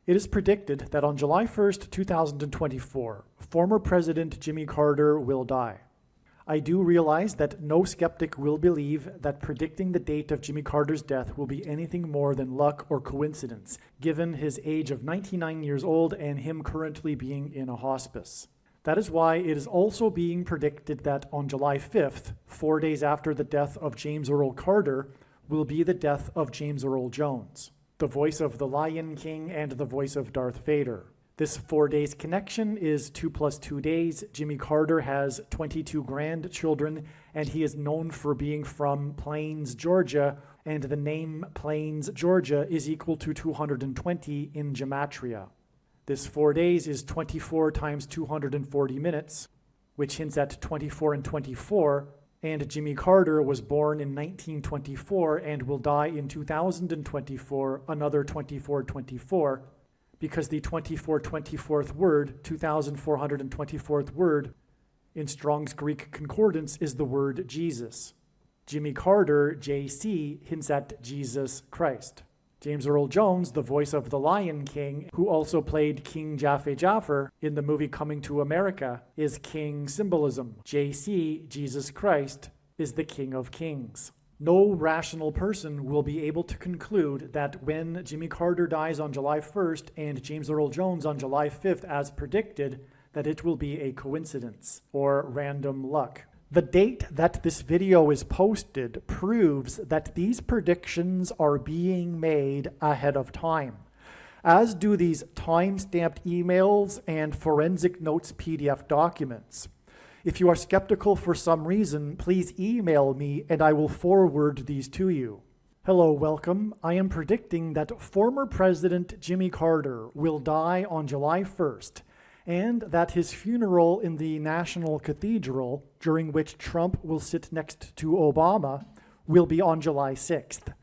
It is predicted that on July 1st, 2024, former President Jimmy Carter will die. I do realize that no skeptic will believe that predicting the date of Jimmy Carter's death will be anything more than luck or coincidence, given his age of 99 years old and him currently being in a hospice. That is why it is also being predicted that on July 5th, 4 days after the death of James Earl Carter, will be the death of James Earl Jones, the voice of the Lion King and the voice of Darth Vader. This 4 days connection is 2 plus 2 days. Jimmy Carter has 22 grandchildren, and he is known for being from Plains, Georgia, and the name Plains, Georgia is equal to 220 in gematria. This 4 days is 24 times 240 minutes, which hints at 24 and 24, and Jimmy Carter was born in 1924 and will die in 2024, another 2424, because the 2424th word, 2424th word, in Strong's Greek Concordance is the word Jesus. Jimmy Carter, JC, hints at Jesus Christ. James Earl Jones, the voice of the Lion King, who also played King Jaffe Jaffer in the movie Coming to America, is King symbolism. JC, Jesus Christ, is the King of Kings. No rational person will be able to conclude that when Jimmy Carter dies on July 1st and James Earl Jones on July 5th as predicted, that it will be a coincidence or random luck. The date that this video is posted proves that these predictions are being made ahead of time, as do these time-stamped emails and forensic notes PDF documents. If you are skeptical for some reason, please email me and I will forward these to you. Hello, welcome. I am predicting that former President Jimmy Carter will die on July 1st, and that his funeral in the National Cathedral, during which Trump will sit next to Obama, will be on July 6th.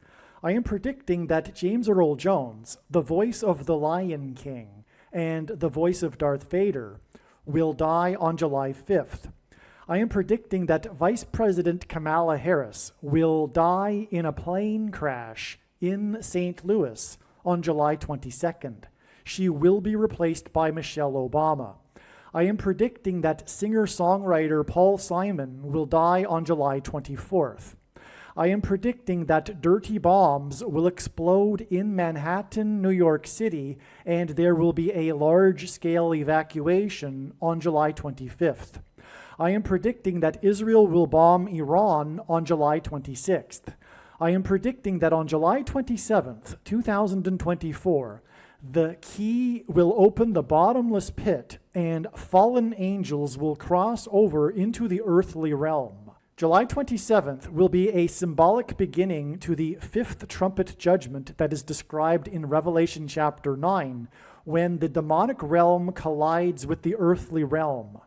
I am predicting that James Earl Jones, the voice of the Lion King and the voice of Darth Vader, will die on July 5th. I am predicting that Vice President Kamala Harris will die in a plane crash in St. Louis on July 22nd. She will be replaced by Michelle Obama. I am predicting that singer-songwriter Paul Simon will die on July 24th. I am predicting that dirty bombs will explode in Manhattan, New York City, and there will be a large-scale evacuation on July 25th. I am predicting that Israel will bomb Iran on July 26th. I am predicting that on July 27th, 2024, the key will open the bottomless pit and fallen angels will cross over into the earthly realm. July 27th will be a symbolic beginning to the fifth trumpet judgment that is described in Revelation chapter 9, when the demonic realm collides with the earthly realm.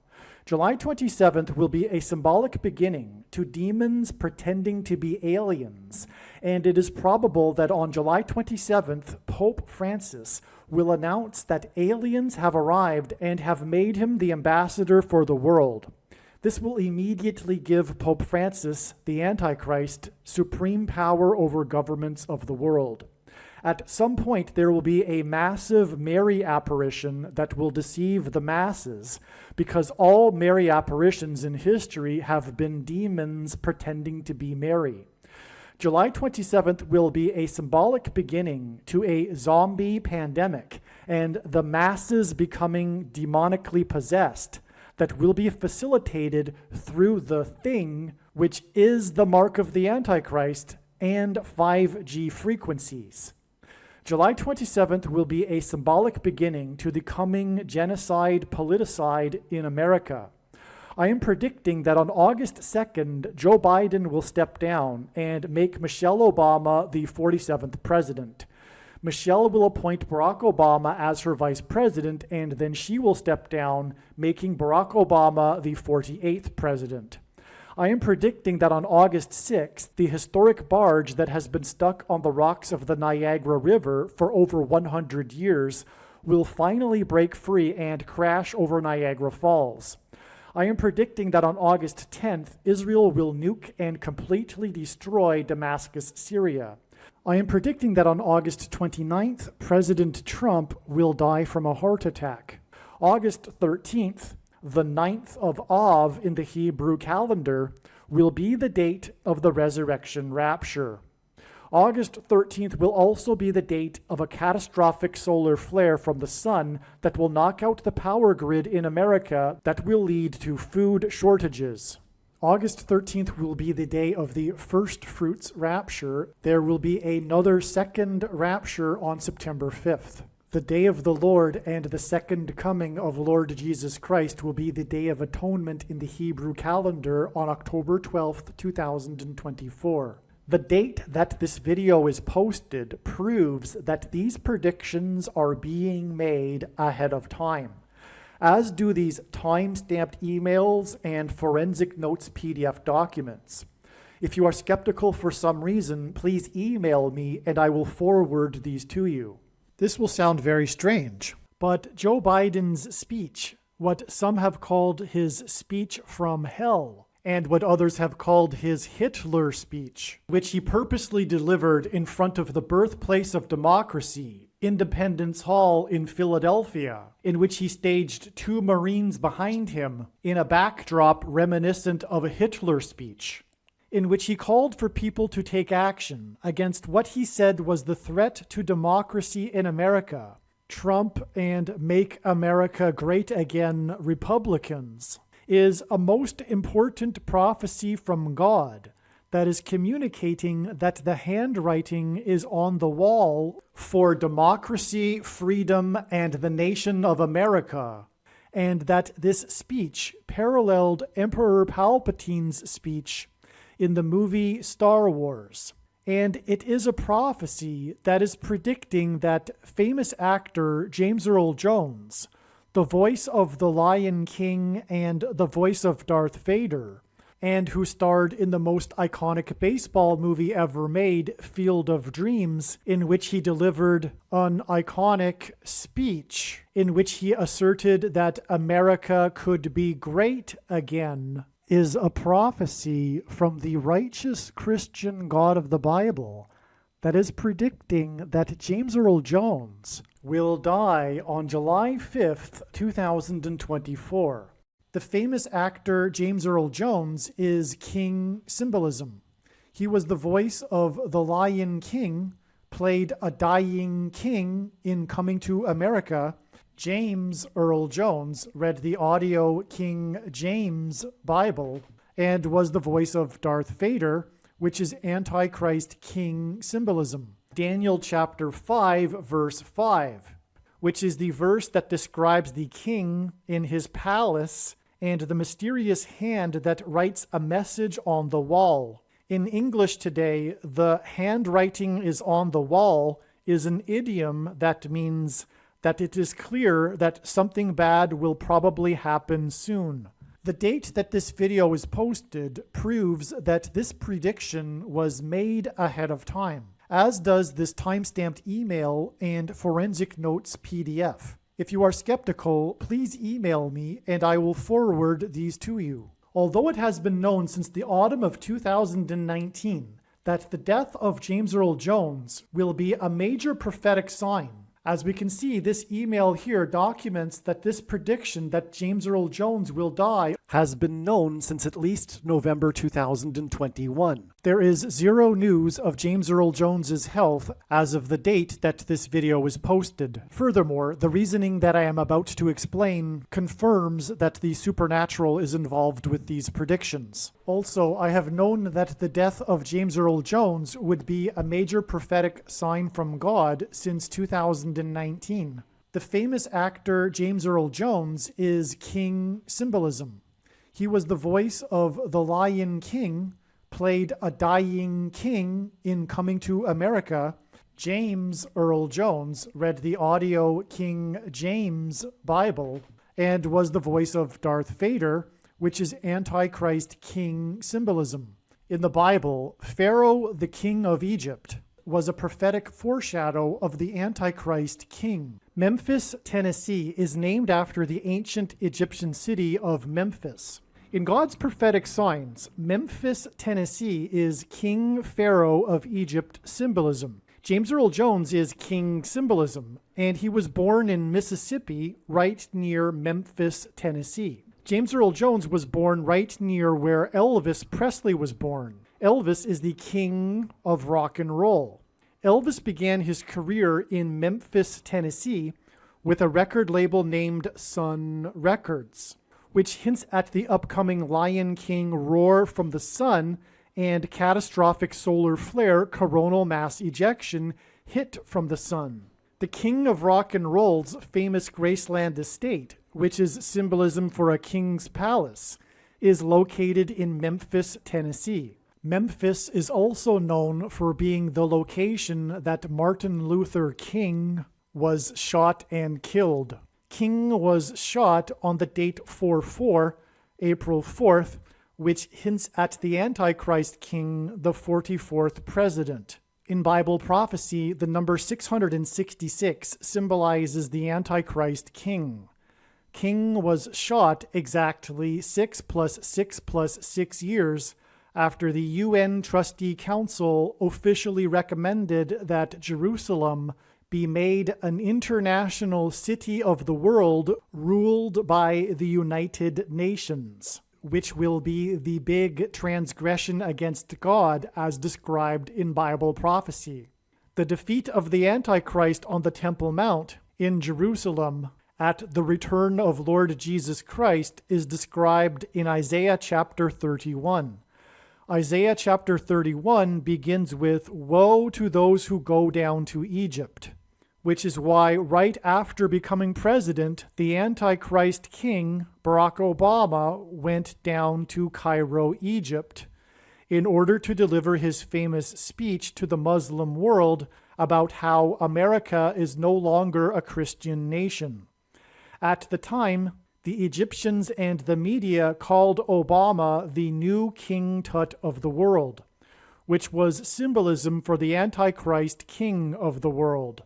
July 27th will be a symbolic beginning to demons pretending to be aliens, and it is probable that on July 27th, Pope Francis will announce that aliens have arrived and have made him the ambassador for the world. This will immediately give Pope Francis, the Antichrist, supreme power over governments of the world. At some point, there will be a massive Mary apparition that will deceive the masses, because all Mary apparitions in history have been demons pretending to be Mary. July 27th will be a symbolic beginning to a zombie pandemic and the masses becoming demonically possessed that will be facilitated through the thing, which is the mark of the Antichrist and 5G frequencies. July 27th will be a symbolic beginning to the coming genocide politicide in America. I am predicting that on August 2nd, Joe Biden will step down and make Michelle Obama the 47th president. Michelle will appoint Barack Obama as her vice president, and then she will step down, making Barack Obama the 48th president. I am predicting that on August 6th, the historic barge that has been stuck on the rocks of the Niagara River for over 100 years will finally break free and crash over Niagara Falls. I am predicting that on August 10th, Israel will nuke and completely destroy Damascus, Syria. I am predicting that on August 29th, President Trump will die from a heart attack. August 13th, the 9th of Av in the Hebrew calendar, will be the date of the resurrection rapture. August 13th will also be the date of a catastrophic solar flare from the sun that will knock out the power grid in America that will lead to food shortages. August 13th will be the day of the first fruits rapture. There will be another second rapture on September 5th. The day of the Lord and the second coming of Lord Jesus Christ will be the Day of Atonement in the Hebrew calendar on October 12th, 2024. The date that this video is posted proves that these predictions are being made ahead of time, as do these time-stamped emails and forensic notes PDF documents. If you are skeptical for some reason, please email me and I will forward these to you. This will sound very strange, but Joe Biden's speech, what some have called his speech from hell, and what others have called his Hitler speech, which he purposely delivered in front of the birthplace of democracy, Independence Hall in Philadelphia, in which he staged 2 Marines behind him in a backdrop reminiscent of a Hitler speech, in which he called for people to take action against what he said was the threat to democracy in America, Trump and Make America Great Again Republicans, is a most important prophecy from God that is communicating that the handwriting is on the wall for democracy, freedom, and the nation of America, and that this speech paralleled Emperor Palpatine's speech in the movie Star Wars. And it is a prophecy that is predicting that famous actor James Earl Jones, the voice of the Lion King and the voice of Darth Vader, and who starred in the most iconic baseball movie ever made, Field of Dreams, in which he delivered an iconic speech in which he asserted that America could be great again, is a prophecy from the righteous Christian God of the Bible that is predicting that James Earl Jones will die on July 5th, 2024. The famous actor James Earl Jones is King symbolism. He was the voice of the Lion King, played a dying king in Coming to America. James Earl Jones read the audio King James Bible and was the voice of Darth Vader, which is Antichrist King symbolism. Daniel chapter 5, verse 5, which is the verse that describes the king in his palace and the mysterious hand that writes a message on the wall. In English today, the handwriting is on the wall is an idiom that means that it is clear that something bad will probably happen soon. The date that this video is posted proves that this prediction was made ahead of time, as does this time-stamped email and forensic notes PDF. If you are skeptical, please email me and I will forward these to you. Although it has been known since the autumn of 2019 that the death of James Earl Jones will be a major prophetic sign, as we can see, this email here documents that this prediction that James Earl Jones will die has been known since at least November 2021. There is zero news of James Earl Jones's health as of the date that this video was posted. Furthermore, the reasoning that I am about to explain confirms that the supernatural is involved with these predictions. Also, I have known that the death of James Earl Jones would be a major prophetic sign from God since 2019. The famous actor James Earl Jones is King symbolism. He was the voice of the Lion King, played a dying king in Coming to America. James Earl Jones read the audio King James Bible and was the voice of Darth Vader, which is Antichrist King symbolism. In the Bible, Pharaoh, the king of Egypt, was a prophetic foreshadow of the Antichrist king. Memphis, Tennessee is named after the ancient Egyptian city of Memphis. In God's prophetic signs, Memphis, Tennessee is King Pharaoh of Egypt symbolism. James Earl Jones is king symbolism, and he was born in Mississippi, right near Memphis, Tennessee. James Earl Jones was born right near where Elvis Presley was born. Elvis is the king of rock and roll. Elvis began his career in Memphis, Tennessee, with a record label named Sun Records, which hints at the upcoming Lion King Roar from the Sun and catastrophic solar flare coronal mass ejection hit from the sun. The king of rock and roll's famous Graceland estate, which is symbolism for a king's palace, is located in Memphis, Tennessee. Memphis is also known for being the location that Martin Luther King was shot and killed. King was shot on the date 4/4, April 4th, which hints at the Antichrist king, the 44th president. In Bible prophecy, the number 666 symbolizes the Antichrist king. King was shot exactly 6 + 6 + 6 years after the UN Trustee Council officially recommended that Jerusalem be made an international city of the world ruled by the United Nations, which will be the big transgression against God as described in Bible prophecy. The defeat of the Antichrist on the Temple Mount in Jerusalem at the return of Lord Jesus Christ is described in Isaiah chapter 31. Isaiah chapter 31 begins with, "Woe to those who go down to Egypt," which is why right after becoming president, the Antichrist king, Barack Obama, went down to Cairo, Egypt, in order to deliver his famous speech to the Muslim world about how America is no longer a Christian nation. At the time, the Egyptians and the media called Obama the new King Tut of the world, which was symbolism for the Antichrist king of the world.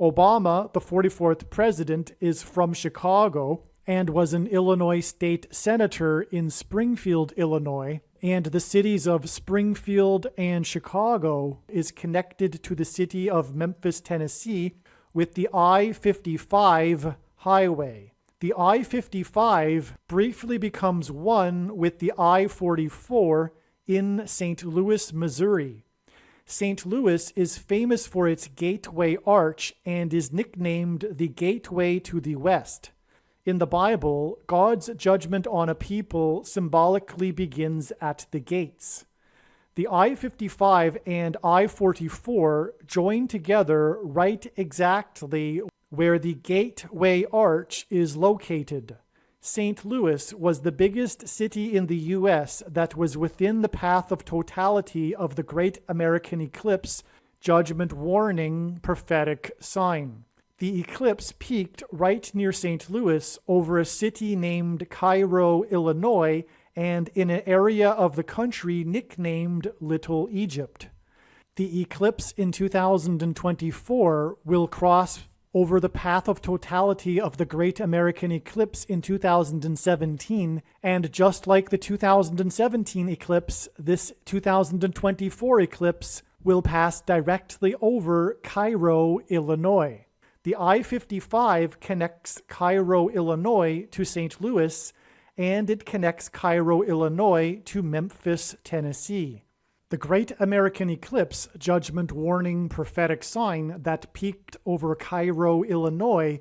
Obama, the 44th president, is from Chicago and was an Illinois state senator in Springfield, Illinois, and the cities of Springfield and Chicago is connected to the city of Memphis, Tennessee, with the I-55 highway. The I-55 briefly becomes one with the I-44 in St. Louis, Missouri. St. Louis is famous for its Gateway Arch and is nicknamed the Gateway to the West. In the Bible, God's judgment on a people symbolically begins at the gates. The I-55 and I-44 join together right exactly where the Gateway Arch is located. St. Louis was the biggest city in the U.S. that was within the path of totality of the Great American Eclipse, judgment warning, prophetic sign. The eclipse peaked right near St. Louis over a city named Cairo, Illinois, and in an area of the country nicknamed Little Egypt. The eclipse in 2024 will cross over the path of totality of the Great American Eclipse in 2017, and just like the 2017 eclipse, this 2024 eclipse will pass directly over Cairo, Illinois. The I-55 connects Cairo, Illinois to St. Louis, and it connects Cairo, Illinois to Memphis, Tennessee. The Great American Eclipse, judgment warning prophetic sign that peaked over Cairo, Illinois,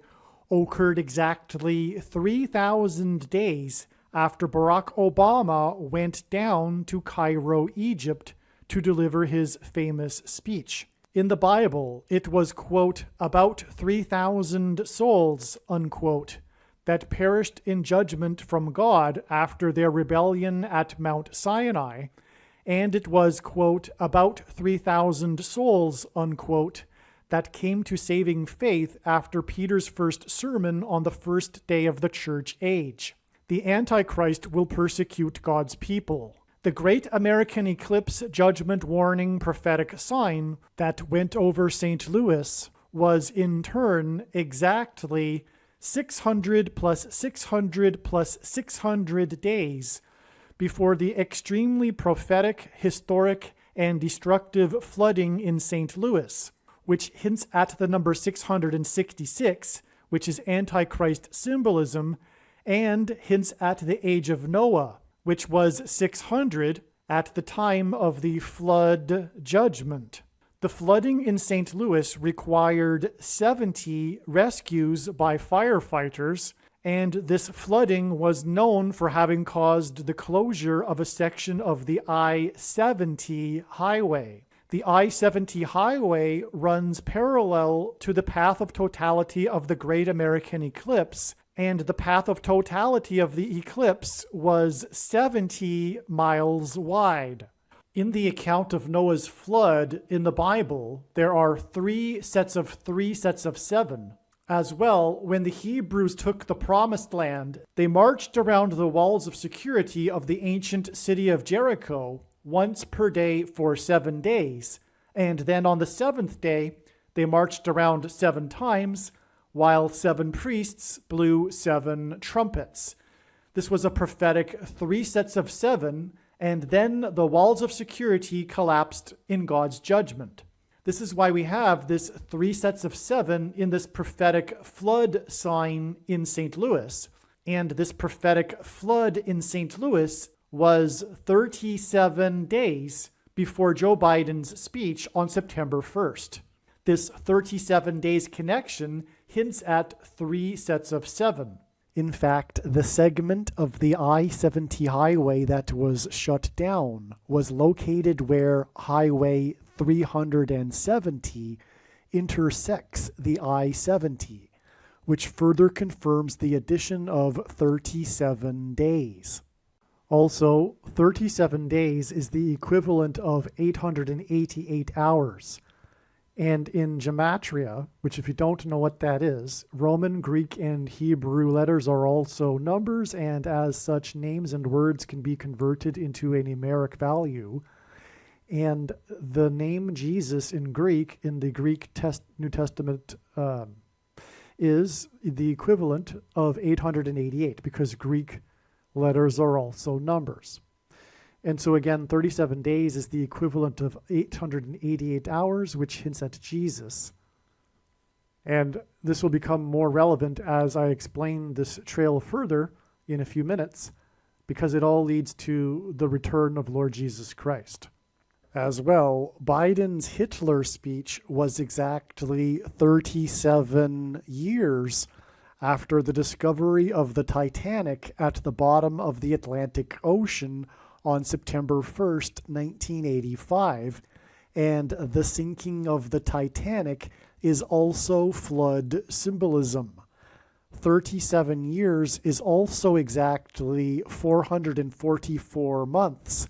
occurred exactly 3,000 days after Barack Obama went down to Cairo, Egypt to deliver his famous speech. In the Bible, it was, quote, about 3,000 souls, unquote, that perished in judgment from God after their rebellion at Mount Sinai, and it was, quote, about 3,000 souls, unquote, that came to saving faith after Peter's first sermon on the first day of the church age. The Antichrist will persecute God's people. The Great American Eclipse judgment warning prophetic sign that went over St. Louis was in turn exactly 600 plus 600 plus 600 days before the extremely prophetic, historic, and destructive flooding in St. Louis, which hints at the number 666, which is Antichrist symbolism, and hints at the age of Noah, which was 600 at the time of the flood judgment. The flooding in St. Louis required 70 rescues by firefighters, and this flooding was known for having caused the closure of a section of the I-70 highway. The I-70 highway runs parallel to the path of totality of the Great American Eclipse, and the path of totality of the eclipse was 70 miles wide. In the account of Noah's flood in the Bible, there are three sets of seven. As well, when the Hebrews took the Promised Land, they marched around the walls of security of the ancient city of Jericho once per day for 7 days, and then on the seventh day, they marched around 7 times, while 7 priests blew 7 trumpets. This was a prophetic 3 sets of 7, and then the walls of security collapsed in God's judgment. This is why we have this 3 sets of 7 in this prophetic flood sign in St. Louis. And this prophetic flood in St. Louis was 37 days before Joe Biden's speech on September 1st. This 37 days connection hints at 3 sets of 7. In fact, the segment of the I-70 highway that was shut down was located where Highway 370 intersects the I-70, which further confirms the addition of 37 days. Also, 37 days is the equivalent of 888 hours. And in gematria, which if you don't know what that is, Roman, Greek, and Hebrew letters are also numbers, and as such, names and words can be converted into a numeric value. And the name Jesus in Greek, in the Greek New Testament, is the equivalent of 888, because Greek letters are also numbers. And so again, 37 days is the equivalent of 888 hours, which hints at Jesus. And this will become more relevant as I explain this trail further in a few minutes, because it all leads to the return of Lord Jesus Christ. As well, Biden's Hitler speech was exactly 37 years after the discovery of the Titanic at the bottom of the Atlantic Ocean on September 1st, 1985, and the sinking of the Titanic is also flood symbolism. 37 years is also exactly 444 months,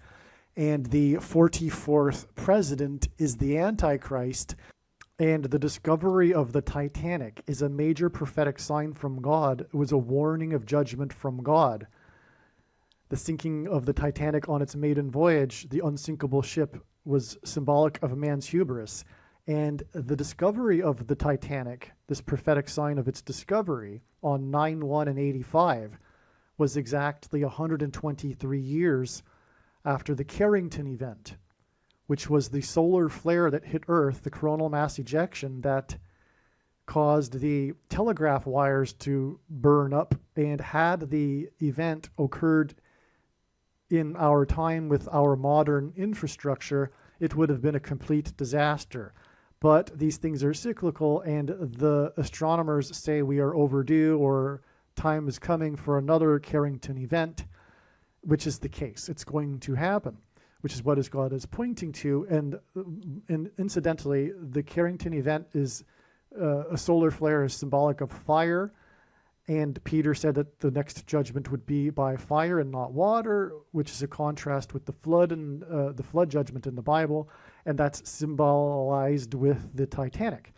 and the 44th president is the Antichrist, and the discovery of the Titanic is a major prophetic sign from God. It was a warning of judgment from God. The sinking of the Titanic on its maiden voyage, the unsinkable ship, was symbolic of man's hubris. And the discovery of the Titanic, this prophetic sign of its discovery, on 9/1 and 85, was exactly 123 years after the Carrington event, which was the solar flare that hit Earth, the coronal mass ejection that caused the telegraph wires to burn up. And had the event occurred in our time with our modern infrastructure, it would have been a complete disaster. But these things are cyclical, and the astronomers say we are overdue, or time is coming for another Carrington event, which is the case. It's going to happen, which is what God is pointing to. And incidentally, the Carrington event is a solar flare is symbolic of fire. And Peter said that the next judgment would be by fire and not water, which is a contrast with the flood and the flood judgment in the Bible, and that's symbolized with the Titanic.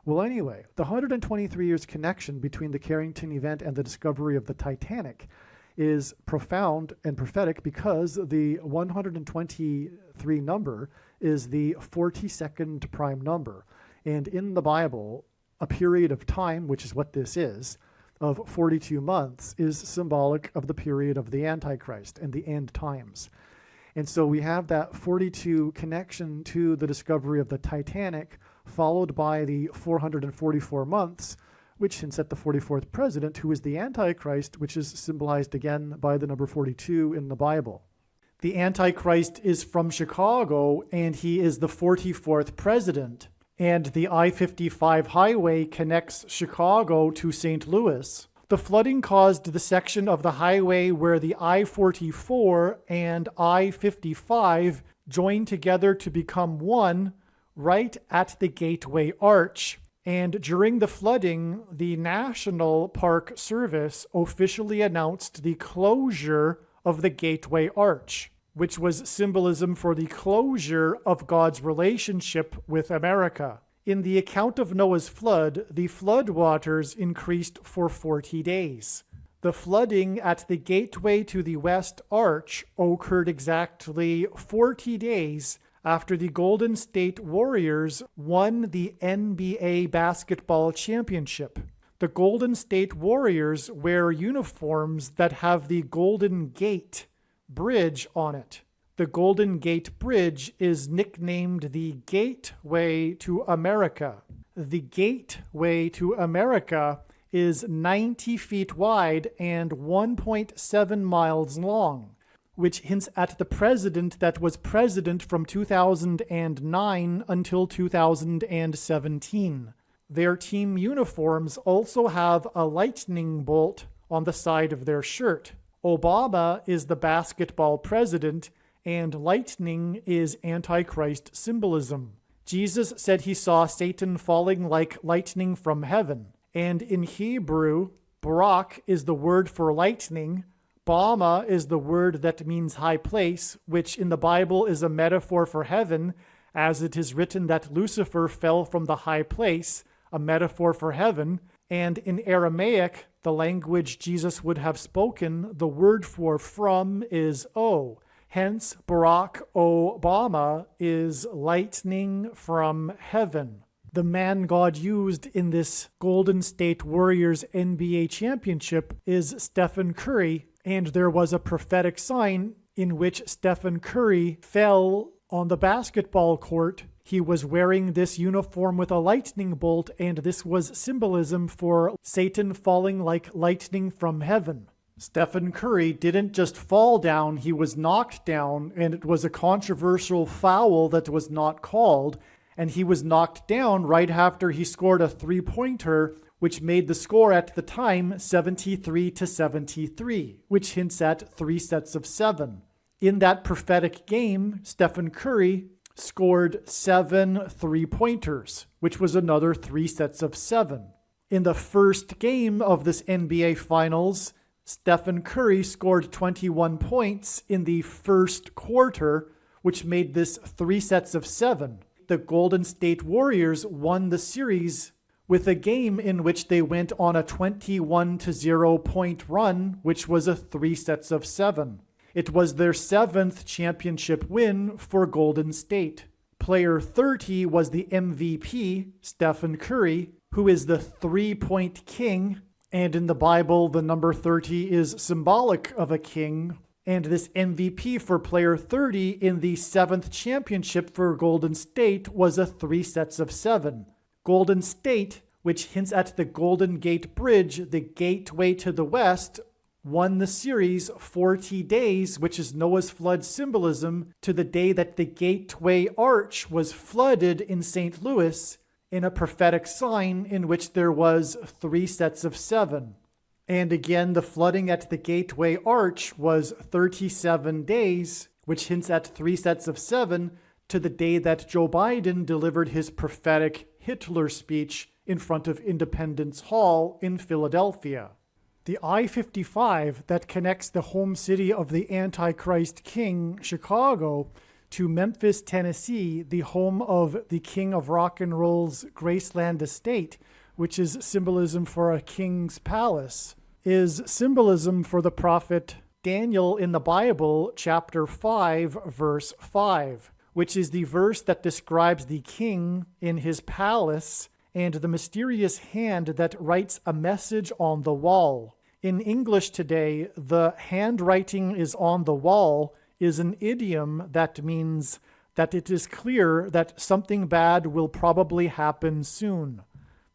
Well, anyway, the 123 years connection between the Carrington event and the discovery of the Titanic is profound and prophetic, because the 123 number is the 42nd prime number. And in the Bible, a period of time, which is what this is, of 42 months is symbolic of the period of the Antichrist and the end times. And so we have that 42 connection to the discovery of the Titanic followed by the 444 months, which hints at the 44th president, who is the Antichrist, which is symbolized again by the number 42 in the Bible. The Antichrist is from Chicago, and he is the 44th president. And the I-55 highway connects Chicago to St. Louis. The flooding caused the section of the highway where the I-44 and I-55 join together to become one right at the Gateway Arch. And during the flooding, the National Park Service officially announced the closure of the Gateway Arch, which was symbolism for the closure of God's relationship with America. In the account of Noah's flood, the flood waters increased for 40 days. The flooding at the gateway to the West Arch occurred exactly 40 days after the Golden State Warriors won the NBA basketball championship. The Golden State Warriors wear uniforms that have the Golden Gate Bridge on it. The Golden Gate Bridge is nicknamed the Gateway to America. The Gateway to America is 90 feet wide and 1.7 miles long, which hints at the president that was president from 2009 until 2017. Their team uniforms also have a lightning bolt on the side of their shirt. Obama is the basketball president, and lightning is Antichrist symbolism. Jesus said he saw Satan falling like lightning from heaven. And in Hebrew, Barak is the word for lightning. Bama is the word that means high place, which in the Bible is a metaphor for heaven, as it is written that Lucifer fell from the high place, a metaphor for heaven. And in Aramaic, the language Jesus would have spoken, the word for from is O. Hence, Barack Obama is lightning from heaven. The man God used in this Golden State Warriors NBA championship is Stephen Curry, and there was a prophetic sign in which Stephen Curry fell on the basketball court. He was wearing this uniform with a lightning bolt, and this was symbolism for Satan falling like lightning from heaven. Stephen Curry didn't just fall down, he was knocked down, and it was a controversial foul that was not called, and he was knocked down right after he scored a three-pointer, which made the score at the time 73-73, which hints at 3 sets of 7. In that prophetic game, Stephen Curry scored 7 three-pointers, which was another 3 sets of 7. In the first game of this NBA Finals, Stephen Curry scored 21 points in the first quarter, which made this 3 sets of 7. The Golden State Warriors won the series with a game in which they went on a 21-0 point run, which was a 3 sets of 7. It was their 7th championship win for Golden State. Player 30 was the MVP, Stephen Curry, who is the 3-point king, and in the Bible, the number 30 is symbolic of a king. And this MVP for player 30 in the 7th championship for Golden State was a 3 sets of 7. Golden State, which hints at the Golden Gate Bridge, the gateway to the west, won the series 40 days, which is Noah's flood symbolism, to the day that the Gateway Arch was flooded in St. Louis in a prophetic sign in which there was 3 sets of 7. And again, the flooding at the Gateway Arch was 37 days, which hints at 3 sets of 7 to the day that Joe Biden delivered his prophetic Hitler speech in front of Independence Hall in Philadelphia. The I-55 that connects the home city of the Antichrist King, Chicago, to Memphis, Tennessee, the home of the King of Rock and Roll's Graceland estate, which is symbolism for a king's palace, is symbolism for the prophet Daniel in the Bible, chapter 5, verse 5, which is the verse that describes the king in his palace and the mysterious hand that writes a message on the wall. In English today, the handwriting is on the wall is an idiom that means that it is clear that something bad will probably happen soon.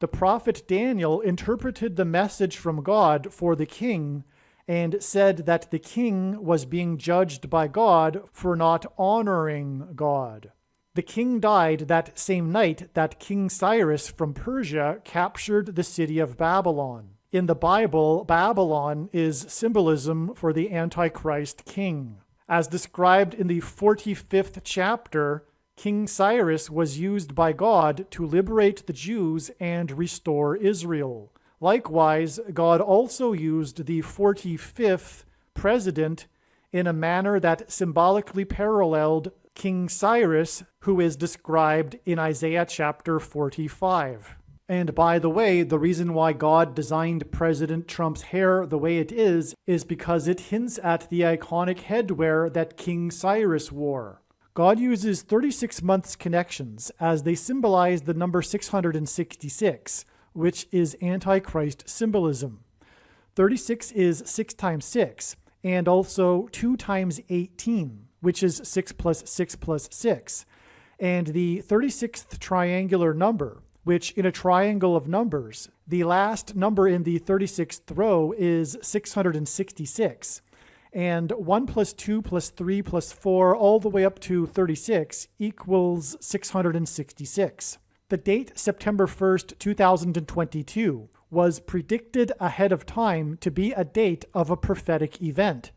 The prophet Daniel interpreted the message from God for the king and said that the king was being judged by God for not honoring God. The king died that same night that King Cyrus from Persia captured the city of Babylon. In the Bible, Babylon is symbolism for the Antichrist king. As described in the 45th chapter, King Cyrus was used by God to liberate the Jews and restore Israel. Likewise, God also used the 45th president in a manner that symbolically paralleled King Cyrus, who is described in Isaiah chapter 45. And by the way, the reason why God designed President Trump's hair the way it is because it hints at the iconic headwear that King Cyrus wore. God uses 36 months connections as they symbolize the number 666, which is Antichrist symbolism. 36 is 6 times 6, and also 2 times 18, which is 6 plus 6 plus 6. And the 36th triangular number, which in a triangle of numbers, the last number in the 36th row is 666. And 1 plus 2 plus 3 plus 4 all the way up to 36 equals 666. The date September 1st, 2022 was predicted ahead of time to be a date of a prophetic event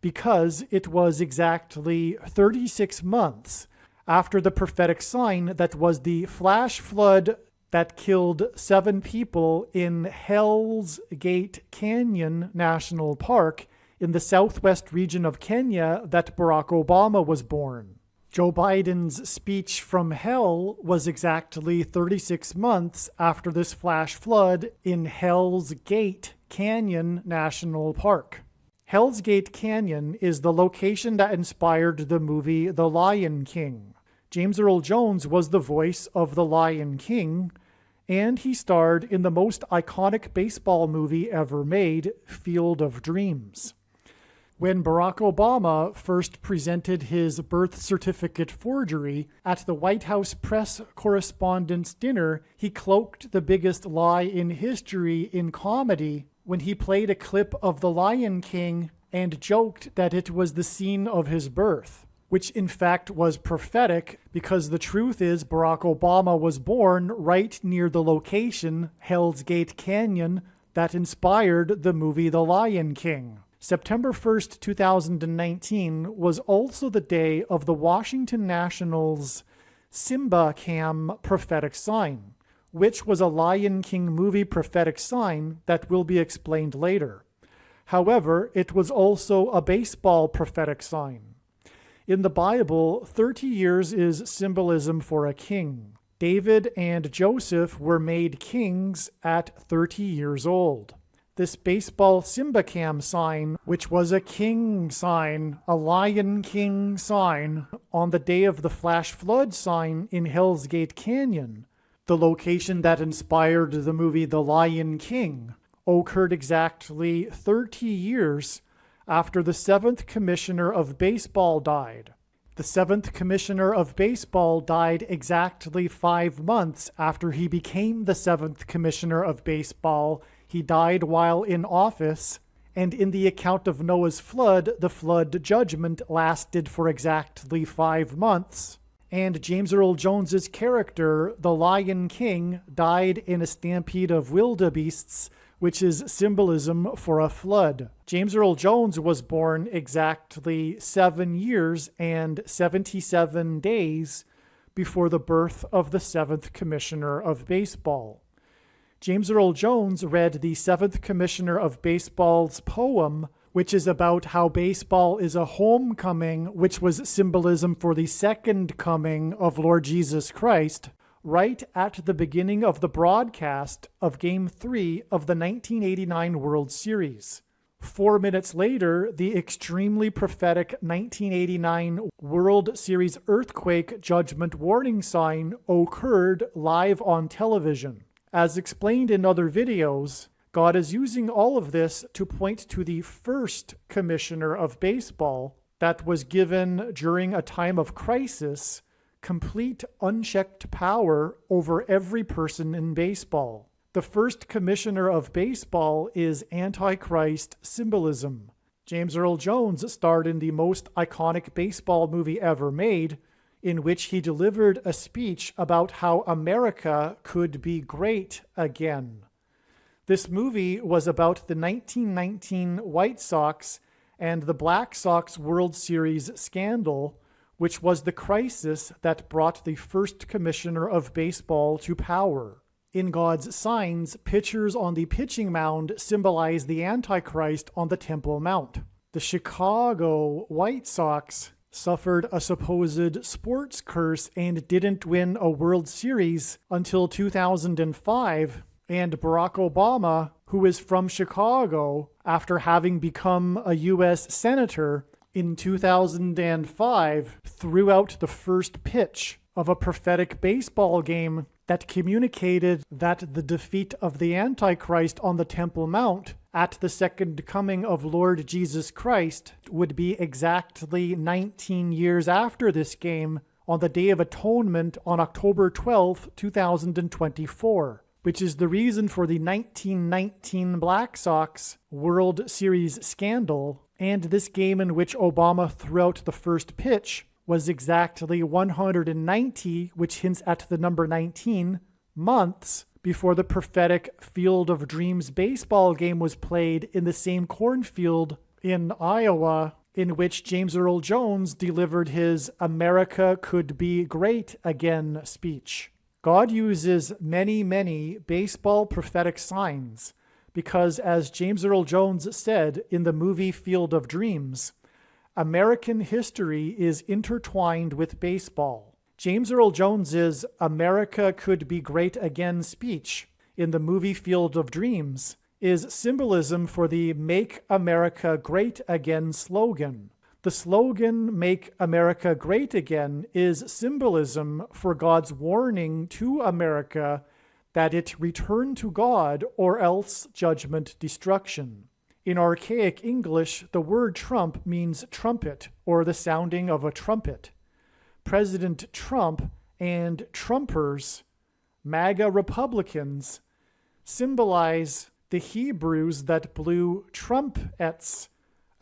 because it was exactly 36 months after the prophetic sign that was the flash flood that killed 7 people in Hell's Gate Canyon National Park in the southwest region of Kenya that Barack Obama was born. Joe Biden's speech from hell was exactly 36 months after this flash flood in Hell's Gate Canyon National Park. Hell's Gate Canyon is the location that inspired the movie The Lion King. James Earl Jones was the voice of the Lion King, and he starred in the most iconic baseball movie ever made, Field of Dreams. When Barack Obama first presented his birth certificate forgery at the White House press correspondents' dinner, he cloaked the biggest lie in history in comedy when he played a clip of The Lion King and joked that it was the scene of his birth, which in fact was prophetic because the truth is Barack Obama was born right near the location, Hell's Gate Canyon, that inspired the movie The Lion King. September 1st, 2019 was also the day of the Washington Nationals' Simba Cam prophetic sign, which was a Lion King movie prophetic sign that will be explained later. However, it was also a baseball prophetic sign. In the Bible, 30 years is symbolism for a king. David and Joseph were made kings at 30 years old. This baseball Simba Cam sign, which was a king sign, a Lion King sign, on the day of the flash flood sign in Hell's Gate Canyon, the location that inspired the movie The Lion King, occurred exactly 30 years after the 7th Commissioner of Baseball died. The 7th Commissioner of Baseball died exactly 5 months after he became the 7th Commissioner of Baseball. He died while in office, and in the account of Noah's flood, the flood judgment lasted for exactly 5 months. And James Earl Jones's character, the Lion King, died in a stampede of wildebeests, which is symbolism for a flood. James Earl Jones was born exactly 7 years and 77 days before the birth of the 7th Commissioner of Baseball. James Earl Jones read the 7th Commissioner of Baseball's poem, which is about how baseball is a homecoming, which was symbolism for the second coming of Lord Jesus Christ, right at the beginning of the broadcast of Game 3 of the 1989 World Series. 4 minutes later, the extremely prophetic 1989 World Series earthquake judgment warning sign occurred live on television. As explained in other videos, God is using all of this to point to the first commissioner of baseball that was given during a time of crisis complete unchecked power over every person in baseball. The first commissioner of baseball is Antichrist symbolism. James Earl Jones starred in the most iconic baseball movie ever made, in which he delivered a speech about how America could be great again. This movie was about the 1919 White Sox and the Black Sox World Series scandal, which was the crisis that brought the first commissioner of baseball to power. In God's signs, pitchers on the pitching mound symbolize the Antichrist on the Temple Mount. The Chicago White Sox suffered a supposed sports curse and didn't win a World Series until 2005, and Barack Obama, who is from Chicago, after having become a U.S. Senator in 2005, threw out the first pitch of a prophetic baseball game that communicated that the defeat of the Antichrist on the Temple Mount at the second coming of Lord Jesus Christ would be exactly 19 years after this game, on the Day of Atonement on October 12, 2024, which is the reason for the 1919 Black Sox World Series scandal, and this game in which Obama threw out the first pitch was exactly 190, which hints at the number 19, months before the prophetic Field of Dreams baseball game was played in the same cornfield in Iowa in which James Earl Jones delivered his America Could Be Great Again speech. God uses many, many baseball prophetic signs because, as James Earl Jones said in the movie Field of Dreams, American history is intertwined with baseball. James Earl Jones's America Could Be Great Again speech in the movie Field of Dreams is symbolism for the Make America Great Again slogan. The slogan, Make America Great Again, is symbolism for God's warning to America that it return to God or else judgment destruction. In archaic English, the word Trump means trumpet or the sounding of a trumpet. President Trump and Trumpers, MAGA Republicans, symbolize the Hebrews that blew trumpets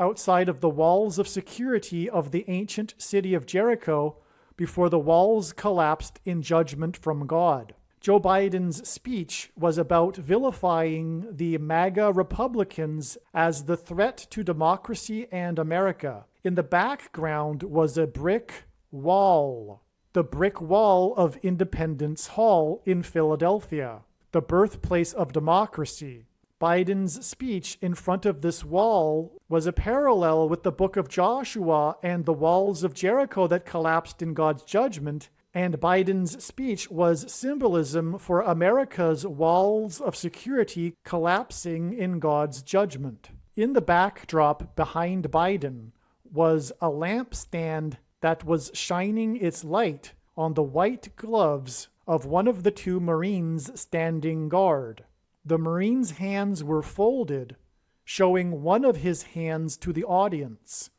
outside of the walls of security of the ancient city of Jericho before the walls collapsed in judgment from God. Joe Biden's speech was about vilifying the MAGA Republicans as the threat to democracy and America. In the background was a brick wall, the brick wall of Independence Hall in Philadelphia, the birthplace of democracy. Biden's speech in front of this wall was a parallel with the book of Joshua and the walls of Jericho that collapsed in God's judgment, and Biden's speech was symbolism for America's walls of security collapsing in God's judgment. In the backdrop behind Biden was a lampstand that was shining its light on the white gloves of one of the two Marines standing guard. The Marine's hands were folded, showing one of his hands to the audience.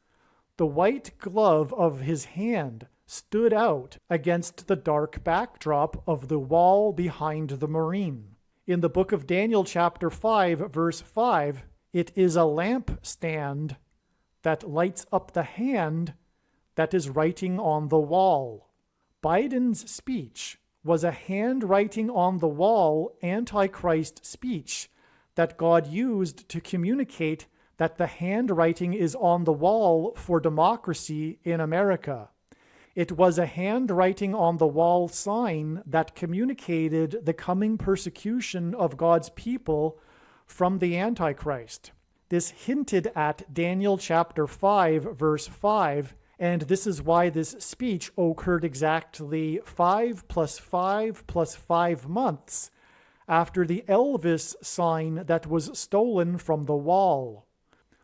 The white glove of his hand stood out against the dark backdrop of the wall behind the Marine. In the book of Daniel chapter 5, verse 5, it is a lampstand that lights up the hand that is writing on the wall. Biden's speech was a handwriting on the wall Antichrist speech that God used to communicate that the handwriting is on the wall for democracy in America. It was a handwriting on the wall sign that communicated the coming persecution of God's people from the Antichrist. This hinted at Daniel chapter 5, verse 5, and this is why this speech occurred exactly 5 + 5 + 5 months after the Elvis sign that was stolen from the wall.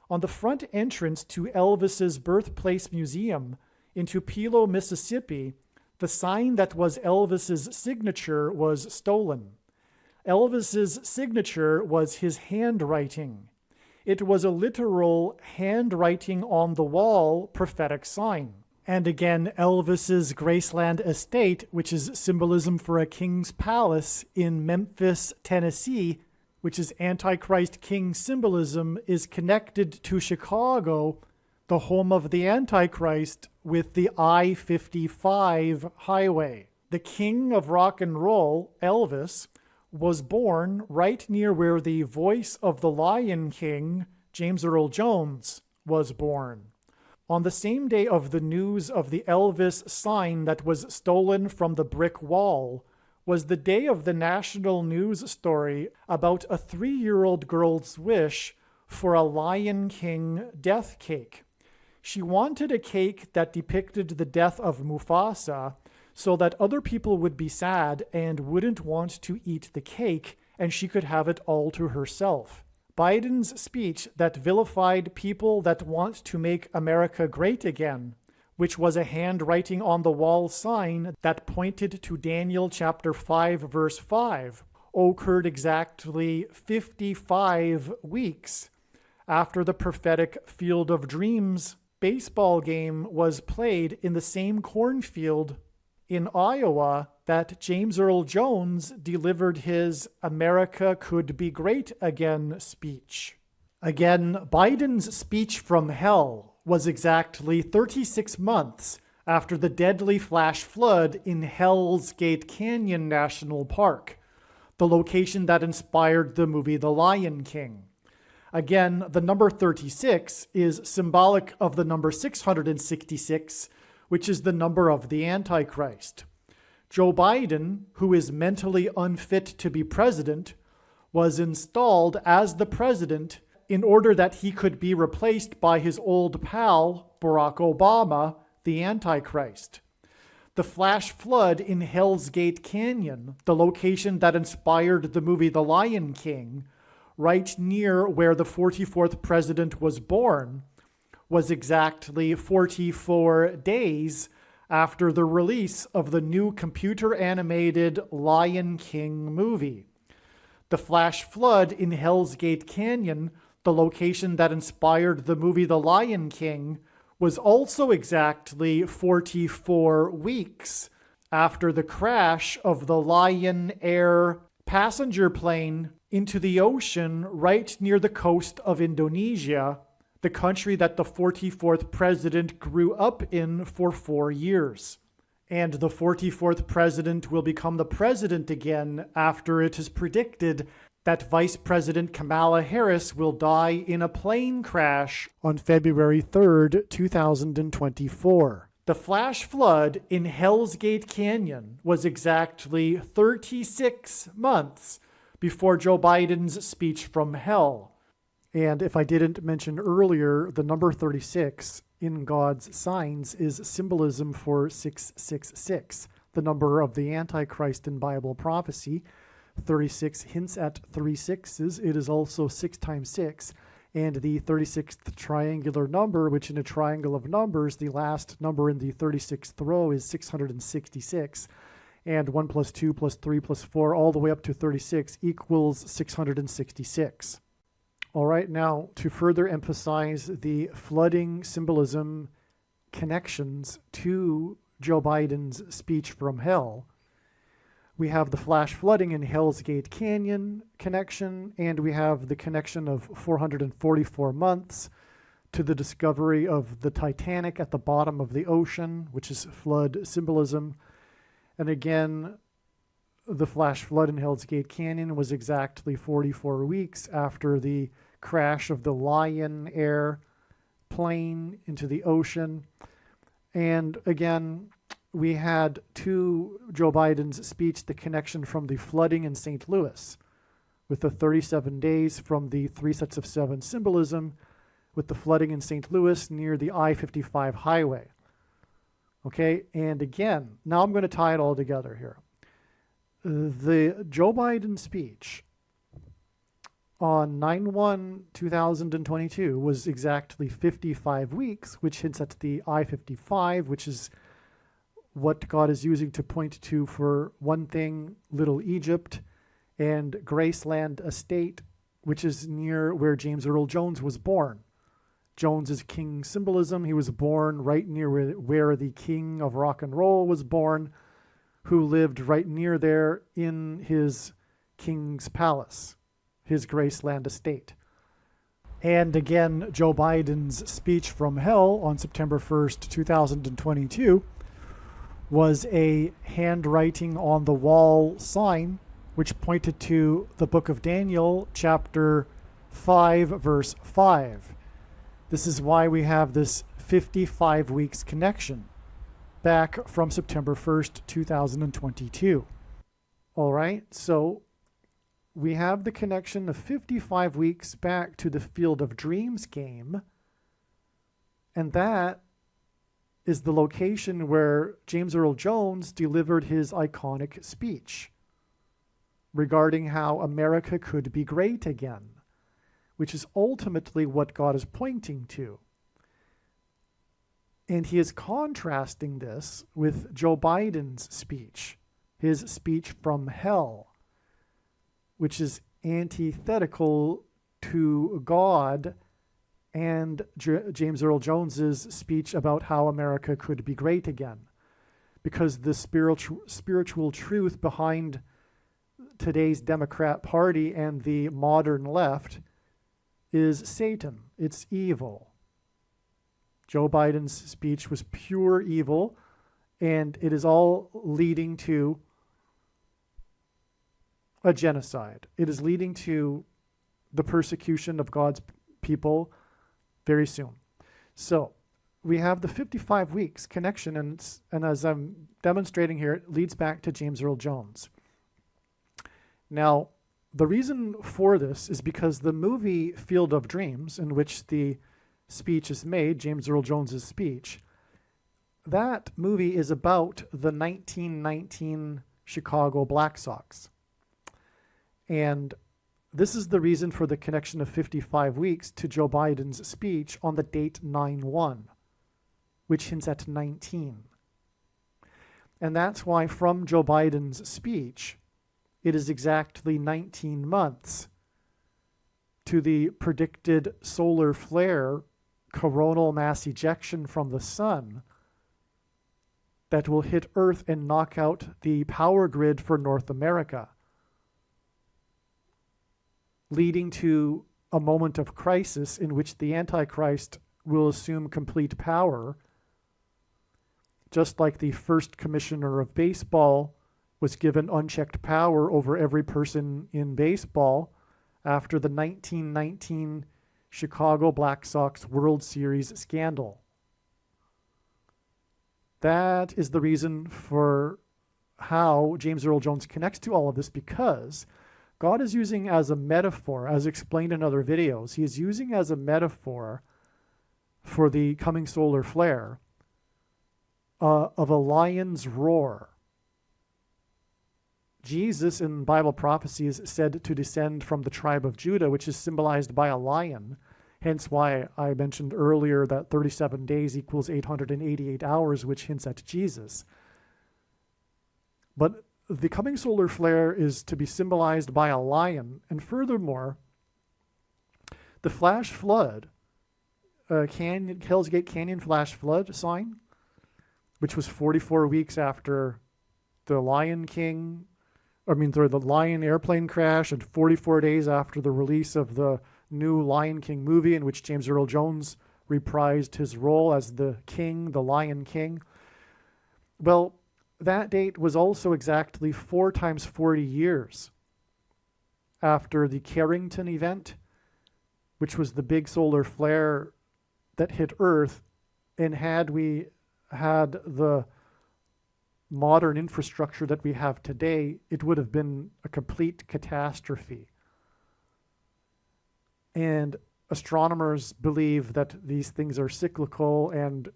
On the front entrance to Elvis's birthplace museum in Tupelo, Mississippi, the sign that was Elvis's signature was stolen. Elvis's signature was his handwriting. It was a literal handwriting on the wall prophetic sign. And again, Elvis's Graceland estate, which is symbolism for a king's palace in Memphis, Tennessee, which is Antichrist king symbolism, is connected to Chicago, the home of the Antichrist, with the I-55 highway. The king of rock and roll, Elvis, was born right near where the voice of the Lion King, James Earl Jones, was born. On the same day of the news of the Elvis sign that was stolen from the brick wall was the day of the national news story about a 3-year-old girl's wish for a Lion King death cake. She wanted a cake that depicted the death of Mufasa so that other people would be sad and wouldn't want to eat the cake, and she could have it all to herself. Biden's speech that vilified people that want to make America great again, which was a handwriting on the wall sign that pointed to Daniel chapter 5, verse 5, occurred exactly 55 weeks after the prophetic Field of Dreams baseball game was played in the same cornfield in Iowa that James Earl Jones delivered his America Could Be Great Again speech. Again, Biden's speech from hell was exactly 36 months after the deadly flash flood in Hell's Gate Canyon National Park, the location that inspired the movie The Lion King. Again, the number 36 is symbolic of the number 666, which is the number of the Antichrist. Joe Biden, who is mentally unfit to be president, was installed as the president in order that he could be replaced by his old pal, Barack Obama, the Antichrist. The flash flood in Hell's Gate Canyon, the location that inspired the movie The Lion King, right near where the 44th president was born, was exactly 44 days after the release of the new computer-animated Lion King movie. The flash flood in Hell's Gate Canyon, the location that inspired the movie The Lion King, was also exactly 44 weeks after the crash of the Lion Air passenger plane into the ocean right near the coast of Indonesia, the country that the 44th president grew up in for 4 years. And the 44th president will become the president again after it is predicted that Vice President Kamala Harris will die in a plane crash on February 3rd, 2024. The flash flood in Hell's Gate Canyon was exactly 36 months before Joe Biden's speech from hell. And if I didn't mention earlier, the number 36 in God's signs is symbolism for 666, the number of the Antichrist in Bible prophecy. 36 hints at 3 sixes. It is also 6 times 6. And the 36th triangular number, which in a triangle of numbers, the last number in the 36th row is 666. And 1 plus 2 plus 3 plus 4 all the way up to 36 equals 666. All right, now to further emphasize the flooding symbolism connections to Joe Biden's speech from hell, we have the flash flooding in Hell's Gate Canyon connection, and we have the connection of 444 months to the discovery of the Titanic at the bottom of the ocean, which is flood symbolism. And again, the flash flood in Hell's Gate Canyon was exactly 44 weeks after the crash of the Lion Air plane into the ocean. And again, we had to Joe Biden's speech the connection from the flooding in St. Louis, with the 37 days from the 3 sets of 7 symbolism, with the flooding in St. Louis near the I-55 highway. Okay, and again, now I'm going to tie it all together here. The Joe Biden speech on 9/1/2022 was exactly 55 weeks, which hints at the I-55, which is what God is using to point to, for one thing, Little Egypt and Graceland Estate, which is near where James Earl Jones was born. Jones's king symbolism. He was born right near where the king of rock and roll was born, who lived right near there in his king's palace, his Graceland estate. And again, Joe Biden's speech from hell on September 1st, 2022 was a handwriting on the wall sign which pointed to the book of Daniel, chapter 5, verse 5. This is why we have this 55 weeks connection back from September 1st, 2022. All right, so we have the connection of 55 weeks back to the Field of Dreams game, and that is the location where James Earl Jones delivered his iconic speech regarding how America could be great again, which is ultimately what God is pointing to. And he is contrasting this with Joe Biden's speech, his speech from hell, which is antithetical to God and James Earl Jones's speech about how America could be great again. Because the spiritual truth behind today's Democrat Party and the modern left is Satan. It's evil. Joe Biden's speech was pure evil, and it is all leading to a genocide. It is leading to the persecution of God's people very soon. So we have the 55 weeks connection, and as I'm demonstrating here, it leads back to James Earl Jones. Now, the reason for this is because the movie Field of Dreams, in which the speech is made, James Earl Jones's speech, that movie is about the 1919 Chicago Black Sox. And this is the reason for the connection of 55 weeks to Joe Biden's speech on the date 9/1, which hints at 19. And that's why from Joe Biden's speech, it is exactly 19 months to the predicted solar flare, coronal mass ejection from the sun, that will hit Earth and knock out the power grid for North America, leading to a moment of crisis in which the Antichrist will assume complete power, just like the first commissioner of baseball was given unchecked power over every person in baseball after the 1919 Chicago Black Sox World Series scandal. That is the reason for how James Earl Jones connects to all of this, because God is using as a metaphor, as explained in other videos, he is using as a metaphor for the coming solar flare of a lion's roar. Jesus in Bible prophecy is said to descend from the tribe of Judah, which is symbolized by a lion, hence why I mentioned earlier that 37 days equals 888 hours, which hints at Jesus. But the coming solar flare is to be symbolized by a lion, and furthermore, the flash flood, Hell's Gate Canyon flash flood sign, which was 44 weeks after the Lion airplane crash, and 44 days after the release of the new Lion King movie, in which James Earl Jones reprised his role as the king, the Lion King. Well, that date was also exactly 4 times 40 years after the Carrington event, which was the big solar flare that hit Earth. And had we had the modern infrastructure that we have today, it would have been a complete catastrophe. And astronomers believe that these things are cyclical, and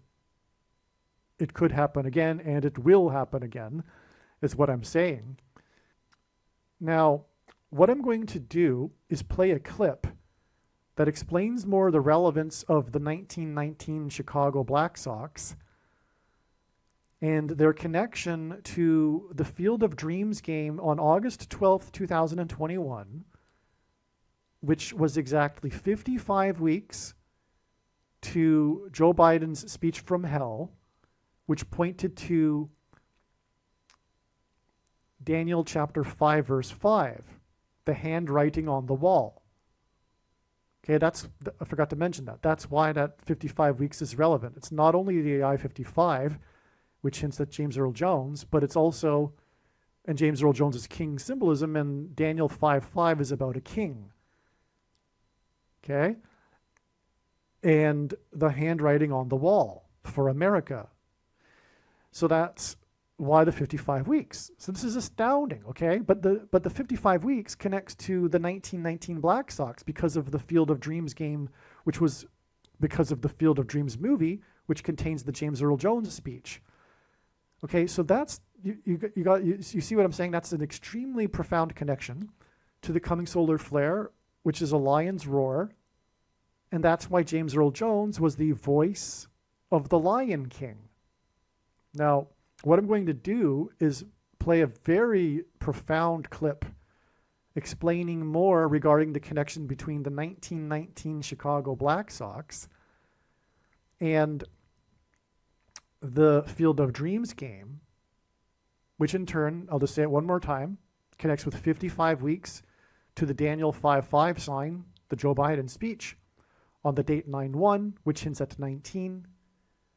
it could happen again, and it will happen again, is what I'm saying. Now, what I'm going to do is play a clip that explains more the relevance of the 1919 Chicago Black Sox and their connection to the Field of Dreams game on August 12th, 2021, which was exactly 55 weeks to Joe Biden's speech from hell, which pointed to Daniel chapter 5, verse 5, the handwriting on the wall. Okay, I forgot to mention that. That's why that 55 weeks is relevant. It's not only the I-55, which hints at James Earl Jones, but it's also, and James Earl Jones is king symbolism, and Daniel 5:5 is about a king. Okay? And the handwriting on the wall for America. So that's why the 55 weeks. So this is astounding, okay? But the 55 weeks connects to the 1919 Black Sox because of the Field of Dreams game, which was because of the Field of Dreams movie, which contains the James Earl Jones speech. Okay, so that's you see what I'm saying? That's an extremely profound connection to the coming solar flare, which is a lion's roar, and that's why James Earl Jones was the voice of the Lion King. Now, what I'm going to do is play a very profound clip explaining more regarding the connection between the 1919 Chicago Black Sox and the Field of Dreams game, which in turn, I'll just say it one more time, connects with 55 weeks to the Daniel 5:5 sign, the Joe Biden speech, on the date 9/1, which hints at 19,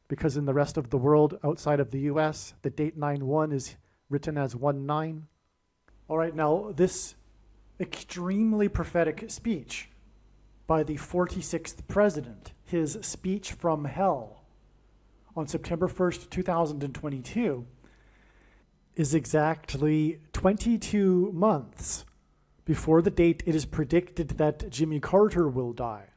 because in the rest of the world outside of the US, the date 9/1 is written as 1/9. All right, now this extremely prophetic speech by the 46th president, his speech from hell on September 1st, 2022, is exactly 22 months before the date it is predicted that Jimmy Carter will die.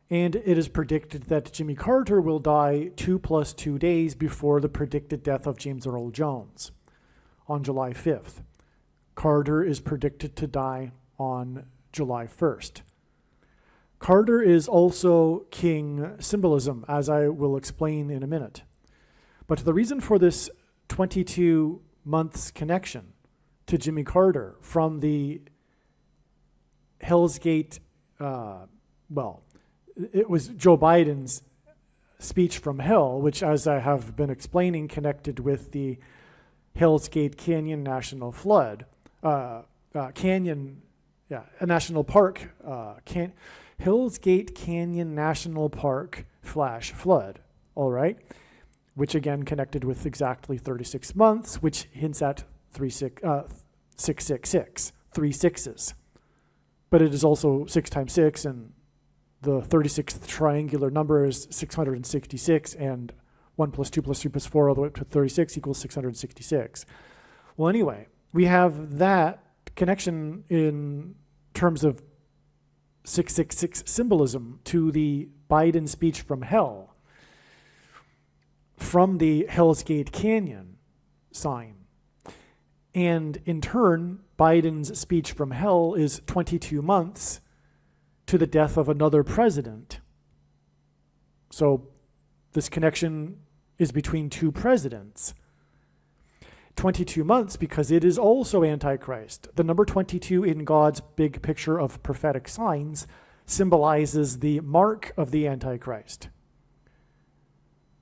And it is predicted that Jimmy Carter will die 2 + 2 days before the predicted death of James Earl Jones on July 5th. Carter is predicted to die on July 1st. Carter is also king symbolism, as I will explain in a minute. But the reason for this 22 months connection to Jimmy Carter from the Hell's Gate, it was Joe Biden's speech from hell, which, as I have been explaining, connected with the Hell's Gate Canyon National Flood, a national park, Hell's Gate Canyon National Park flash flood, all right, which again connected with exactly 36 months, which hints at 666, 3 6s. But it is also 6 times 6, and the 36th triangular number is 666, and 1 + 2 + 3 + 4 all the way up to 36 equals 666. Well, anyway, we have that connection in terms of 666 symbolism to the Biden speech from hell, from the Hell's Gate Canyon sign. And in turn, Biden's speech from hell is 22 months to the death of another president. So this connection is between two presidents. 22 months because it is also Antichrist. The number 22 in God's big picture of prophetic signs symbolizes the mark of the Antichrist,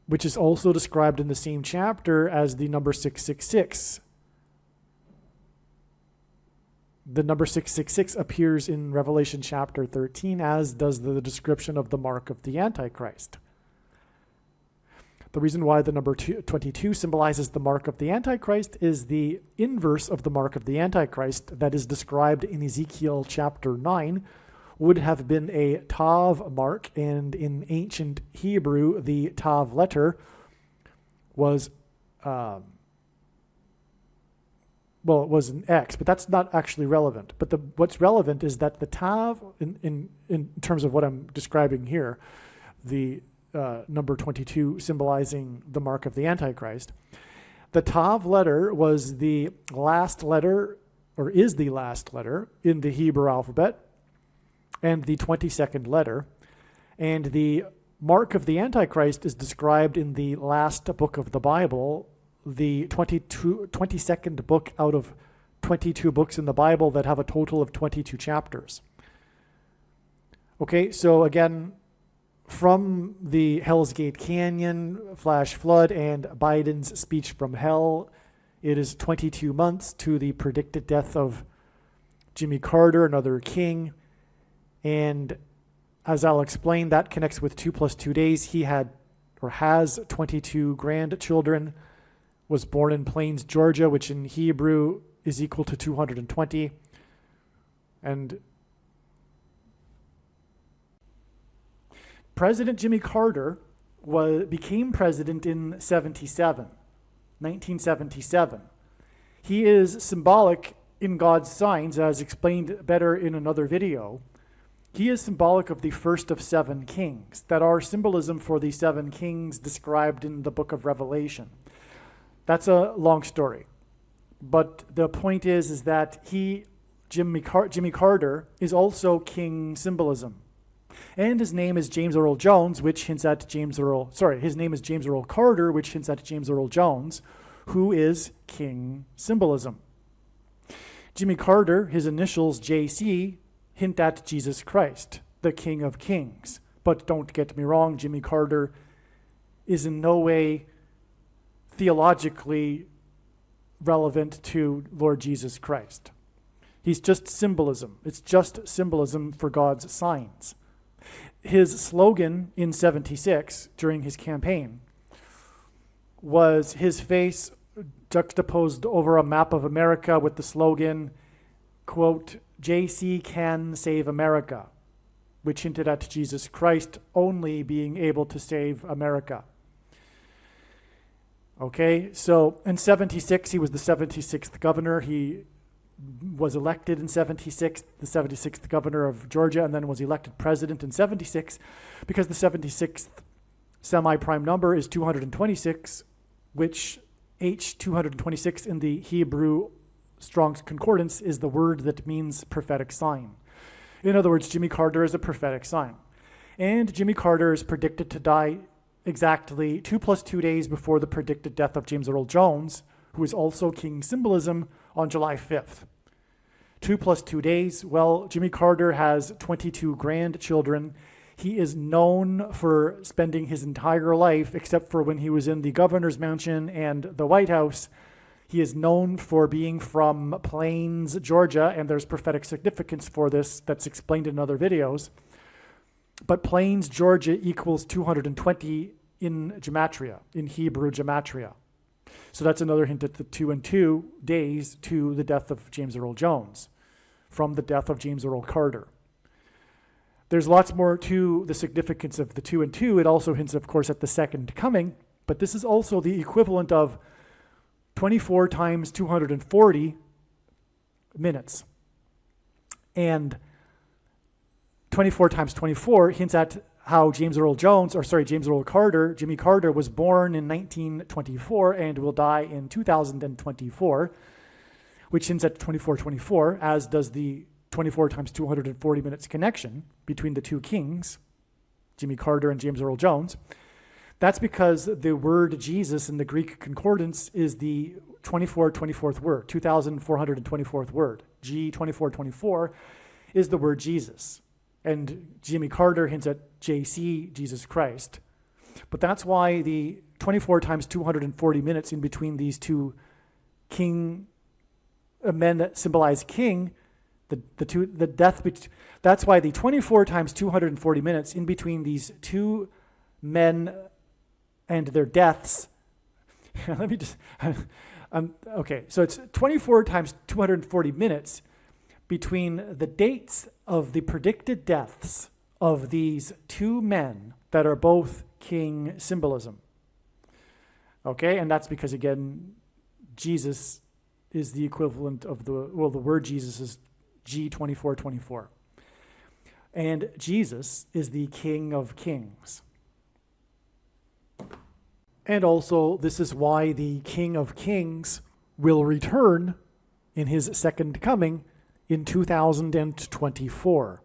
which is also described in the same chapter as the number 666. The number 666 appears in Revelation chapter 13, as does the description of the mark of the Antichrist. The reason why the number 22 symbolizes the mark of the Antichrist is the inverse of the mark of the Antichrist that is described in Ezekiel chapter 9 would have been a Tav mark, and in ancient Hebrew, the Tav letter was it was an X, but that's not actually relevant. But what's relevant is that the Tav, in terms of what I'm describing here, the number 22 symbolizing the mark of the Antichrist, the Tav letter was the last letter, or is the last letter, in the Hebrew alphabet, and the 22nd letter. And the mark of the Antichrist is described in the last book of the Bible, the 22nd book out of 22 books in the Bible that have a total of 22 chapters. Okay, so again, from the Hell's Gate Canyon, flash flood, and Biden's speech from hell, it is 22 months to the predicted death of Jimmy Carter, another king. And as I'll explain, that connects with 2 + 2 days. He had or has 22 grandchildren, was born in Plains, Georgia, which in Hebrew is equal to 220. And President Jimmy Carter became president in 1977. He is symbolic in God's signs, as explained better in another video. He is symbolic of the first of 7 kings that are symbolism for the 7 kings described in the book of Revelation. That's a long story. But the point is that Jimmy Carter, is also king symbolism. And his name is James Earl Jones, which hints at his name is James Earl Carter, which hints at James Earl Jones, who is king symbolism. Jimmy Carter, his initials JC, hint at Jesus Christ, the King of Kings. But don't get me wrong, Jimmy Carter is in no way theologically relevant to Lord Jesus Christ. He's just symbolism. It's just symbolism for God's signs. His slogan in 76 during his campaign was his face juxtaposed over a map of America with the slogan, quote, JC can save America, which hinted at Jesus Christ only being able to save America. Okay, so in 76, he was the 76th governor. He was elected in 76, the 76th governor of Georgia, and then was elected president in 76, because the 76th semi-prime number is 226, which H226 in the Hebrew Strong's Concordance is the word that means prophetic sign. In other words, Jimmy Carter is a prophetic sign. And Jimmy Carter is predicted to die exactly 2 + 2 days before the predicted death of James Earl Jones, who is also king symbolism, on July 5th. 2 + 2 days, well, Jimmy Carter has 22 grandchildren. He is known for spending his entire life, except for when he was in the governor's mansion and the White House, he is known for being from Plains, Georgia, and there's prophetic significance for this that's explained in other videos. But Plains, Georgia equals 220 in gematria, in Hebrew gematria. So that's another hint at the 2 + 2 days to the death of James Earl Jones, from the death of James Earl Carter. There's lots more to the significance of the 2 + 2. It also hints, of course, at the second coming, but this is also the equivalent of 24 times 240 minutes. And 24 times 24 hints at how James Earl Carter, Jimmy Carter, was born in 1924 and will die in 2024, which hints at 2424, as does the 24 times 240 minutes connection between the 2 kings, Jimmy Carter and James Earl Jones. That's because the word Jesus in the Greek concordance is the 24th word, 2424th word. G2424 is the word Jesus. And Jimmy Carter hints at JC, Jesus Christ. But that's why the 24 times 240 minutes in between these 2 men that symbolize king, that's why the 24 times 240 minutes in between these 2 men and their deaths, okay, so it's 24 times 240 minutes between the dates of the predicted deaths of these 2 men that are both king symbolism. Okay, and that's because, again, Jesus is the equivalent of the word Jesus is G2424. And Jesus is the King of Kings. And also, this is why the King of Kings will return in his second coming in 2024.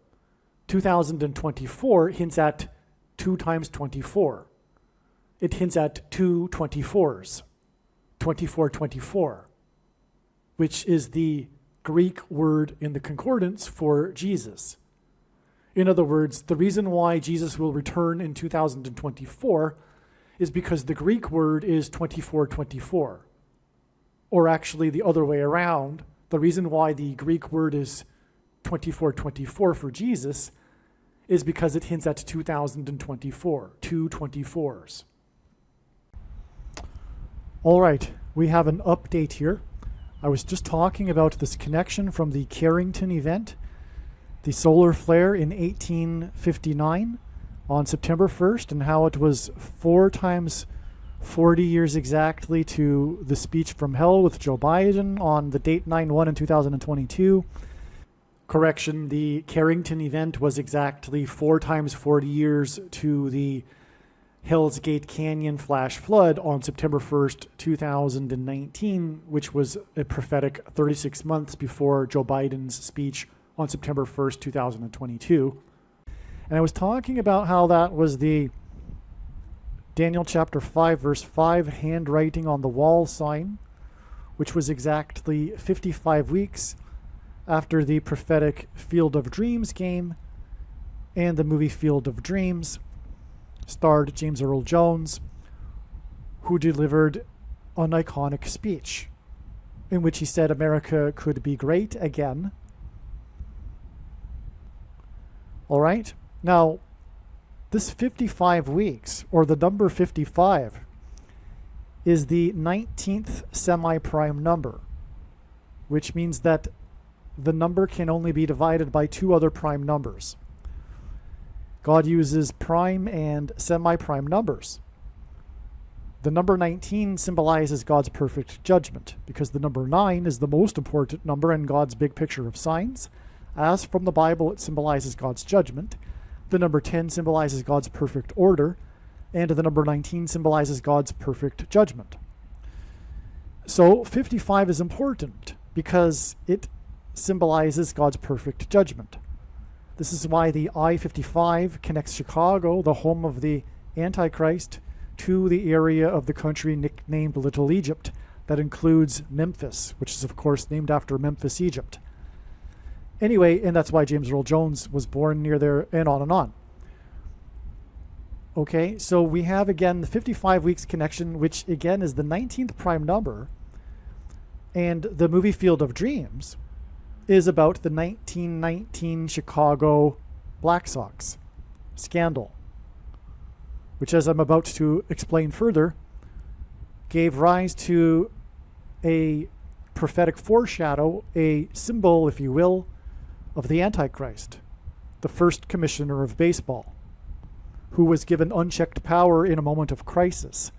2024 hints at 2 times 24. It hints at 2 24s, 2424, which is the Greek word in the concordance for Jesus. In other words, the reason why Jesus will return in 2024 is because the Greek word is 2424. Or actually the other way around, the reason why the Greek word is 2424 for Jesus is because it hints at 2024, two 24s. All right, we have an update here. I was just talking about this connection from the Carrington event, the solar flare in 1859 on September 1st, and how it was 4 times 40 years exactly to the speech from hell with Joe Biden on the date 9/1 in 2022. Correction, the Carrington event was exactly 4 times 40 years to the Hell's Gate Canyon flash flood on September 1st, 2019, which was a prophetic 36 months before Joe Biden's speech on September 1st, 2022. And I was talking about how that was the Daniel chapter 5, verse 5, handwriting on the wall sign, which was exactly 55 weeks after the prophetic Field of Dreams game and the movie Field of Dreams starred James Earl Jones, who delivered an iconic speech in which he said America could be great again. All right. Now, this 55 weeks, or the number 55, is the 19th semi-prime number, which means that the number can only be divided by 2 other prime numbers. God uses prime and semi-prime numbers. The number 19 symbolizes God's perfect judgment, because the number 9 is the most important number in God's big picture of signs. As from the Bible, it symbolizes God's judgment. The number 10 symbolizes God's perfect order, and the number 19 symbolizes God's perfect judgment. So 55 is important because it symbolizes God's perfect judgment. This is why the I-55 connects Chicago, the home of the Antichrist, to the area of the country nicknamed Little Egypt that includes Memphis, which is of course named after Memphis, Egypt. Anyway, and that's why James Earl Jones was born near there, and on and on. Okay, so we have again the 55 weeks connection, which again is the 19th prime number, and the movie Field of Dreams is about the 1919 Chicago Black Sox scandal, which, as I'm about to explain further, gave rise to a prophetic foreshadow, a symbol, if you will, of the Antichrist, the first commissioner of baseball, who was given unchecked power in a moment of crisis,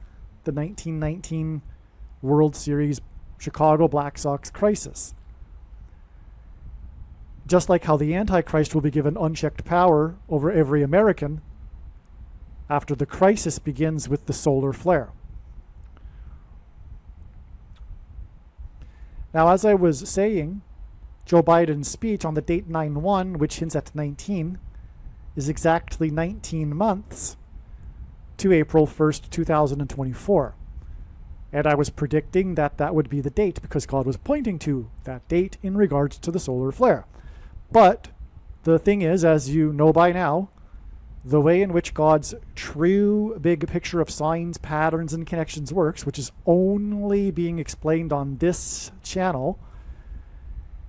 the 1919 World Series Chicago Black Sox crisis. Just like how the Antichrist will be given unchecked power over every American after the crisis begins with the solar flare. Now, as I was saying, Joe Biden's speech on the date 9/1, which hints at 19, is exactly 19 months to April 1st, 2024. And I was predicting that that would be the date because God was pointing to that date in regards to the solar flare. But the thing is, as you know by now, the way in which God's true big picture of signs, patterns, and connections works, which is only being explained on this channel,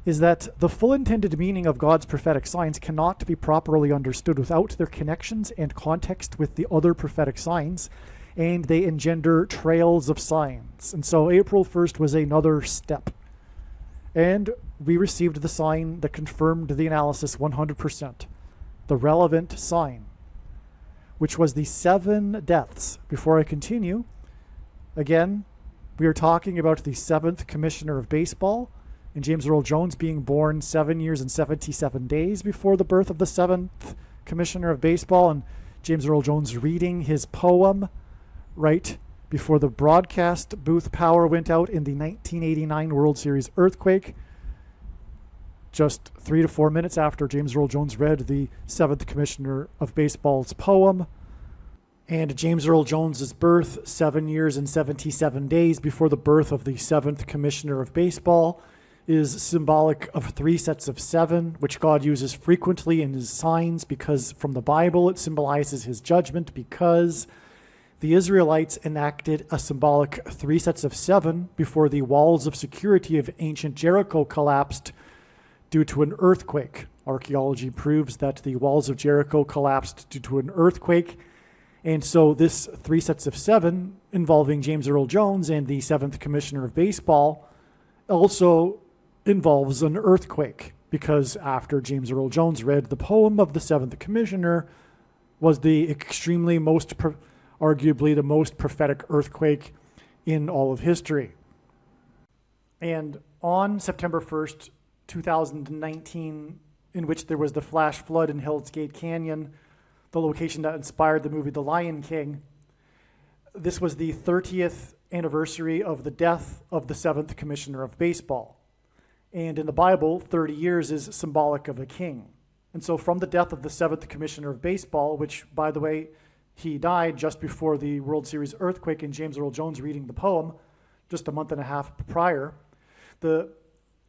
is that the full intended meaning of God's prophetic signs cannot be properly understood without their connections and context with the other prophetic signs, and they engender trails of signs. And so April 1st was another step. And we received the sign that confirmed the analysis 100%, the relevant sign, which was the 7 deaths. Before I continue, again, we are talking about the 7th commissioner of baseball, and James Earl Jones being born 7 years and 77 days before the birth of the 7th commissioner of baseball, and James Earl Jones reading his poem right before the broadcast booth power went out in the 1989 World Series earthquake, just 3 to 4 minutes after James Earl Jones read the 7th commissioner of baseball's poem. And James Earl Jones's birth 7 years and 77 days before the birth of the 7th commissioner of baseball, is symbolic of 3 sets of 7, which God uses frequently in his signs because from the Bible it symbolizes his judgment, because the Israelites enacted a symbolic 3 sets of 7 before the walls of security of ancient Jericho collapsed due to an earthquake. Archaeology proves that the walls of Jericho collapsed due to an earthquake. And so this 3 sets of 7 involving James Earl Jones and the 7th Commissioner of Baseball also involves an earthquake, because after James Earl Jones read the poem of the 7th Commissioner was the extremely arguably the most prophetic earthquake in all of history. And on September 1st, 2019, in which there was the flash flood in Hell's Gate Canyon, the location that inspired the movie The Lion King, this was the 30th anniversary of the death of the 7th Commissioner of Baseball. And in the Bible, 30 years is symbolic of a king. And so from the death of the 7th Commissioner of Baseball, which, by the way, he died just before the World Series earthquake and James Earl Jones reading the poem just a month and a half prior, the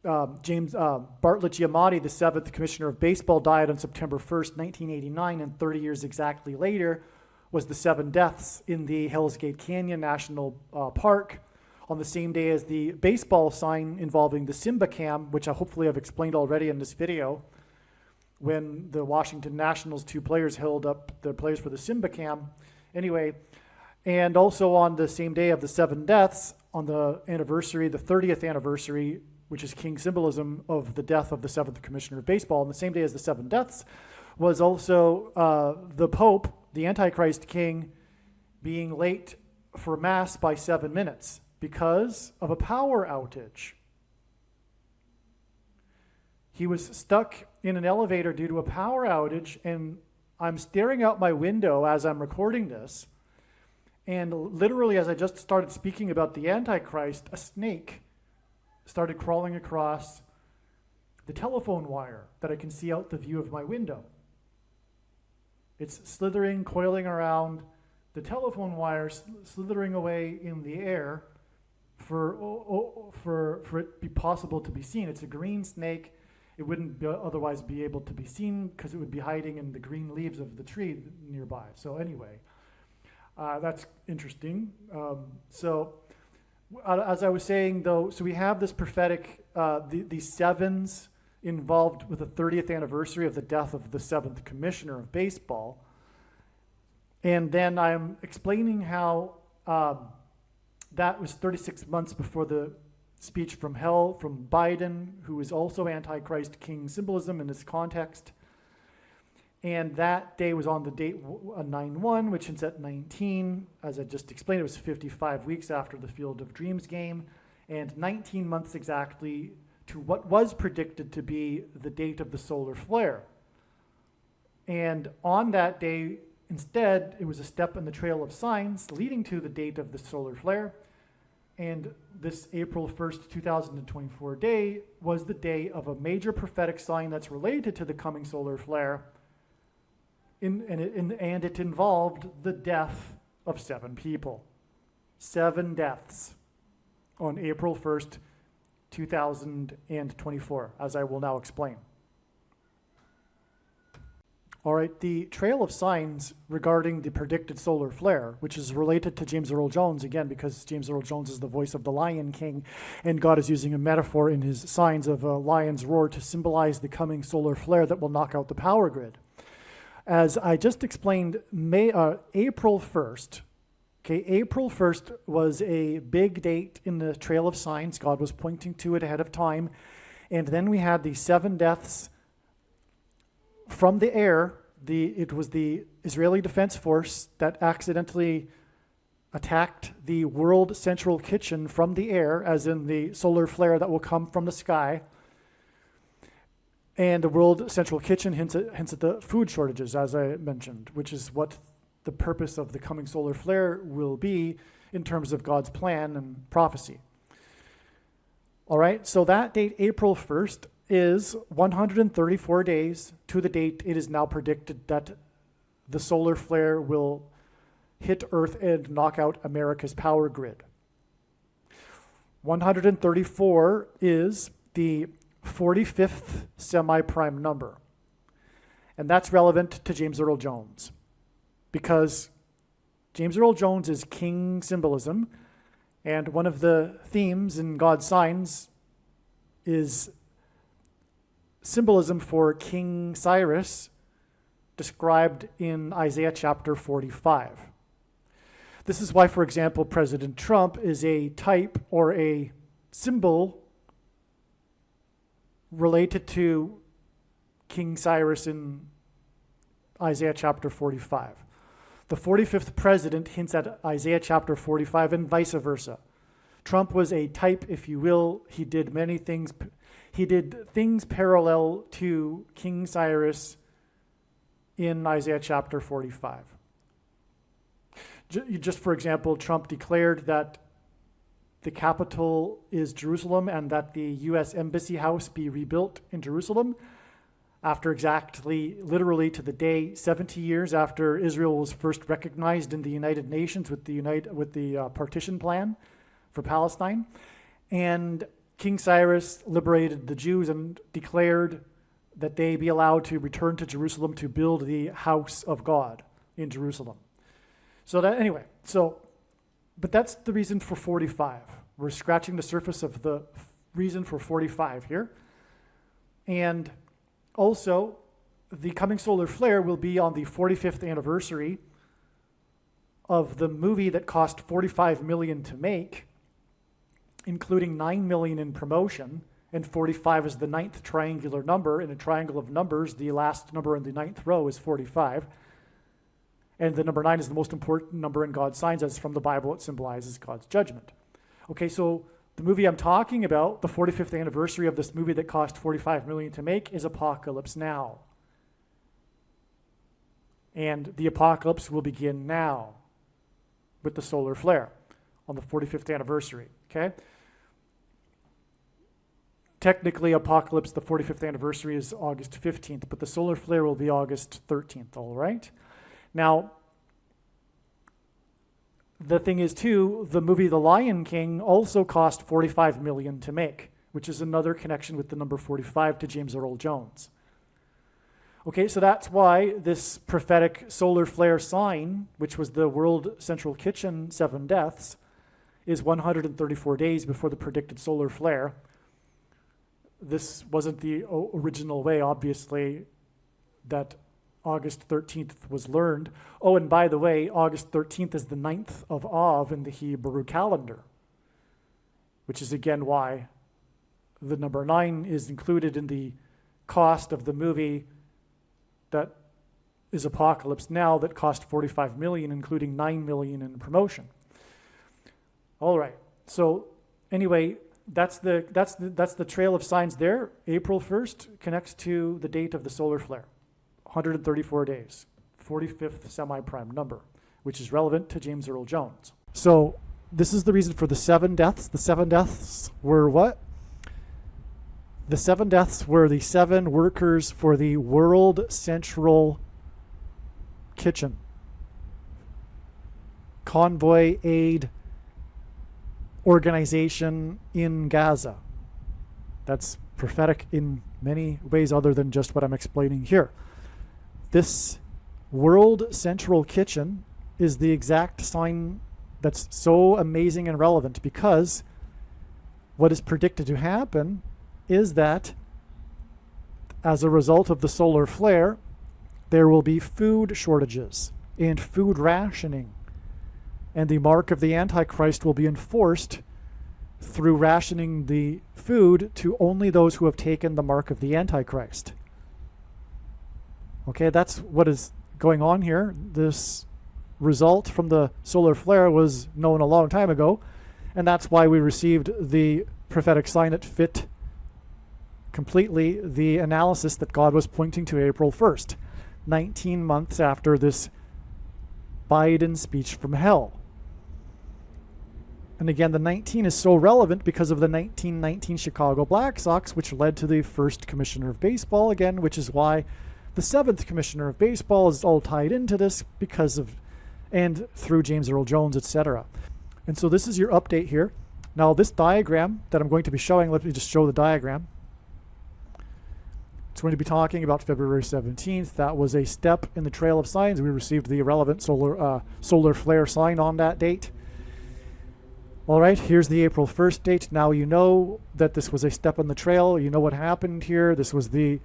Bartlett Giamatti, the 7th Commissioner of Baseball, died on September 1st, 1989, and 30 years exactly later was the 7 deaths in the Hell's Gate Canyon National Park, on the same day as the baseball sign involving the Simba Cam, which I hopefully have explained already in this video, when the Washington Nationals 2 players held up the players for the Simba Cam. Anyway, and also on the same day of the 7 deaths, on the anniversary, the 30th anniversary, which is king symbolism of the death of the 7th Commissioner of Baseball, on the same day as the 7 deaths, was also the Pope, the Antichrist king, being late for Mass by 7 minutes because of a power outage. He was stuck in an elevator due to a power outage, and I'm staring out my window as I'm recording this, and literally as I just started speaking about the Antichrist, a snake started crawling across the telephone wire that I can see out the view of my window. It's slithering, coiling around the telephone wire, slithering away in the air for it be possible to be seen. It's a green snake. It wouldn't otherwise be able to be seen because it would be hiding in the green leaves of the tree nearby. So anyway, that's interesting. As I was saying, though, so we have this prophetic, the 7s involved with the 30th anniversary of the death of the 7th Commissioner of Baseball. And then I'm explaining how that was 36 months before the speech from hell from Biden, who is also Antichrist king symbolism in this context. And that day was on the date 9/1, which is at 19. As I just explained, it was 55 weeks after the Field of Dreams game, and 19 months exactly to what was predicted to be the date of the solar flare. And on that day, instead, it was a step in the trail of signs leading to the date of the solar flare. And this April 1st, 2024 day was the day of a major prophetic sign that's related to the coming solar flare. And it involved the death of 7 people. 7 deaths on April 1st, 2024, as I will now explain. All right, the trail of signs regarding the predicted solar flare, which is related to James Earl Jones, again, because James Earl Jones is the voice of the Lion King, and God is using a metaphor in his signs of a lion's roar to symbolize the coming solar flare that will knock out the power grid. As I just explained, April 1st, April 1st was a big date in the trail of signs. God was pointing to it ahead of time. And then we had the 7 deaths from the air. It was the Israeli Defense Force that accidentally attacked the World Central Kitchen from the air, as in the solar flare that will come from the sky. And the World Central Kitchen hints at the food shortages, as I mentioned, which is what the purpose of the coming solar flare will be in terms of God's plan and prophecy. All right, so that date, April 1st, is 134 days to the date it is now predicted that the solar flare will hit Earth and knock out America's power grid. 134 is the 45th semi-prime number. And that's relevant to James Earl Jones because James Earl Jones is king symbolism, and one of the themes in God's signs is symbolism for King Cyrus, described in Isaiah chapter 45. This is why, for example, President Trump is a type or a symbol related to King Cyrus in Isaiah chapter 45. The 45th president hints at Isaiah chapter 45 and vice versa. Trump was a type, if you will. He did many things. He did things parallel to King Cyrus in Isaiah chapter 45. Just for example, Trump declared that the capital is Jerusalem and that the U.S. Embassy House be rebuilt in Jerusalem after exactly, literally to the day, 70 years after Israel was first recognized in the United Nations with the partition plan for Palestine. And King Cyrus liberated the Jews and declared that they be allowed to return to Jerusalem to build the house of God in Jerusalem. But that's the reason for 45. We're scratching the surface of the reason for 45 here. And also, the coming solar flare will be on the 45th anniversary of the movie that cost $45 million to make, including $9 million in promotion, and 45 is the ninth triangular number. In a triangle of numbers, the last number in the ninth row is 45. And the number 9 is the most important number in God's signs, as from the Bible it symbolizes God's judgment. Okay, so the movie I'm talking about, the 45th anniversary of this movie that cost $45 million to make, is Apocalypse Now. And the apocalypse will begin now with the solar flare on the 45th anniversary, okay? Technically, Apocalypse, the 45th anniversary is August 15th, but the solar flare will be August 13th, all right? Now, the thing is, too, the movie The Lion King also cost $45 million to make, which is another connection with the number 45 to James Earl Jones. Okay, so that's why this prophetic solar flare sign, which was the World Central Kitchen 7 deaths, is 134 days before the predicted solar flare. This wasn't the original way, obviously, that August 13th was learned. Oh, and by the way, August 13th is the 9th of Av in the Hebrew calendar, which is again why the number 9 is included in the cost of the movie that is Apocalypse Now that cost $45 million, including $9 million in promotion. All right. So anyway, that's the trail of signs there. April 1st connects to the date of the solar flare. 134 days, 45th semi-prime number, which is relevant to James Earl Jones. So this is the reason for the 7 deaths. The 7 deaths were what? The 7 deaths were the 7 workers for the World Central Kitchen Convoy Aid Organization in Gaza. That's prophetic in many ways other than just what I'm explaining here. This World Central Kitchen is the exact sign that's so amazing and relevant because what is predicted to happen is that as a result of the solar flare, there will be food shortages and food rationing. And the mark of the Antichrist will be enforced through rationing the food to only those who have taken the mark of the Antichrist. Okay, that's what is going on here. This result from the solar flare was known a long time ago, and that's why we received the prophetic sign that fit completely the analysis that God was pointing to April 1st, 19 months after this Biden speech from hell. And again, the 19 is so relevant because of the 1919 Chicago Black Sox, which led to the first commissioner of baseball again, which is why the 7th commissioner of baseball is all tied into this because of, and through James Earl Jones, etc. And so this is your update here. Now this diagram that I'm going to be showing, let me just show the diagram. It's going to be talking about February 17th. That was a step in the trail of signs. We received the irrelevant solar flare sign on that date. All right, here's the April 1st date. Now you know that this was a step in the trail. You know what happened here. This was the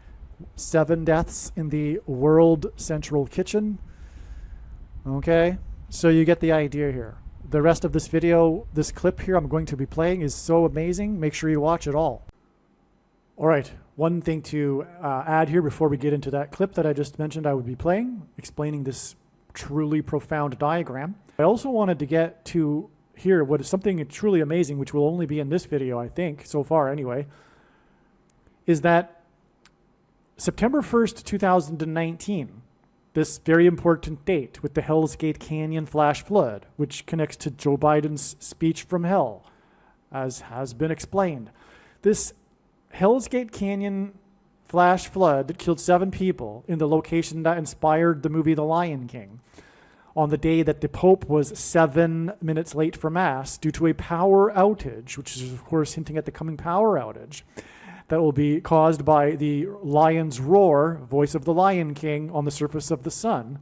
7 deaths in the World Central Kitchen. Okay, so you get the idea here. The rest of this video, this clip here I'm going to be playing is so amazing. Make sure you watch it all. All right, one thing to add here before we get into that clip that I just mentioned I would be playing, explaining this truly profound diagram. I also wanted to get to here what is something truly amazing, which will only be in this video, I think, so far anyway, is that September 1st, 2019, this very important date with the Hell's Gate Canyon flash flood, which connects to Joe Biden's speech from hell, as has been explained. This Hell's Gate Canyon flash flood that killed 7 people in the location that inspired the movie The Lion King, on the day that the Pope was 7 minutes late for Mass due to a power outage, which is of course hinting at the coming power outage that will be caused by the lion's roar, voice of the Lion King, on the surface of the sun.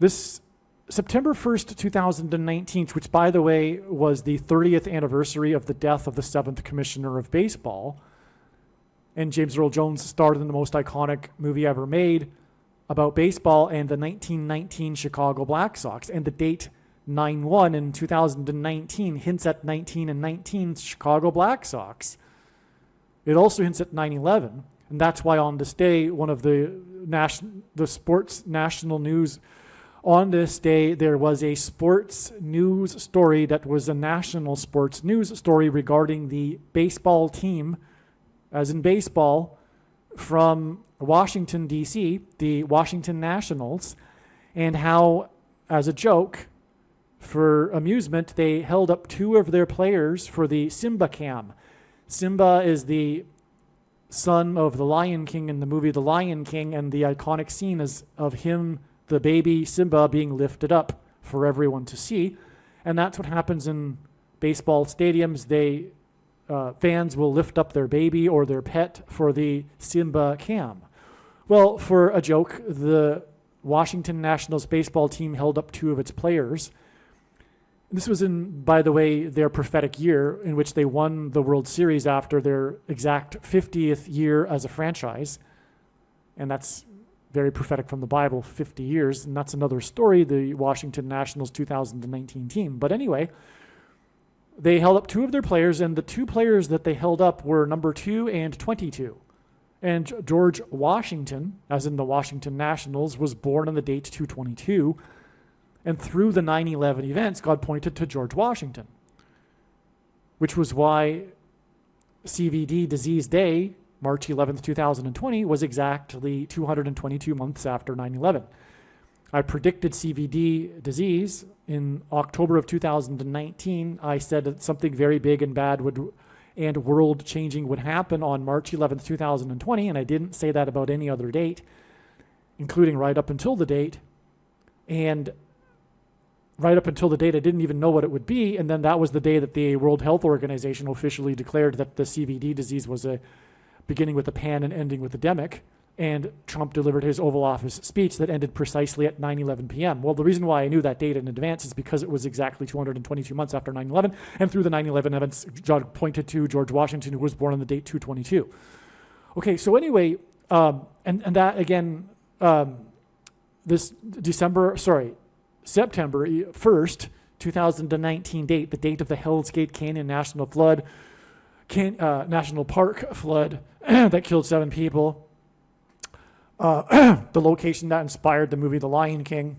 This September 1st, 2019, which by the way was the 30th anniversary of the death of the 7th Commissioner of Baseball, and James Earl Jones starred in the most iconic movie ever made about baseball and the 1919 Chicago Black Sox, and the date 9/1 in 2019 hints at 19 and 19 Chicago Black Sox. It also hints at 9/11, and that's why on this day, one of the sports national news, on this day, there was a sports news story that was a national sports news story regarding the baseball team, as in baseball, from Washington, D.C., the Washington Nationals, and how, as a joke, for amusement, they held up 2 of their players for the Simba cam. Simba is the son of the Lion King in the movie The Lion King, and the iconic scene is of him, the baby Simba, being lifted up for everyone to see. And that's what happens in baseball stadiums. Fans will lift up their baby or their pet for the Simba cam. Well, for a joke, the Washington Nationals baseball team held up 2 of its players. This was in, by the way, their prophetic year in which they won the World Series after their exact 50th year as a franchise. And that's very prophetic from the Bible, 50 years. And that's another story, the Washington Nationals 2019 team. But anyway, they held up 2 of their players, and the 2 players that they held up were number 2 and 22. And George Washington, as in the Washington Nationals, was born on the date 2/22. And through the 9/11 events, God pointed to George Washington, which was why CVD Disease Day, March 11th, 2020, was exactly 222 months after 9/11. I predicted CVD disease in October of 2019. I said that something very big and bad and world-changing would happen on March 11th, 2020, and I didn't say that about any other date, including right up until the date. And right up until the date, I didn't even know what it would be, and then that was the day that the World Health Organization officially declared that the CVD disease was beginning with a pan and ending with a demic, and Trump delivered his Oval Office speech that ended precisely at 9:11 p.m. Well, the reason why I knew that date in advance is because it was exactly 222 months after 9/11, and through the 9/11 events, God pointed to George Washington, who was born on the date 222. Okay, so anyway, and that again, this September 1st, 2019 date, the date of the Hell's Gate Canyon National Park flood that killed 7 people. The location that inspired the movie The Lion King,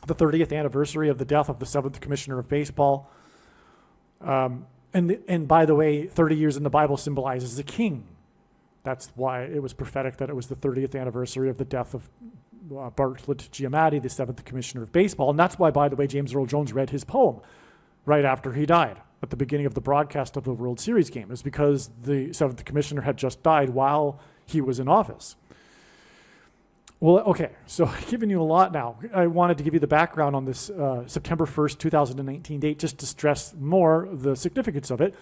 the 30th anniversary of the death of the 7th Commissioner of Baseball. And by the way, 30 years in the Bible symbolizes a king. That's why it was prophetic that it was the 30th anniversary of the death of Bartlett Giamatti, the 7th Commissioner of Baseball. And that's why, by the way, James Earl Jones read his poem right after he died at the beginning of the broadcast of the World Series game. It was because the 7th Commissioner had just died while he was in office. Well, okay, so I've given you a lot now. I wanted to give you the background on this September 1st, 2019 date, just to stress more the significance of it.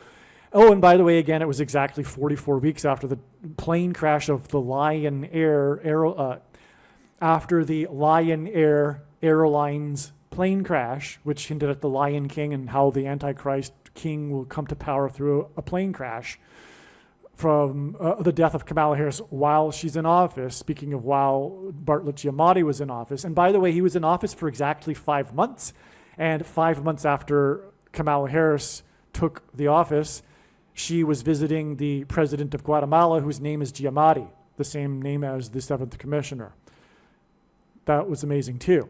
Oh, and by the way, again, it was exactly 44 weeks after the plane crash of the Lion Air after the Lion Air Airlines plane crash, which hinted at the Lion King and how the Antichrist king will come to power through a plane crash from the death of Kamala Harris while she's in office, speaking of while Bartlett Giamatti was in office. And by the way, he was in office for exactly 5 months. And 5 months after Kamala Harris took the office, she was visiting the president of Guatemala, whose name is Giamatti, the same name as the 7th commissioner. That was amazing too.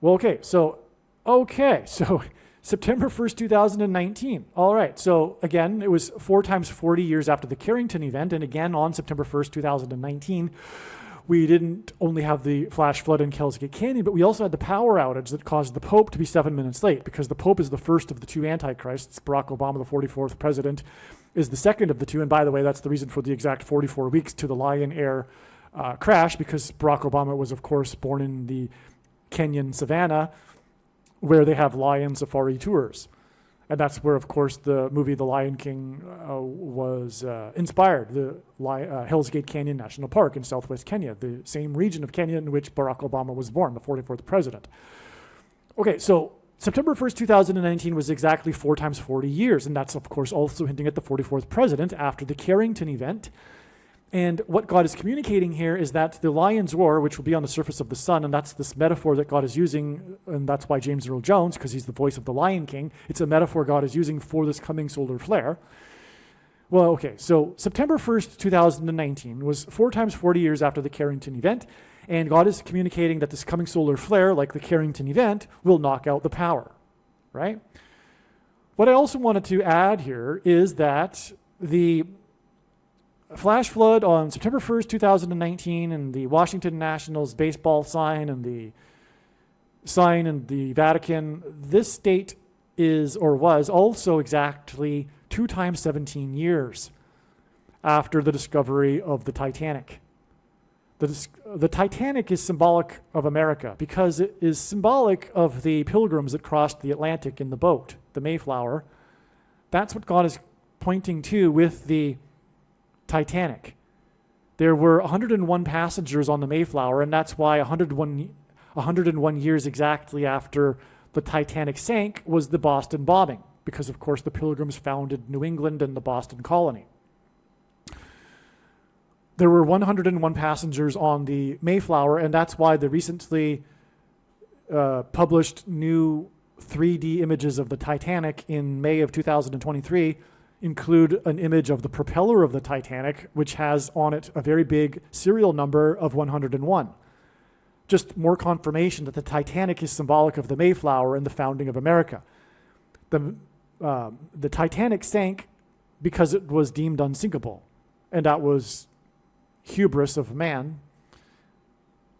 Well, okay, so September 1st, 2019. All right, so again, it was 4 times 40 years after the Carrington event, and again on September 1st, 2019, we didn't only have the flash flood in Hell's Gate Canyon, but we also had the power outage that caused the Pope to be 7 minutes late, because the Pope is the first of the 2 antichrists. Barack Obama, the 44th president, is the second of the 2, and by the way, that's the reason for the exact 44 weeks to the Lion Air crash, because Barack Obama was, of course, born in the Kenyan savannah, where they have lion safari tours. And that's where, of course, the movie The Lion King was inspired, the Hell's Gate Canyon National Park in southwest Kenya, the same region of Kenya in which Barack Obama was born, the 44th president. Okay, so September 1st, 2019 was exactly 4 times 40 years, and that's, of course, also hinting at the 44th president after the Carrington event. And what God is communicating here is that the lion's roar, which will be on the surface of the sun, and that's this metaphor that God is using, and that's why James Earl Jones, because he's the voice of the Lion King, it's a metaphor God is using for this coming solar flare. Well, okay, so September 1st, 2019 was 4 times 40 years after the Carrington event, and God is communicating that this coming solar flare, like the Carrington event, will knock out the power, right? What I also wanted to add here is that the flash flood on September 1st, 2019, and the Washington Nationals baseball sign and the sign in the Vatican, this date is or was also exactly 2 times 17 years after the discovery of the Titanic. The Titanic is symbolic of America because it is symbolic of the pilgrims that crossed the Atlantic in the boat, the Mayflower. That's what God is pointing to with the Titanic. There were 101 passengers on the Mayflower, and that's why 101 years exactly after the Titanic sank was the Boston bombing, because of course the Pilgrims founded New England and the Boston colony. There were 101 passengers on the Mayflower, and that's why the recently published new 3D images of the Titanic in May of 2023 include an image of the propeller of the Titanic, which has on it a very big serial number of 101. Just more confirmation that the Titanic is symbolic of the Mayflower and the founding of America. The Titanic sank because it was deemed unsinkable, and that was hubris of man,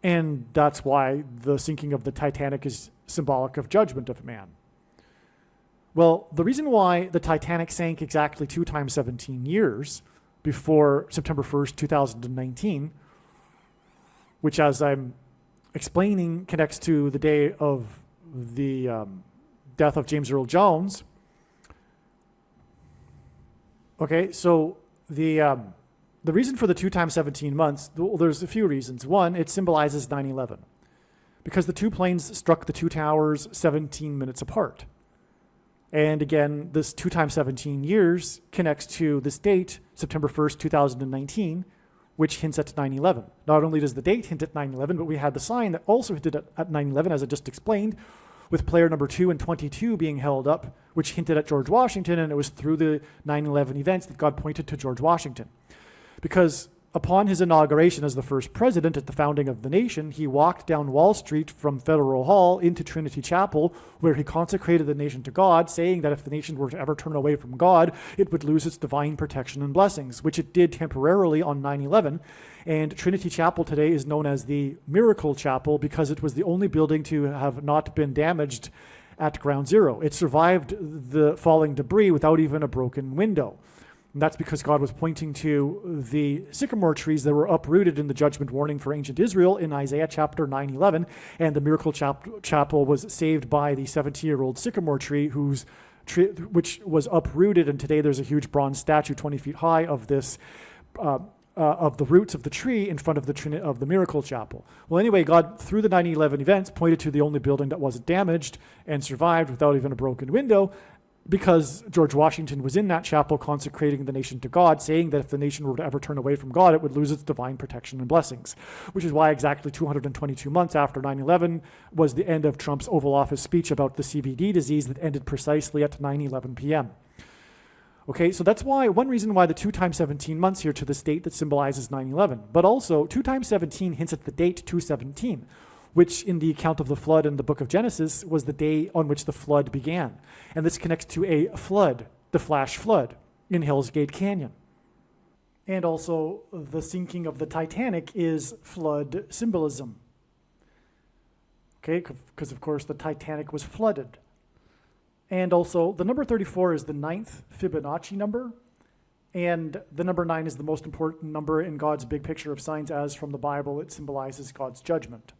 and that's why the sinking of the Titanic is symbolic of judgment of man. Well, the reason why the Titanic sank exactly 2 times 17 years before September 1st, 2019, which, as I'm explaining, connects to the day of the death of James Earl Jones. Okay, so the reason for the 2 times 17 months, well, there's a few reasons. One, it symbolizes 9/11, because the 2 planes struck the 2 towers 17 minutes apart. And again, this 2 times 17 years connects to this date, September 1st, 2019, which hints at 9/11. Not only does the date hint at 9/11, but we had the sign that also hinted at 9/11, as I just explained, with player number 2 and 22 being held up, which hinted at George Washington, and it was through the 9/11 events that God pointed to George Washington. Because upon his inauguration as the first president at the founding of the nation, he walked down Wall Street from Federal Hall into Trinity Chapel, where he consecrated the nation to God, saying that if the nation were to ever turn away from God, it would lose its divine protection and blessings, which it did temporarily on 9/11. And Trinity Chapel today is known as the Miracle Chapel because it was the only building to have not been damaged at Ground Zero. It survived the falling debris without even a broken window. And that's because God was pointing to the sycamore trees that were uprooted in the judgment warning for ancient Israel in Isaiah chapter 9:11, and the Miracle Chapel was saved by the 70-year-old sycamore tree whose tree, which was uprooted, and today there's a huge bronze statue 20 feet high of this, of the roots of the tree in front of the Miracle Chapel. Well, anyway, God, through the 9/11 events, pointed to the only building that wasn't damaged and survived without even a broken window, because George Washington was in that chapel consecrating the nation to God, saying that if the nation were to ever turn away from God, it would lose its divine protection and blessings, which is why exactly 222 months after 9/11 was the end of Trump's Oval Office speech about the CVD disease that ended precisely at 9:11 p.m. Okay, so that's why, one reason why the 2 times 17 months here to this date that symbolizes 9/11, but also 2 times 17 hints at the date 217, which in the account of the flood in the book of Genesis was the day on which the flood began. And this connects to a flood, the flash flood in Hell's Gate Canyon. And also the sinking of the Titanic is flood symbolism. Okay, because of course the Titanic was flooded. And also the number 34 is the 9th Fibonacci number. And the number 9 is the most important number in God's big picture of signs, as from the Bible it symbolizes God's judgment.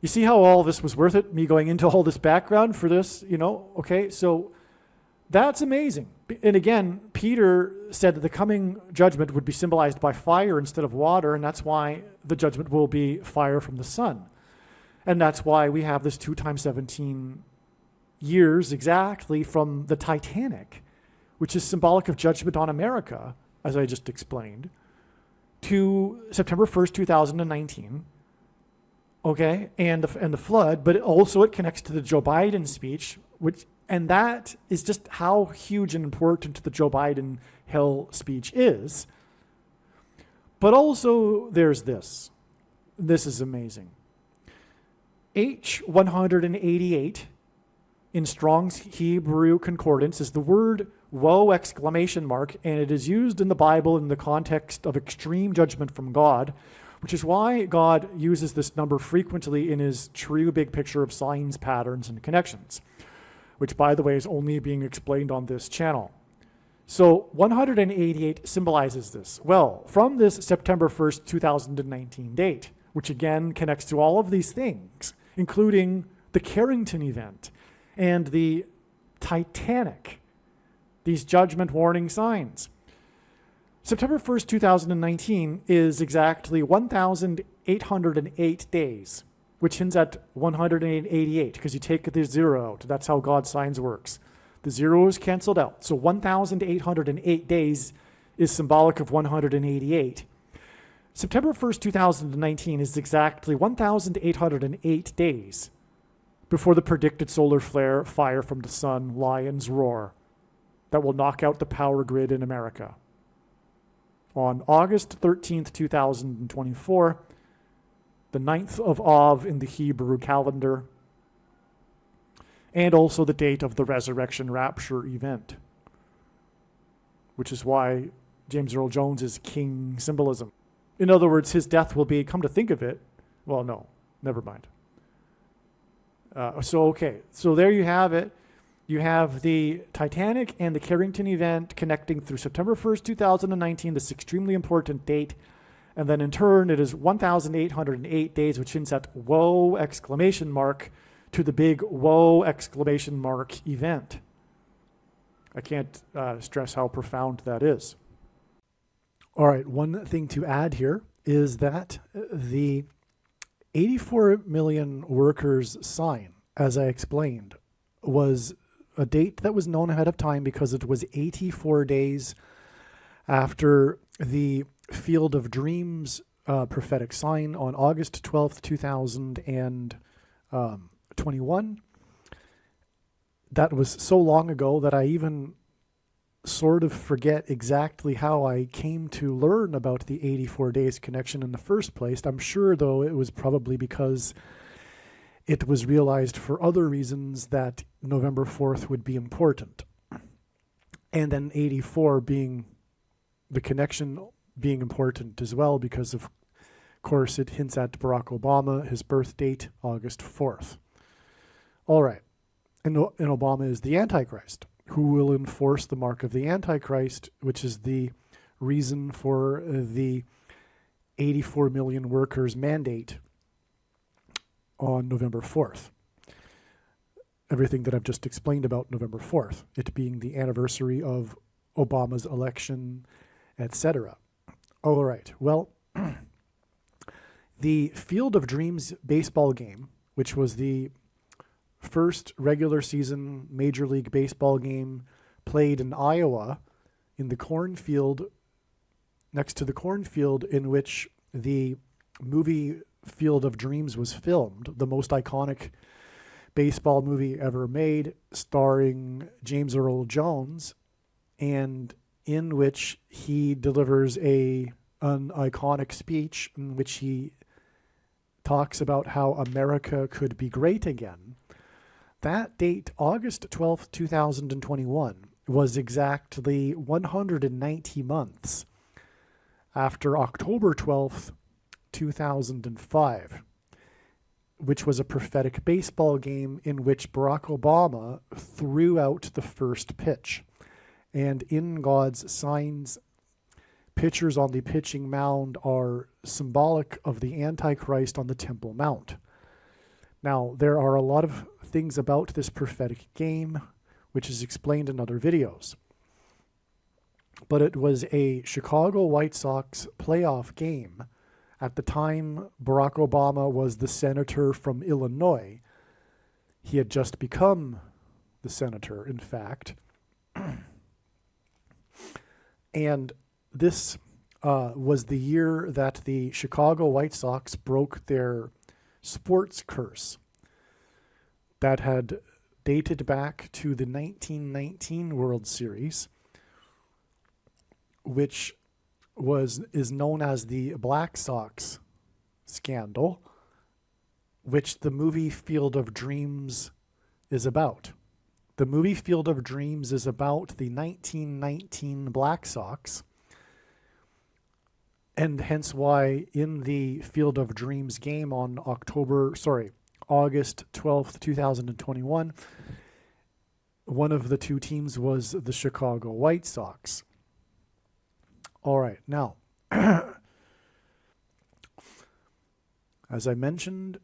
You see how all this was worth it, me going into all this background for this, okay? So that's amazing. And again, Peter said that the coming judgment would be symbolized by fire instead of water, and that's why the judgment will be fire from the sun. And that's why we have this 2 times 17 years exactly from the Titanic, which is symbolic of judgment on America, as I just explained, to September 1st, 2019, okay, and the flood, but also it connects to the Joe Biden speech, and that is just how huge and important the Joe Biden Hill speech is. But also there's this. This is amazing. H188 in Strong's Hebrew Concordance is the word woe ! And it is used in the Bible in the context of extreme judgment from God, which is why God uses this number frequently in his true big picture of signs, patterns, and connections, which, by the way, is only being explained on this channel. So 188 symbolizes this. Well, from this September 1st, 2019 date, which again connects to all of these things, including the Carrington event and the Titanic, these judgment warning signs. September 1st, 2019 is exactly 1,808 days, which hints at 188 because you take the zero out. That's how God's signs works. The zero is canceled out. So 1,808 days is symbolic of 188. September 1st, 2019 is exactly 1,808 days before the predicted solar flare, fire from the sun, lion's roar, that will knock out the power grid in America. On August 13th, 2024, the 9th of Av in the Hebrew calendar, and also the date of the resurrection rapture event, which is why James Earl Jones is king symbolism. In other words, his death will be, come to think of it, well, no, never mind. So there you have it. You have the Titanic and the Carrington event connecting through September 1st, 2019, this extremely important date. And then in turn, it is 1,808 days, which hints at woe! To the big woe! Event. I can't stress how profound that is. All right, one thing to add here is that the 84 million workers sign, as I explained, was a date that was known ahead of time because it was 84 days after the Field of Dreams prophetic sign on August 12th, 2021. That was so long ago that I even sort of forget exactly how I came to learn about the 84 days connection in the first place. I'm sure, though, it was probably because it was realized for other reasons that November 4th would be important. And then 84 being the connection being important as well, because of course it hints at Barack Obama, his birth date, August 4th. All right. And Obama is the Antichrist, who will enforce the mark of the Antichrist, which is the reason for the 84 million workers mandate on November 4th. everything that I've just explained about November 4th, it being the anniversary of Obama's election, etc. All right, well, the Field of Dreams baseball game, which was the first regular season Major League Baseball game played in Iowa, in the cornfield, next to the cornfield in which the movie Field of Dreams was filmed, the most iconic baseball movie ever made, starring James Earl Jones, and in which he delivers an iconic speech in which he talks about how America could be great again. That date, August 12th, 2021, was exactly 190 months after October 12th, 2005, which was a prophetic baseball game in which Barack Obama threw out the first pitch. And in God's signs, pitchers on the pitching mound are symbolic of the Antichrist on the Temple Mount. Now, there are a lot of things about this prophetic game, which is explained in other videos. But it was a Chicago White Sox playoff game. At the time, Barack Obama was the senator from Illinois. He had just become the senator, in fact. And this was the year that the Chicago White Sox broke their sports curse that had dated back to the 1919 World Series, which is known as the Black Sox scandal, which the movie Field of Dreams is about. The movie Field of Dreams is about the 1919 Black Sox, and hence why in the Field of Dreams game on August 12th, 2021, one of the two teams was the Chicago White Sox. All right, now, as I mentioned,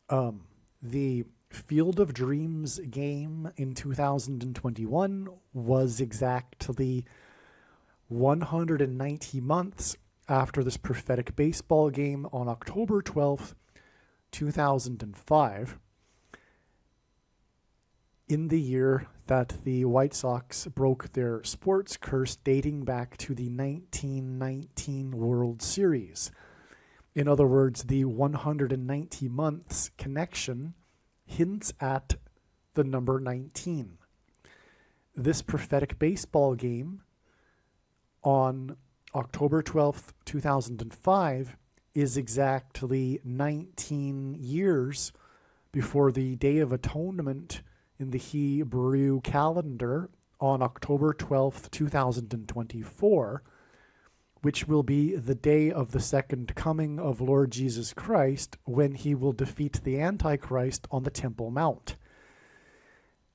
the Field of Dreams game in 2021 was exactly 190 months after this prophetic baseball game on October 12th, 2005, in the year that the White Sox broke their sports curse dating back to the 1919 World Series. In other words, the 190 months connection hints at the number 19. This prophetic baseball game on October 12th, 2005 is exactly 19 years before the Day of Atonement in the Hebrew calendar on October 12th, 2024, which will be the day of the second coming of Lord Jesus Christ, when he will defeat the Antichrist on the Temple Mount.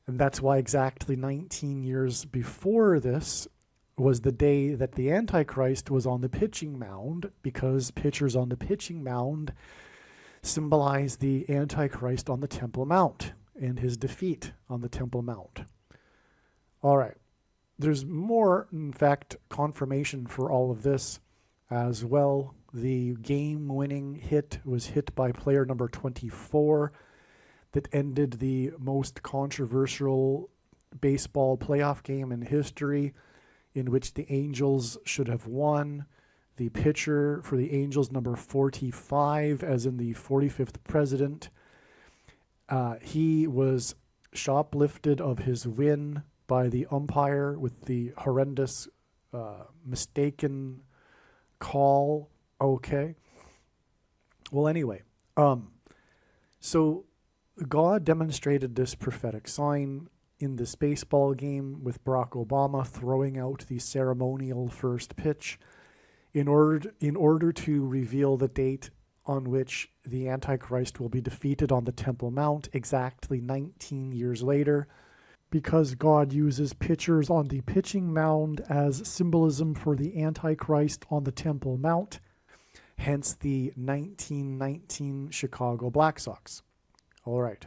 And that's why exactly 19 years before this was the day that the Antichrist was on the pitching mound, because pitchers on the pitching mound symbolize the Antichrist on the Temple Mount and his defeat on the Temple Mount. All right. There's more, in fact, confirmation for all of this as well. The game-winning hit was hit by player number 24 that ended the most controversial baseball playoff game in history, in which the Angels should have won. The pitcher for the Angels, number 45, as in the 45th president, he was shoplifted of his win by the umpire with the horrendous mistaken call. Okay. Well, anyway, so God demonstrated this prophetic sign in this baseball game with Barack Obama throwing out the ceremonial first pitch in order to reveal the date on which the Antichrist will be defeated on the Temple Mount exactly 19 years later, because God uses pitchers on the pitching mound as symbolism for the Antichrist on the Temple Mount, hence the 1919 Chicago Black Sox. All right.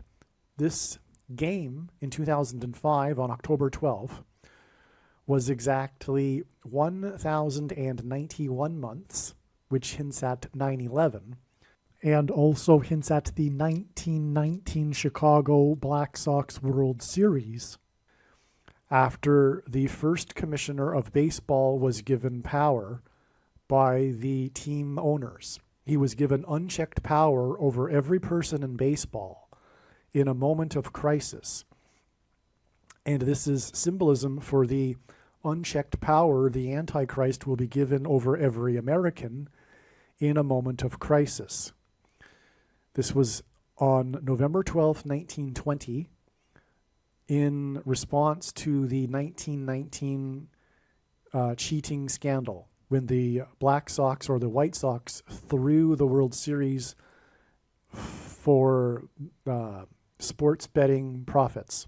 This game in 2005 on October 12th was exactly 1,091 months, which hints at 9/11, and also hints at the 1919 Chicago Black Sox World Series, after the first commissioner of baseball was given power by the team owners. He was given unchecked power over every person in baseball in a moment of crisis. And this is symbolism for the unchecked power the Antichrist will be given over every American in a moment of crisis. This was on November 12th, 1920, in response to the 1919 cheating scandal, when the Black Sox or the White Sox threw the World Series for sports betting profits.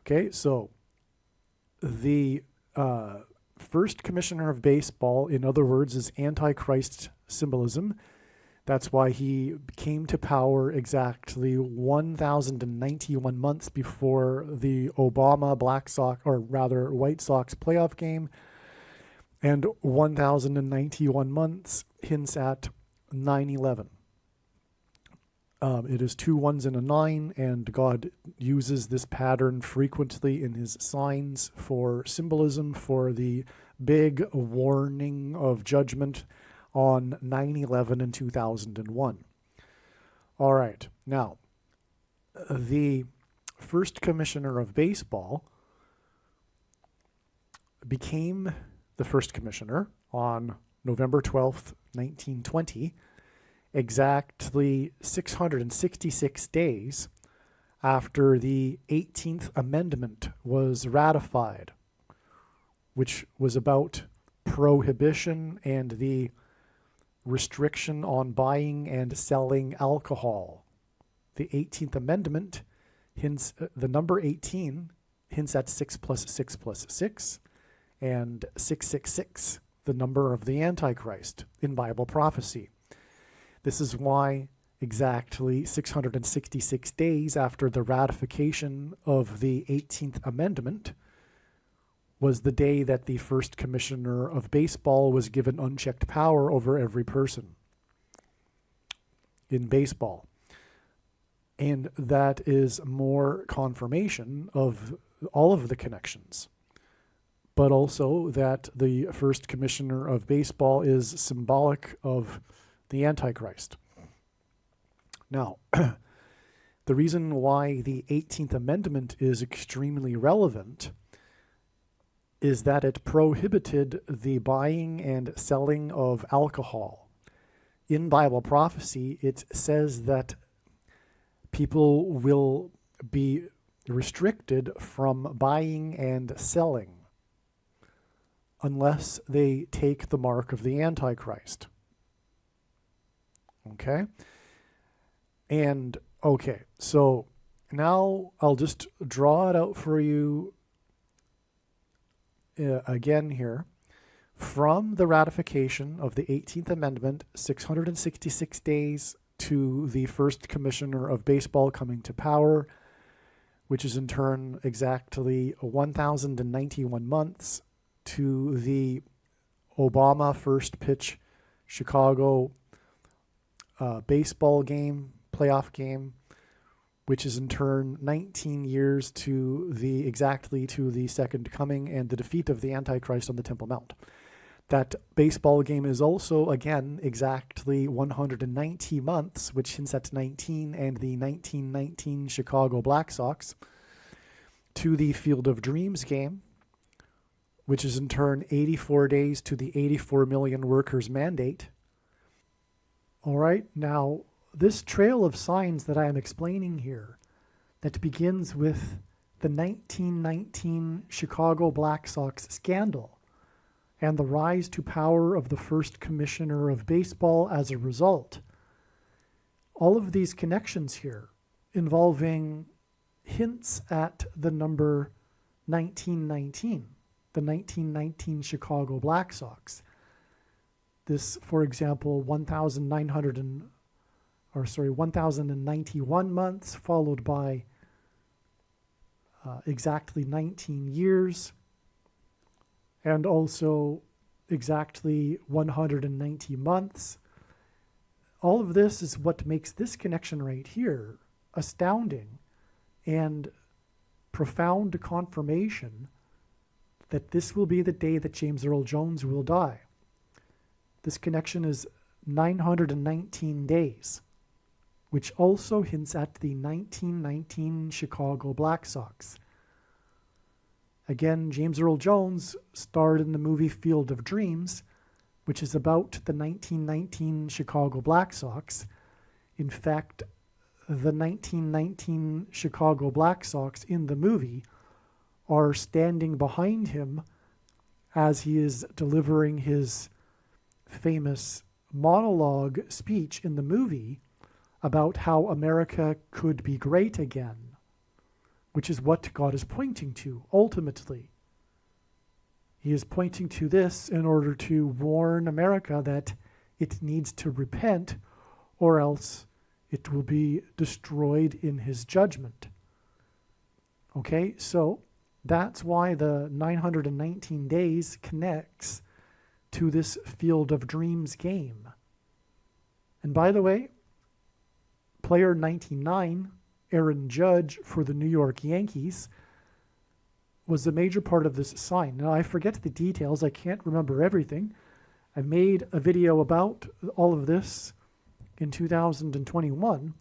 Okay, so the first commissioner of baseball, in other words, is Antichrist symbolism. That's why he came to power exactly 1,091 months before the Obama Black Sox, or rather White Sox playoff game, and 1,091 months hints at 9/11. It is 2 1s and a 9, and God uses this pattern frequently in his signs for symbolism for the big warning of judgment on 9/11 in 2001. All right, now, the first commissioner of baseball became the first commissioner on November 12th, 1920, exactly 666 days after the 18th Amendment was ratified, which was about prohibition and the restriction on buying and selling alcohol. The 18th Amendment hints, the number 18 hints at 6 plus 6 plus 6, and 666, the number of the Antichrist in Bible prophecy. This is why exactly 666 days after the ratification of the 18th Amendment was the day that the first commissioner of baseball was given unchecked power over every person in baseball. And that is more confirmation of all of the connections, but also that the first commissioner of baseball is symbolic of the Antichrist. Now, the reason why the 18th Amendment is extremely relevant is that it prohibited the buying and selling of alcohol. In Bible prophecy, it says that people will be restricted from buying and selling unless they take the mark of the Antichrist. Okay? And, okay, so now I'll just draw it out for you again here. From the ratification of the 18th Amendment, 666 days to the first commissioner of baseball coming to power, which is in turn exactly 1,091 months to the Obama first pitch Chicago baseball game, playoff game, which is in turn 19 years to the second coming and the defeat of the Antichrist on the Temple Mount. That baseball game is also, again, exactly 190 months, which hints at 19, and the 1919 Chicago Black Sox, to the Field of Dreams game, which is in turn 84 days to the 84 million workers mandate. All right, now, this trail of signs that I am explaining here, that begins with the 1919 Chicago Black Sox scandal and the rise to power of the first commissioner of baseball as a result. All of these connections here involving hints at the number 1919, the 1919 Chicago Black Sox. This, for example, 1,091 months, followed by exactly 19 years, and also exactly 190 months. All of this is what makes this connection right here astounding and profound confirmation that this will be the day that James Earl Jones will die. This connection is 919 days, which also hints at the 1919 Chicago Black Sox. Again, James Earl Jones starred in the movie Field of Dreams, which is about the 1919 Chicago Black Sox. In fact, the 1919 Chicago Black Sox in the movie are standing behind him as he is delivering his famous monologue speech in the movie about how America could be great again, which is what God is pointing to ultimately. He is pointing to this in order to warn America that it needs to repent, or else it will be destroyed in his judgment. Okay, so that's why the 919 days connects to this Field of Dreams game. And by the way, player 99, Aaron Judge for the New York Yankees, was a major part of this sign. Now, I forget the details. I can't remember everything. I made a video about all of this in 2021,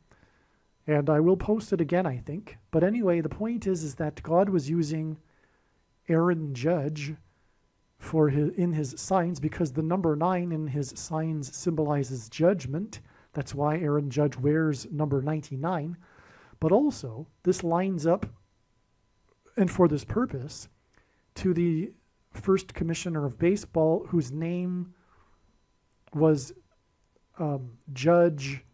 and I will post it again, I think. But anyway, the point is that God was using Aaron Judge in his signs because the number 9 in his signs symbolizes judgment. That's why Aaron Judge wears number 99. But also, this lines up, and for this purpose, to the first commissioner of baseball, whose name was Judge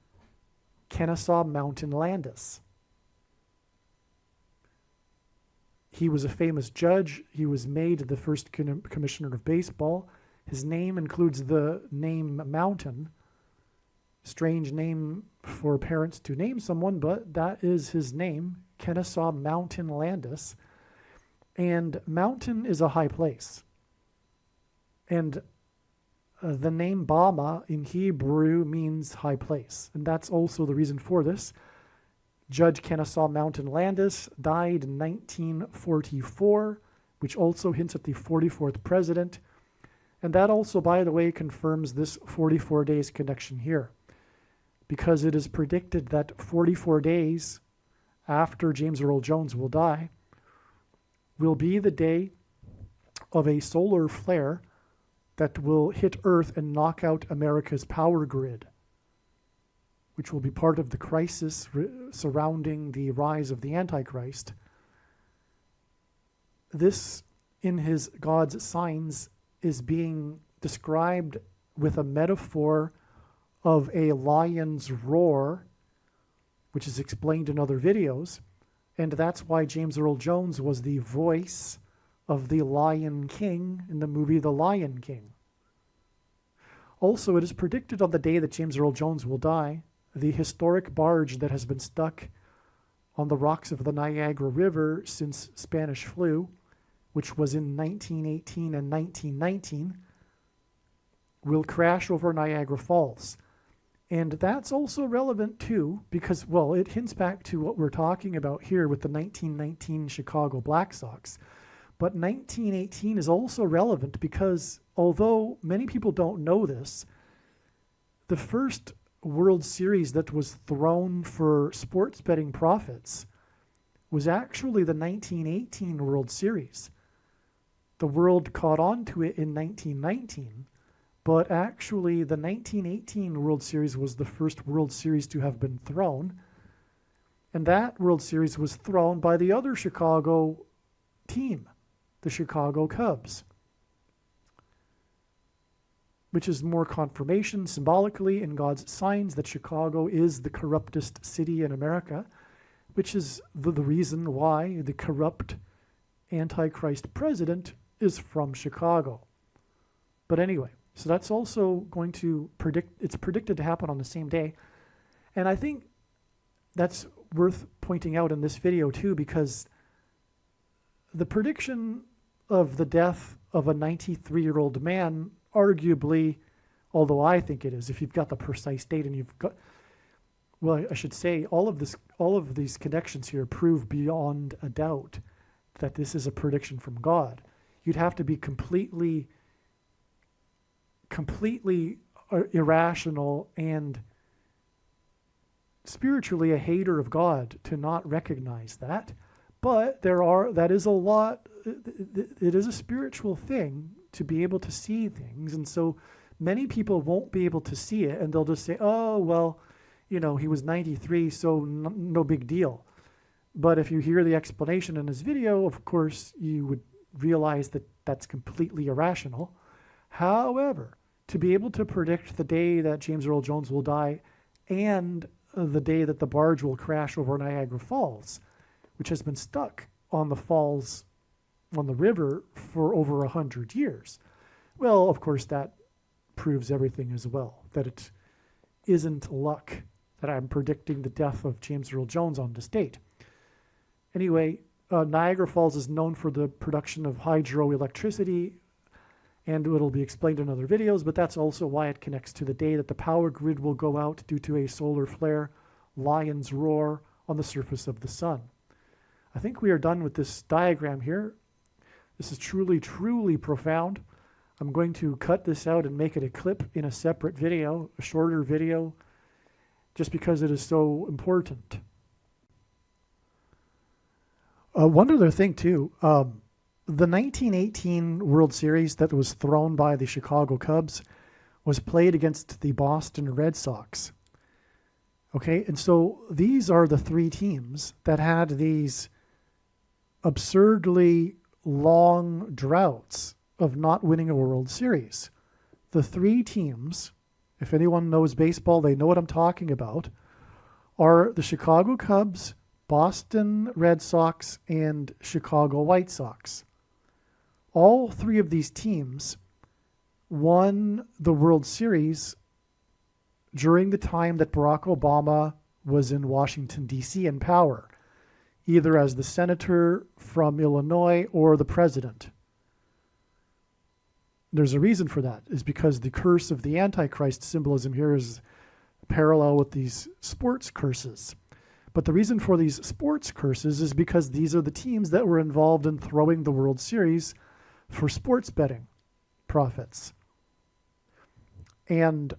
Kennesaw Mountain Landis. He was a famous judge. He was made the first commissioner of baseball. His name includes the name Mountain. Strange name for parents to name someone, but that is his name, Kennesaw Mountain Landis. And mountain is a high place. And the name Bama in Hebrew means high place. And that's also the reason for this. Judge Kennesaw Mountain Landis died in 1944, which also hints at the 44th president. And that also, by the way, confirms this 44 days connection here, because it is predicted that 44 days after James Earl Jones will die will be the day of a solar flare that will hit Earth and knock out America's power grid, which will be part of the crisis surrounding the rise of the Antichrist. This, in his God's signs, is being described with a metaphor of a lion's roar, which is explained in other videos, and that's why James Earl Jones was the voice of the Lion King in the movie The Lion King. Also, it is predicted on the day that James Earl Jones will die, the historic barge that has been stuck on the rocks of the Niagara River since Spanish flu, which was in 1918 and 1919, will crash over Niagara Falls. And that's also relevant too, because, well, it hints back to what we're talking about here with the 1919 Chicago Black Sox. But 1918 is also relevant because, although many people don't know this, the first World Series that was thrown for sports betting profits was actually the 1918 World Series. The world caught on to it in 1919, but actually the 1918 World Series was the first World Series to have been thrown, and that World Series was thrown by the other Chicago team, the Chicago Cubs, which is more confirmation symbolically in God's signs that Chicago is the corruptest city in America, which is the reason why the corrupt Antichrist president is from Chicago. But anyway, so that's also going to it's predicted to happen on the same day. And I think that's worth pointing out in this video too, because the prediction of the death of a 93-year-old man, arguably, although I think it is, if you've got the precise date and you've got, well, I should say, all of these connections here prove beyond a doubt that this is a prediction from God. You'd have to be completely irrational and spiritually a hater of God to not recognize that. But that is a lot, it is a spiritual thing to be able to see things. And so many people won't be able to see it, and they'll just say, oh, well, he was 93, so no big deal. But if you hear the explanation in his video, of course, you would realize that that's completely irrational. However, to be able to predict the day that James Earl Jones will die and the day that the barge will crash over Niagara Falls, which has been stuck on the falls, on the river for over 100 years. Well, of course, that proves everything as well, that it isn't luck that I'm predicting the death of James Earl Jones on this date. Anyway, Niagara Falls is known for the production of hydroelectricity, and it'll be explained in other videos, but that's also why it connects to the day that the power grid will go out due to a solar flare, lion's roar on the surface of the sun. I think we are done with this diagram here. This is truly, truly profound. I'm going to cut this out and make it a clip in a separate video, a shorter video, just because it is so important. One other thing too, the 1918 World Series that was thrown by the Chicago Cubs was played against the Boston Red Sox. Okay, and so these are the three teams that had these absurdly long droughts of not winning a World Series. The three teams, if anyone knows baseball, they know what I'm talking about, are the Chicago Cubs, Boston Red Sox, and Chicago White Sox. All three of these teams won the World Series during the time that Barack Obama was in Washington, D.C. in power, either as the senator from Illinois or the president. There's a reason for that, is because the curse of the Antichrist symbolism here is parallel with these sports curses. But the reason for these sports curses is because these are the teams that were involved in throwing the World Series for sports betting profits. And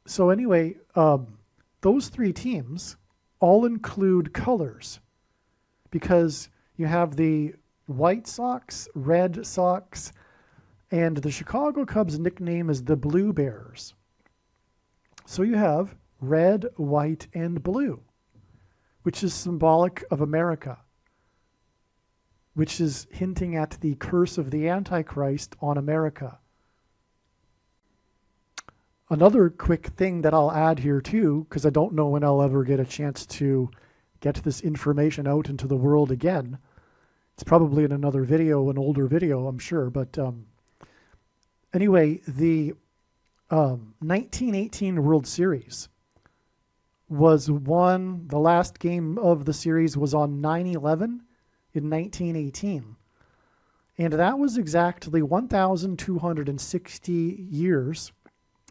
so anyway, those three teams all include colors, because you have the White Sox, Red Sox, and the Chicago Cubs' nickname is the Blue Bears. So you have red, white, and blue, which is symbolic of America, which is hinting at the curse of the Antichrist on America. Another quick thing that I'll add here too, because I don't know when I'll ever get a chance to get this information out into the world again. It's probably in another video, an older video, I'm sure. But anyway, the 1918 World Series was won. The last game of the series was on 9/11 in 1918. And that was exactly 1,260 years,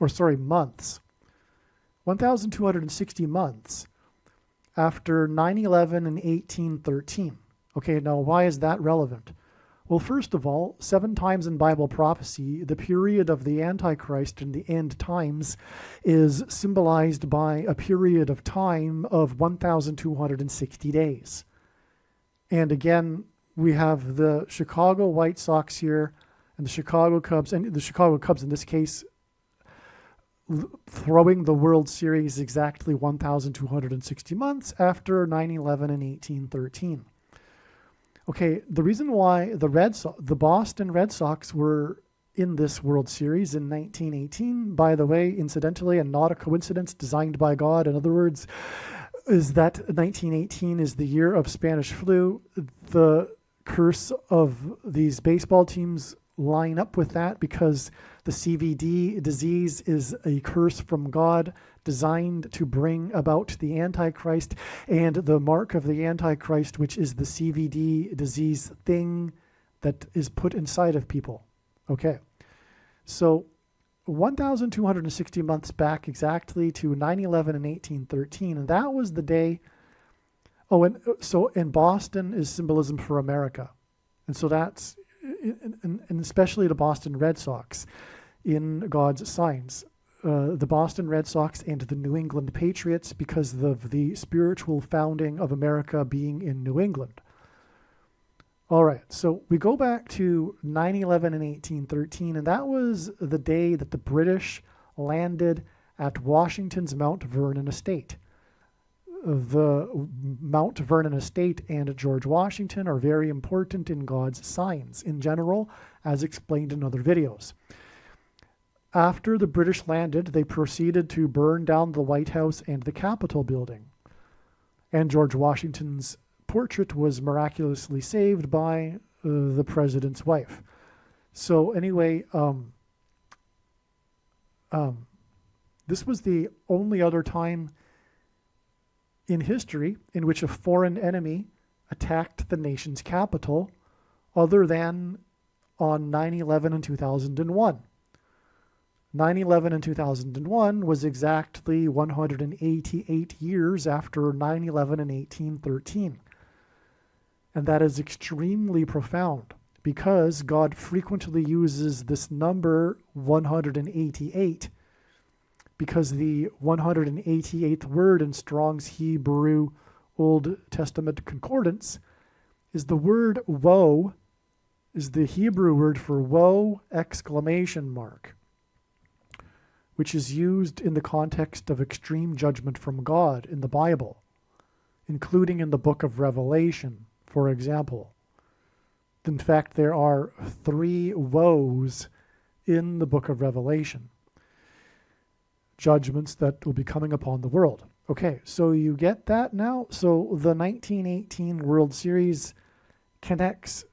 or sorry, months. 1,260 months after 9/11 in 1813. Okay, now why is that relevant? Well, first of all, 7 times in Bible prophecy, the period of the Antichrist and the end times is symbolized by a period of time of 1,260 days. And again, we have the Chicago White Sox here and the Chicago Cubs, and the Chicago Cubs in this case throwing the World Series exactly 1,260 months after 9/11 in 1813. Okay, the reason why the Boston Red Sox were in this World Series in 1918, by the way, incidentally, and not a coincidence, designed by God, in other words, is that 1918 is the year of Spanish flu. The curse of these baseball teams line up with that because The CVD disease is a curse from God designed to bring about the Antichrist, and the mark of the Antichrist, which is the CVD disease thing that is put inside of people. Okay, so 1,260 months back exactly to 9/11 and 1813, and that was the day. Oh, and so in Boston is symbolism for America, and so that's, and especially the Boston Red Sox in God's signs. The Boston Red Sox and the New England Patriots because of the spiritual founding of America being in New England. All right, so we go back to 9/11 and 1813, and that was the day that the British landed at Washington's Mount Vernon estate. The Mount Vernon estate and George Washington are very important in God's signs in general, as explained in other videos. After the British landed, they proceeded to burn down the White House and the Capitol building. And George Washington's portrait was miraculously saved by the president's wife. So anyway, this was the only other time in history in which a foreign enemy attacked the nation's capital other than on 9/11 and 2001. 9/11 and 2001 was exactly 188 years after 9/11 and 1813. And that is extremely profound because God frequently uses this number 188 because the 188th word in Strong's Hebrew Old Testament Concordance is the word woe, is the Hebrew word for woe, exclamation mark, which is used in the context of extreme judgment from God in the Bible, including in the book of Revelation, for example. In fact, there are 3 woes in the book of Revelation, judgments that will be coming upon the world. Okay, so you get that now? So the 1918 World Series connects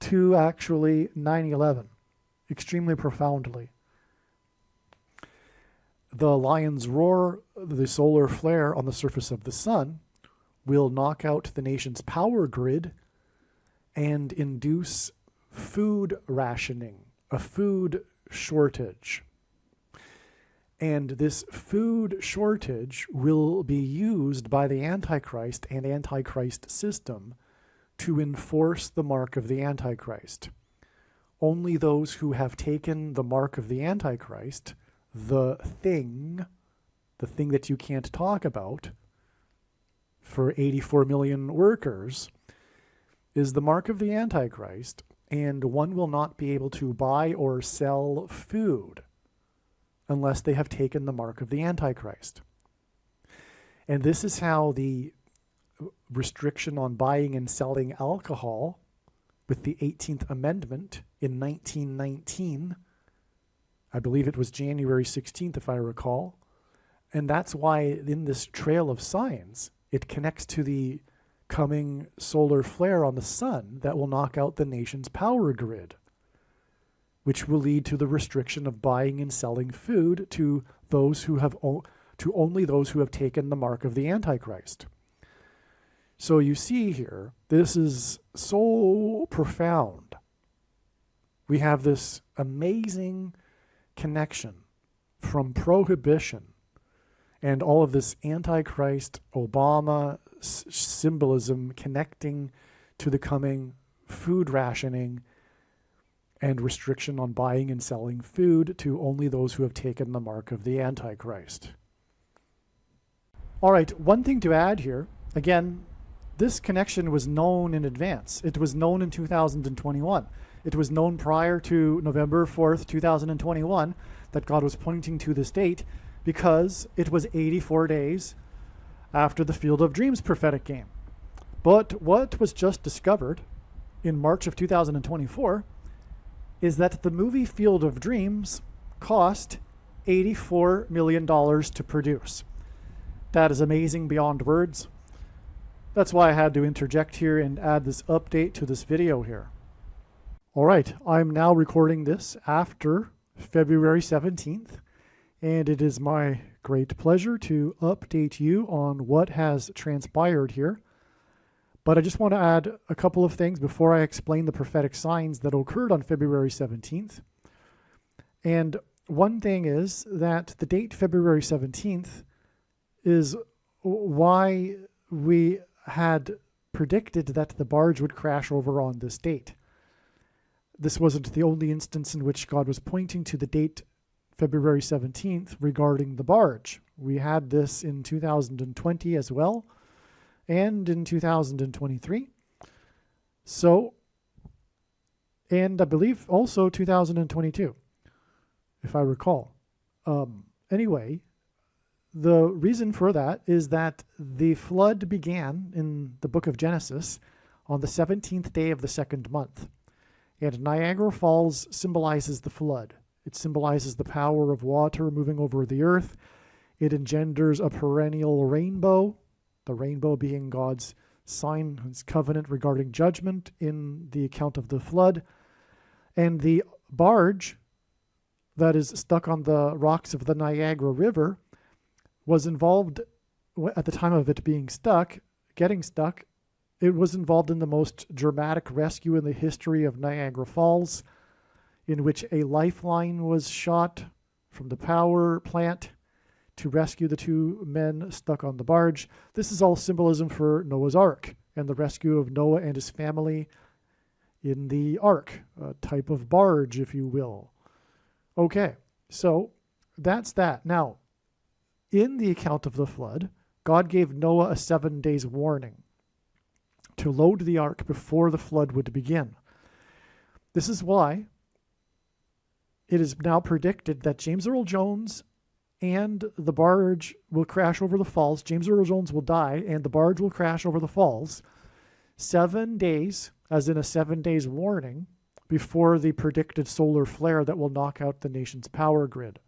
to actually 9/11 extremely profoundly. The lion's roar, the solar flare on the surface of the sun, will knock out the nation's power grid and induce food rationing, a food shortage. And this food shortage will be used by the Antichrist and Antichrist system to enforce the mark of the Antichrist. Only those who have taken the mark of the Antichrist, the thing that you can't talk about for 84 million workers, is the mark of the Antichrist, and one will not be able to buy or sell food unless they have taken the mark of the Antichrist. And this is how the restriction on buying and selling alcohol with the 18th Amendment in 1919, I believe it was January 16th if I recall, and that's why in this trail of signs it connects to the coming solar flare on the sun that will knock out the nation's power grid, which will lead to the restriction of buying and selling food to those who have to only those who have taken the mark of the Antichrist. So you see here, this is so profound. We have this amazing connection from prohibition and all of this Antichrist Obama symbolism connecting to the coming food rationing and restriction on buying and selling food to only those who have taken the mark of the Antichrist. All right, one thing to add here, again, this connection was known in advance. It was known in 2021. It was known prior to November 4th, 2021, that God was pointing to this date because it was 84 days after the Field of Dreams prophetic game. But what was just discovered in March of 2024 is that the movie Field of Dreams cost $84 million to produce. That is amazing beyond words. That's why I had to interject here and add this update to this video here. All right, I'm now recording this after February 17th, and it is my great pleasure to update you on what has transpired here. But I just want to add a couple of things before I explain the prophetic signs that occurred on February 17th. And one thing is that the date February 17th is why we had predicted that the barge would crash over on this date. This wasn't the only instance in which God was pointing to the date February 17th regarding the barge. We had this in 2020 as well, and in 2023. So, and I believe also 2022, if I recall. Anyway, the reason for that is that the flood began in the book of Genesis on the 17th day of the second month. And Niagara Falls symbolizes the flood. It symbolizes the power of water moving over the earth. It engenders a perennial rainbow, the rainbow being God's sign, his covenant regarding judgment in the account of the flood. And the barge that is stuck on the rocks of the Niagara River was involved, at the time of it being stuck, getting stuck, it was involved in the most dramatic rescue in the history of Niagara Falls, in which a lifeline was shot from the power plant to rescue the two men stuck on the barge. This is all symbolism for Noah's Ark and the rescue of Noah and his family in the ark, a type of barge, if you will. Okay, so that's that. Now, in the account of the flood, God gave Noah a 7 days warning to load the ark before the flood would begin. This is why it is now predicted that James Earl Jones and the barge will crash over the falls. James Earl Jones will die, and the barge will crash over the falls 7 days, as in a 7 days warning, before the predicted solar flare that will knock out the nation's power grid.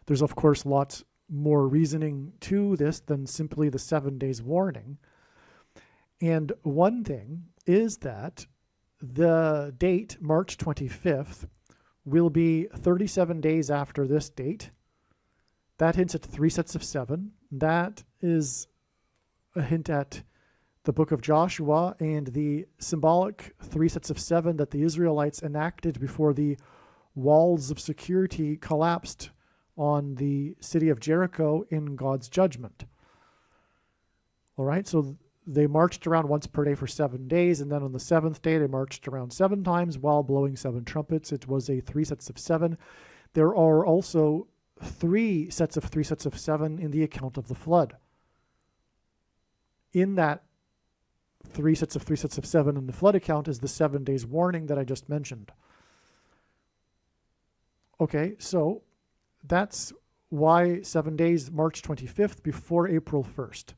There's, of course, lots more reasoning to this than simply the 7 days warning. And one thing is that the date, March 25th, will be 37 days after this date. That hints at 3 sets of 7. That is a hint at the book of Joshua and the symbolic 3 sets of 7 that the Israelites enacted before the walls of security collapsed on the city of Jericho in God's judgment. All right, so they marched around once per day for 7 days, and then on the 7th day they marched around 7 times while blowing 7 trumpets. It was a 3 sets of 7. There are also 3 sets of 3 sets of 7 in the account of the flood. In that 3 sets of 3 sets of 7 in the flood account is the 7 days warning that I just mentioned. Okay, so that's why 7 days, March 25th, before April 1st.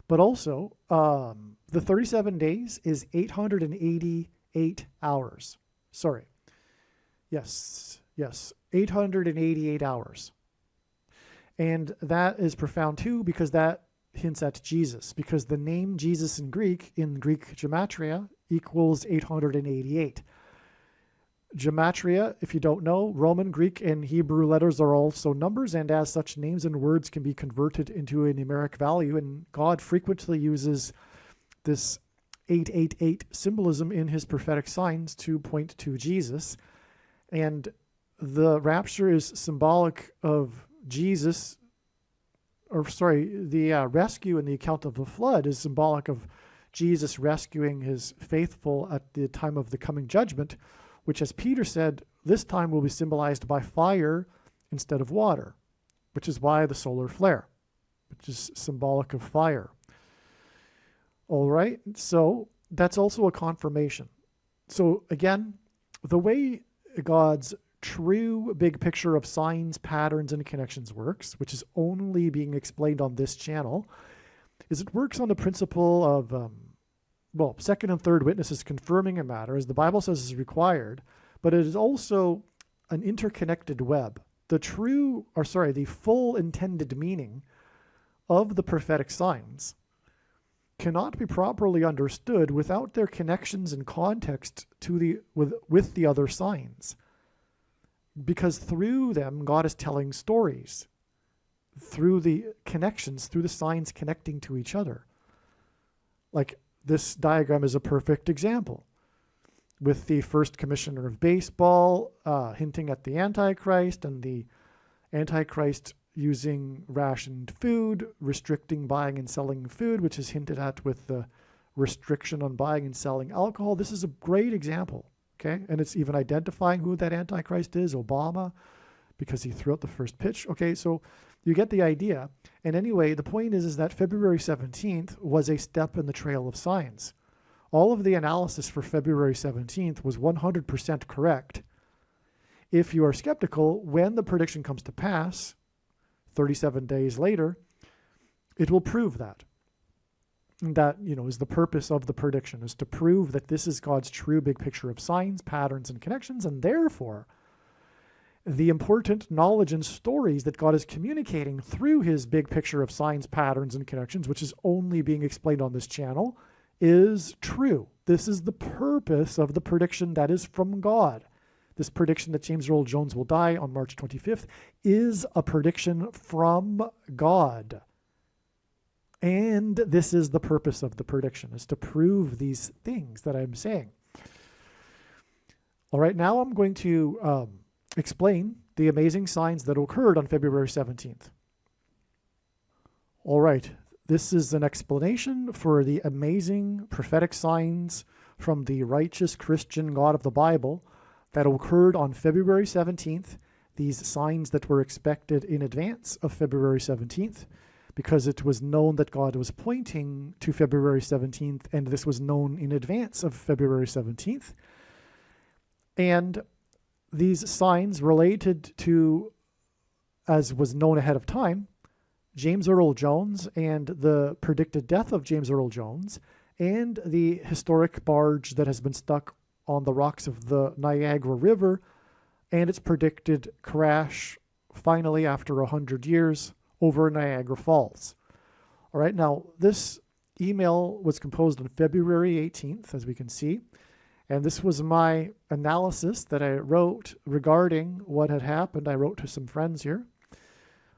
But also, the 37 days is 888 hours. Sorry. Yes, 888 hours. And that is profound too, because that hints at Jesus, because the name Jesus in Greek gematria, equals 888. Gematria, if you don't know, Roman, Greek, and Hebrew letters are also numbers, and as such, names and words can be converted into a numeric value, and God frequently uses this 888 symbolism in his prophetic signs to point to Jesus. And the rapture is symbolic of Jesus, the rescue in the account of the flood is symbolic of Jesus rescuing his faithful at the time of the coming judgment, which, as Peter said, this time will be symbolized by fire instead of water, which is why the solar flare, which is symbolic of fire. All right, so that's also a confirmation. So again, the way God's true big picture of signs, patterns, and connections works, which is only being explained on this channel, is it works on the principle of second and third witnesses confirming a matter, as the Bible says is required, but it is also an interconnected web. The full intended meaning of the prophetic signs cannot be properly understood without their connections and context with the other signs. because through them, God is telling stories, through the connections, through the signs connecting to each other. Like this diagram is a perfect example, with the first commissioner of baseball hinting at the Antichrist, and the Antichrist using rationed food, restricting buying and selling food, which is hinted at with the restriction on buying and selling alcohol. This is a great example, okay? And it's even identifying who that Antichrist is, Obama, because he threw out the first pitch. Okay, so you get the idea. And anyway, the point is that February 17th was a step in the trail of signs. All of the analysis for February 17th was 100% correct. If you are skeptical, when the prediction comes to pass, 37 days later, it will prove that. And that, is the purpose of the prediction, is to prove that this is God's true big picture of signs, patterns, and connections, and therefore the important knowledge and stories that God is communicating through his big picture of signs, patterns, and connections, which is only being explained on this channel, is true. This is the purpose of the prediction that is from God. This prediction that James Earl Jones will die on March 25th is a prediction from God. And this is the purpose of the prediction, is to prove these things that I'm saying. All right, now I'm going to explain the amazing signs that occurred on February 17th. All right, this is an explanation for the amazing prophetic signs from the righteous Christian God of the Bible that occurred on February 17th, these signs that were expected in advance of February 17th, because it was known that God was pointing to February 17th, and this was known in advance of February 17th. And these signs related to, as was known ahead of time, James Earl Jones and the predicted death of James Earl Jones, and the historic barge that has been stuck on the rocks of the Niagara River, and its predicted crash finally after 100 years over Niagara Falls. All right, now this email was composed on February 18th, as we can see, and this was my analysis that I wrote regarding what had happened. I wrote to some friends here.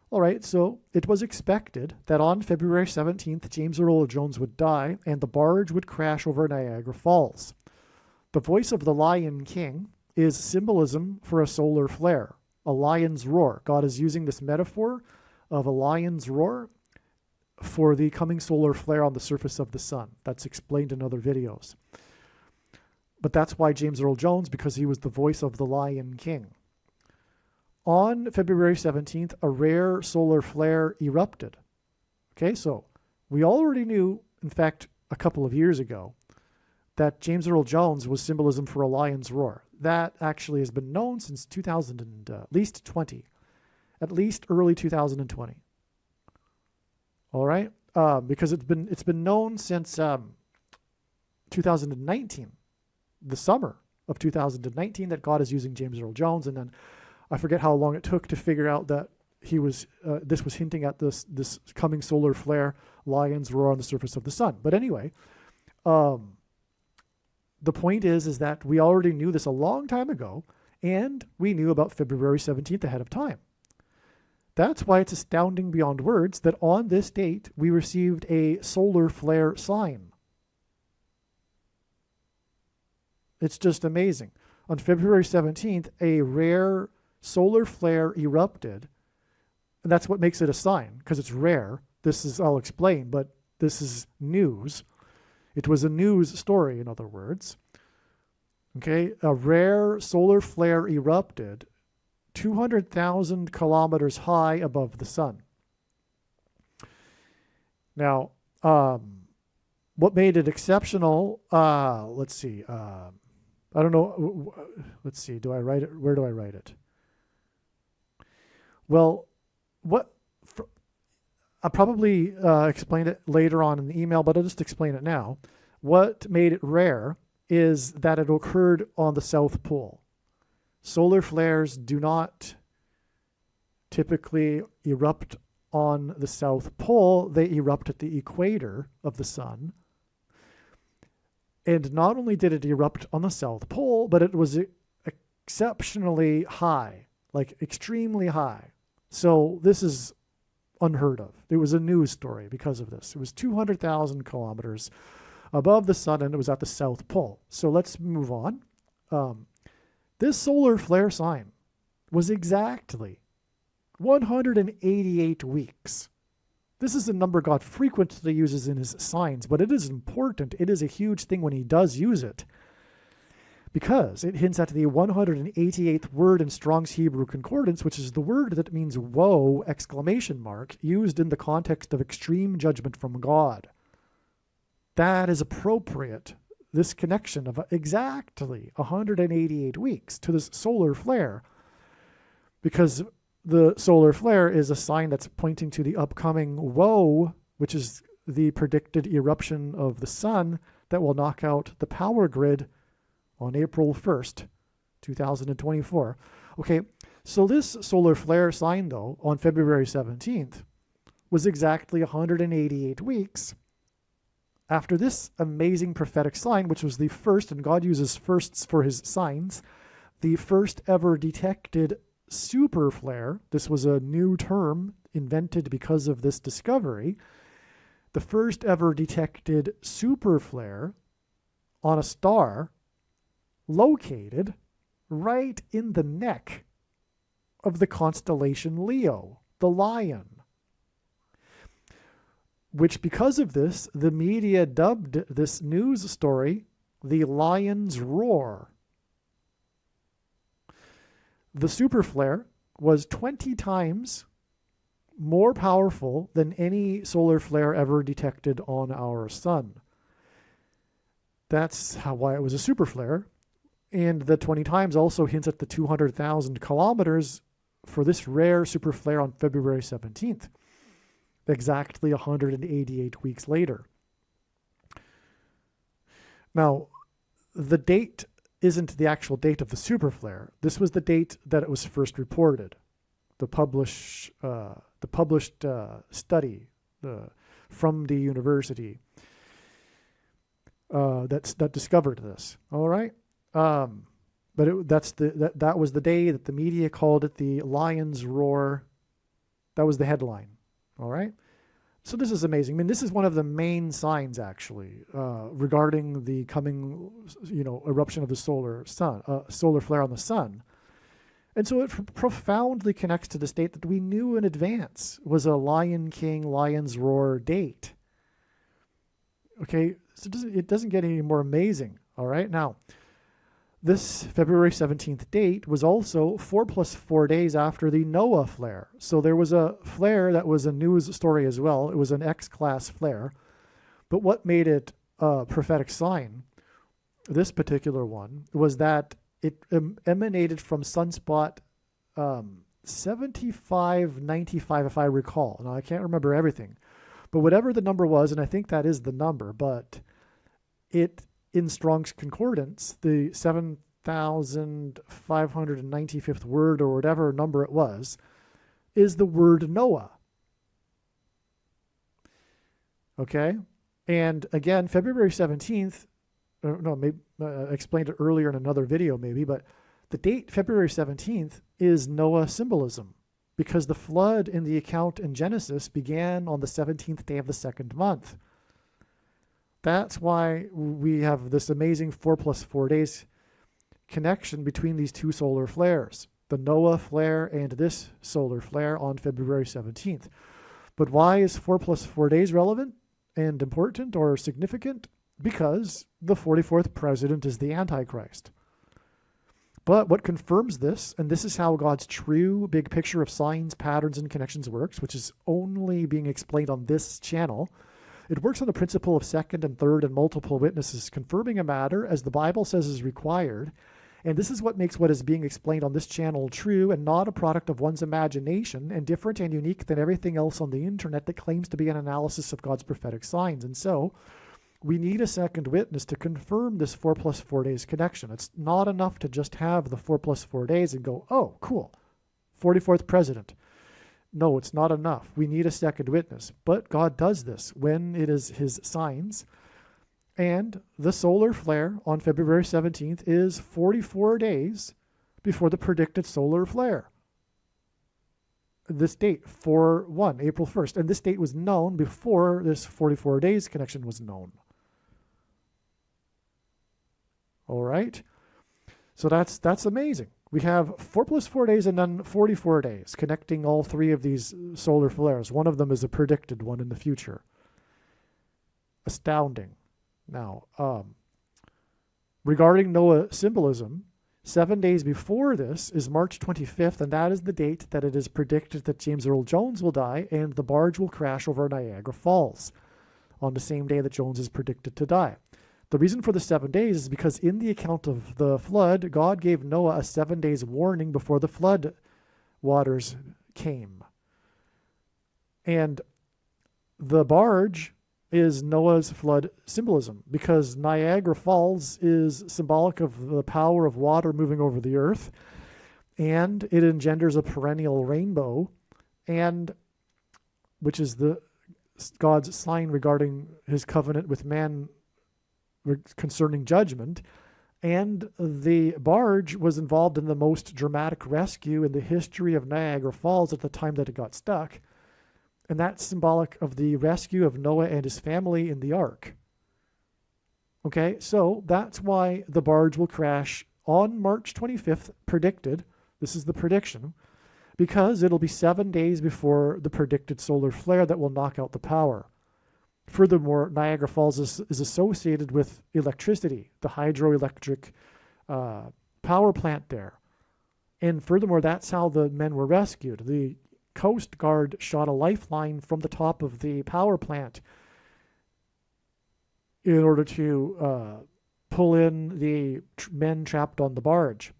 All right, so it was expected that on February 17th, James Earl Jones would die and the barge would crash over Niagara Falls. The voice of the Lion King is symbolism for a solar flare, a lion's roar. God is using this metaphor of a lion's roar for the coming solar flare on the surface of the sun. That's explained in other videos. But that's why James Earl Jones, because he was the voice of the Lion King. On February 17th, a rare solar flare erupted. Okay, so we already knew, in fact, a couple of years ago, that James Earl Jones was symbolism for a lion's roar. That actually has been known since 2000 and at least early 2020. All right, because it's been known since 2019, the summer of 2019, that God is using James Earl Jones, and then I forget how long it took to figure out that he was. This was hinting at this coming solar flare, lion's roar on the surface of the sun. But anyway. The point is that we already knew this a long time ago, and we knew about February 17th ahead of time. That's why it's astounding beyond words that on this date we received a solar flare sign. It's just amazing. On February 17th, a rare solar flare erupted, and that's what makes it a sign, because it's rare. I'll explain, but this is news. It was a news story, in other words. Okay, a rare solar flare erupted 200,000 kilometers high above the sun. Now, what made it exceptional? Let's see. I don't know. Let's see. Do I write it? Where do I write it? Well, I'll probably explain it later on in the email, but I'll just explain it now. What made it rare is that it occurred on the South Pole. Solar flares do not typically erupt on the South Pole. They erupt at the equator of the sun. And not only did it erupt on the South Pole, but it was exceptionally high. like extremely high. So this is unheard of. It was a news story because of this. It was 200,000 kilometers above the sun, and it was at the South Pole. So let's move on. This solar flare sign was exactly 188 weeks. This is a number God frequently uses in his signs, but it is important. It is a huge thing when he does use it, because it hints at the 188th word in Strong's Hebrew Concordance, which is the word that means woe, exclamation mark, used in the context of extreme judgment from God. That is appropriate, this connection of exactly 188 weeks to this solar flare, because the solar flare is a sign that's pointing to the upcoming woe, which is the predicted eruption of the sun that will knock out the power grid on April 1st, 2024. Okay, so this solar flare sign, though, on February 17th, was exactly 188 weeks after this amazing prophetic sign, which was the first, and God uses firsts for his signs, the first ever detected super flare. This was a new term invented because of this discovery. The first ever detected super flare on a star located right in the neck of the constellation Leo, the lion, which because of this, the media dubbed this news story the lion's roar. The super flare was 20 times more powerful than any solar flare ever detected on our sun. That's why it was a super flare. And the 20 times also hints at the 200,000 kilometers for this rare super flare on February 17th, exactly 188 weeks later. Now, the date isn't the actual date of the super flare. This was the date that it was first reported. The published study from the university that discovered this. All right. But that was the day that the media called it the lion's roar. That was the headline. All right. So this is amazing. I mean, this is one of the main signs, actually, regarding the coming, eruption of the solar flare on the sun. And so it profoundly connects to this date that we knew in advance was a Lion King, lion's roar date. Okay, so it doesn't get any more amazing. All right, now, this February 17th date was also 4 + 4 days after the Noah flare. So there was a flare that was a news story as well. It was an X-class flare. But what made it a prophetic sign, this particular one, was that it emanated from sunspot 7595, if I recall. Now, I can't remember everything. But whatever the number was, and I think that is the number, but it, in Strong's Concordance, the 7,595th word or whatever number it was, is the word Noah. Okay? And again, February 17th, maybe I explained it earlier in another video maybe, but the date February 17th is Noah symbolism, because the flood in the account in Genesis began on the 17th day of the second month. That's why we have this amazing 4 + 4 days connection between these two solar flares, the Noah flare and this solar flare on February 17th. But why is 4 + 4 days relevant and important or significant? Because the 44th president is the Antichrist. But what confirms this, and this is how God's true big picture of signs, patterns, and connections works, which is only being explained on this channel. It works on the principle of second and third and multiple witnesses, confirming a matter as the Bible says is required. And this is what makes what is being explained on this channel true and not a product of one's imagination, and different and unique than everything else on the internet that claims to be an analysis of God's prophetic signs. And so we need a second witness to confirm this 4 + 4 days connection. It's not enough to just have the 4 + 4 days and go, oh, cool, 44th president. No, it's not enough. We need a second witness. But God does this when it is his signs. And the solar flare on February 17th is 44 days before the predicted solar flare. this date, 4/1, April 1st. And this date was known before this 44 days connection was known. All right. So that's amazing. We have 4 plus 4 days and then 44 days connecting all three of these solar flares. One of them is a predicted one in the future. Astounding. Now, regarding Noah symbolism, 7 days before this is March 25th, and that is the date that it is predicted that James Earl Jones will die and the barge will crash over Niagara Falls on the same day that Jones is predicted to die. The reason for the 7 days is because in the account of the flood, God gave Noah a 7 days warning before the flood waters came. And the barge is Noah's flood symbolism, because Niagara Falls is symbolic of the power of water moving over the earth, and it engenders a perennial rainbow, and which is the God's sign regarding his covenant with man concerning judgment. And the barge was involved in the most dramatic rescue in the history of Niagara Falls at the time that it got stuck. And that's symbolic of the rescue of Noah and his family in the ark. Okay, so that's why the barge will crash on March 25th, predicted. This is the prediction, because it'll be 7 days before the predicted solar flare that will knock out the power. Furthermore, Niagara Falls is associated with electricity, the hydroelectric power plant there. And furthermore, that's how the men were rescued. The Coast Guard shot a lifeline from the top of the power plant in order to pull in the men trapped on the barge.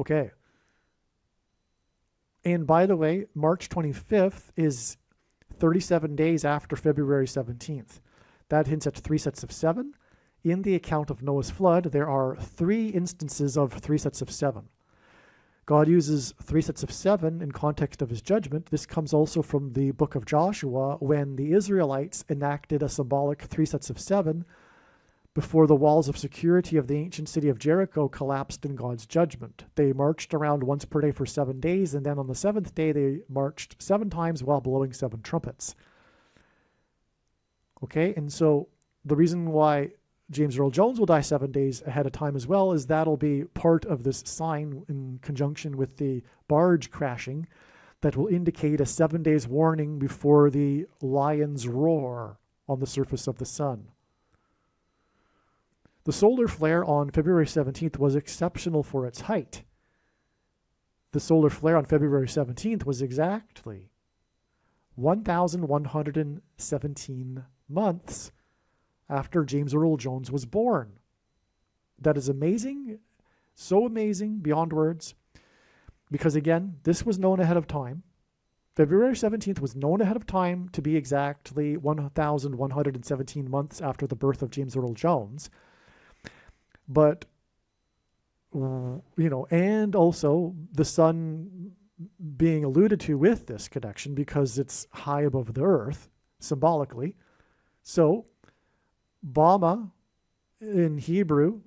Okay. And by the way, March 25th is 37 days after February 17th. That hints at 3 sets of 7. In the account of Noah's flood, there are 3 instances of 3 sets of 7. God uses 3 sets of 7 in context of his judgment. This comes also from the book of Joshua, when the Israelites enacted a symbolic 3 sets of 7 before the walls of security of the ancient city of Jericho collapsed in God's judgment. They marched around once per day for 7 days, and then on the 7th day they marched 7 times while blowing 7 trumpets. Okay, and so the reason why James Earl Jones will die 7 days ahead of time as well is that'll be part of this sign in conjunction with the barge crashing that will indicate a 7 days warning before the lion's roar on the surface of the sun. The solar flare on February 17th was exceptional for its height. The solar flare on February 17th was exactly 1,117 months after James Earl Jones was born. That is amazing, so amazing beyond words, because again, this was known ahead of time. February 17th was known ahead of time to be exactly 1,117 months after the birth of James Earl Jones. But, and also the sun being alluded to with this connection because it's high above the earth, symbolically. So, Bama in Hebrew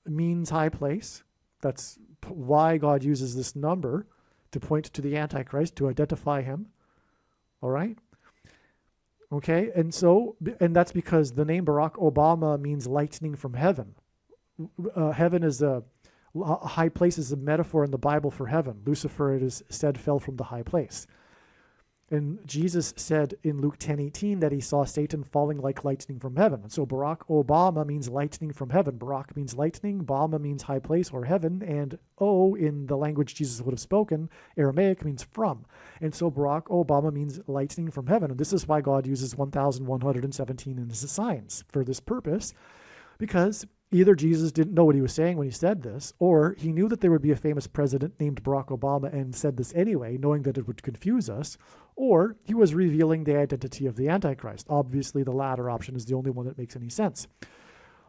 means high place. That's why God uses this number to point to the Antichrist, to identify him. All right? Okay, and that's because the name Barack Obama means lightning from heaven. Heaven is a high place is a metaphor in the Bible for heaven. Lucifer, it is said, fell from the high place. And Jesus said in Luke 10:18 that he saw Satan falling like lightning from heaven. And so Barack Obama means lightning from heaven. Barack means lightning, Bama means high place or heaven, and O in the language Jesus would have spoken, Aramaic, means from. And so Barack Obama means lightning from heaven. And this is why God uses 1,117 in his signs for this purpose, because either Jesus didn't know what he was saying when he said this, or he knew that there would be a famous president named Barack Obama and said this anyway, knowing that it would confuse us, or he was revealing the identity of the Antichrist. Obviously, the latter option is the only one that makes any sense.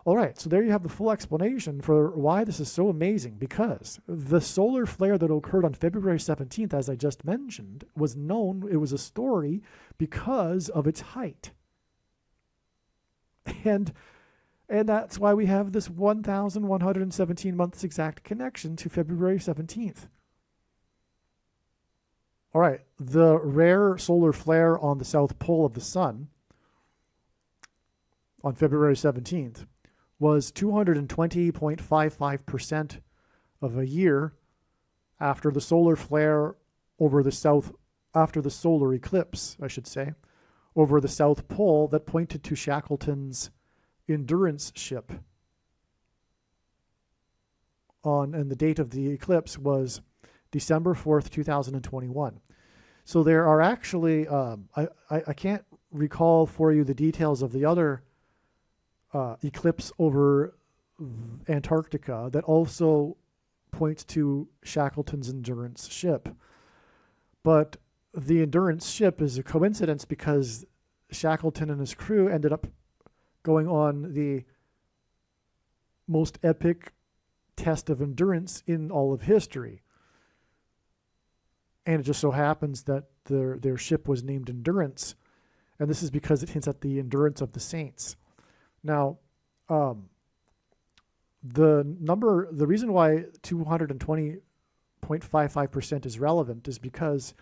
All right, so there you have the full explanation for why this is so amazing, because the solar flare that occurred on February 17th, as I just mentioned, was known, it was a story because of its height. And that's why we have this 1,117 months exact connection to February 17th. All right, the rare solar flare on the south pole of the sun on February 17th was 220.55% of a year after the solar flare over the south, after the solar eclipse, I should say, over the South Pole that pointed to Shackleton's Endurance ship. And the date of the eclipse was December 4th, 2021. So there are actually, I can't recall for you the details of the other eclipse over Antarctica that also points to Shackleton's Endurance ship. But the Endurance ship is a coincidence because Shackleton and his crew ended up going on the most epic test of endurance in all of history. And it just so happens that their ship was named Endurance, and this is because it hints at the endurance of the saints. Now, the reason why 220.55% is relevant is because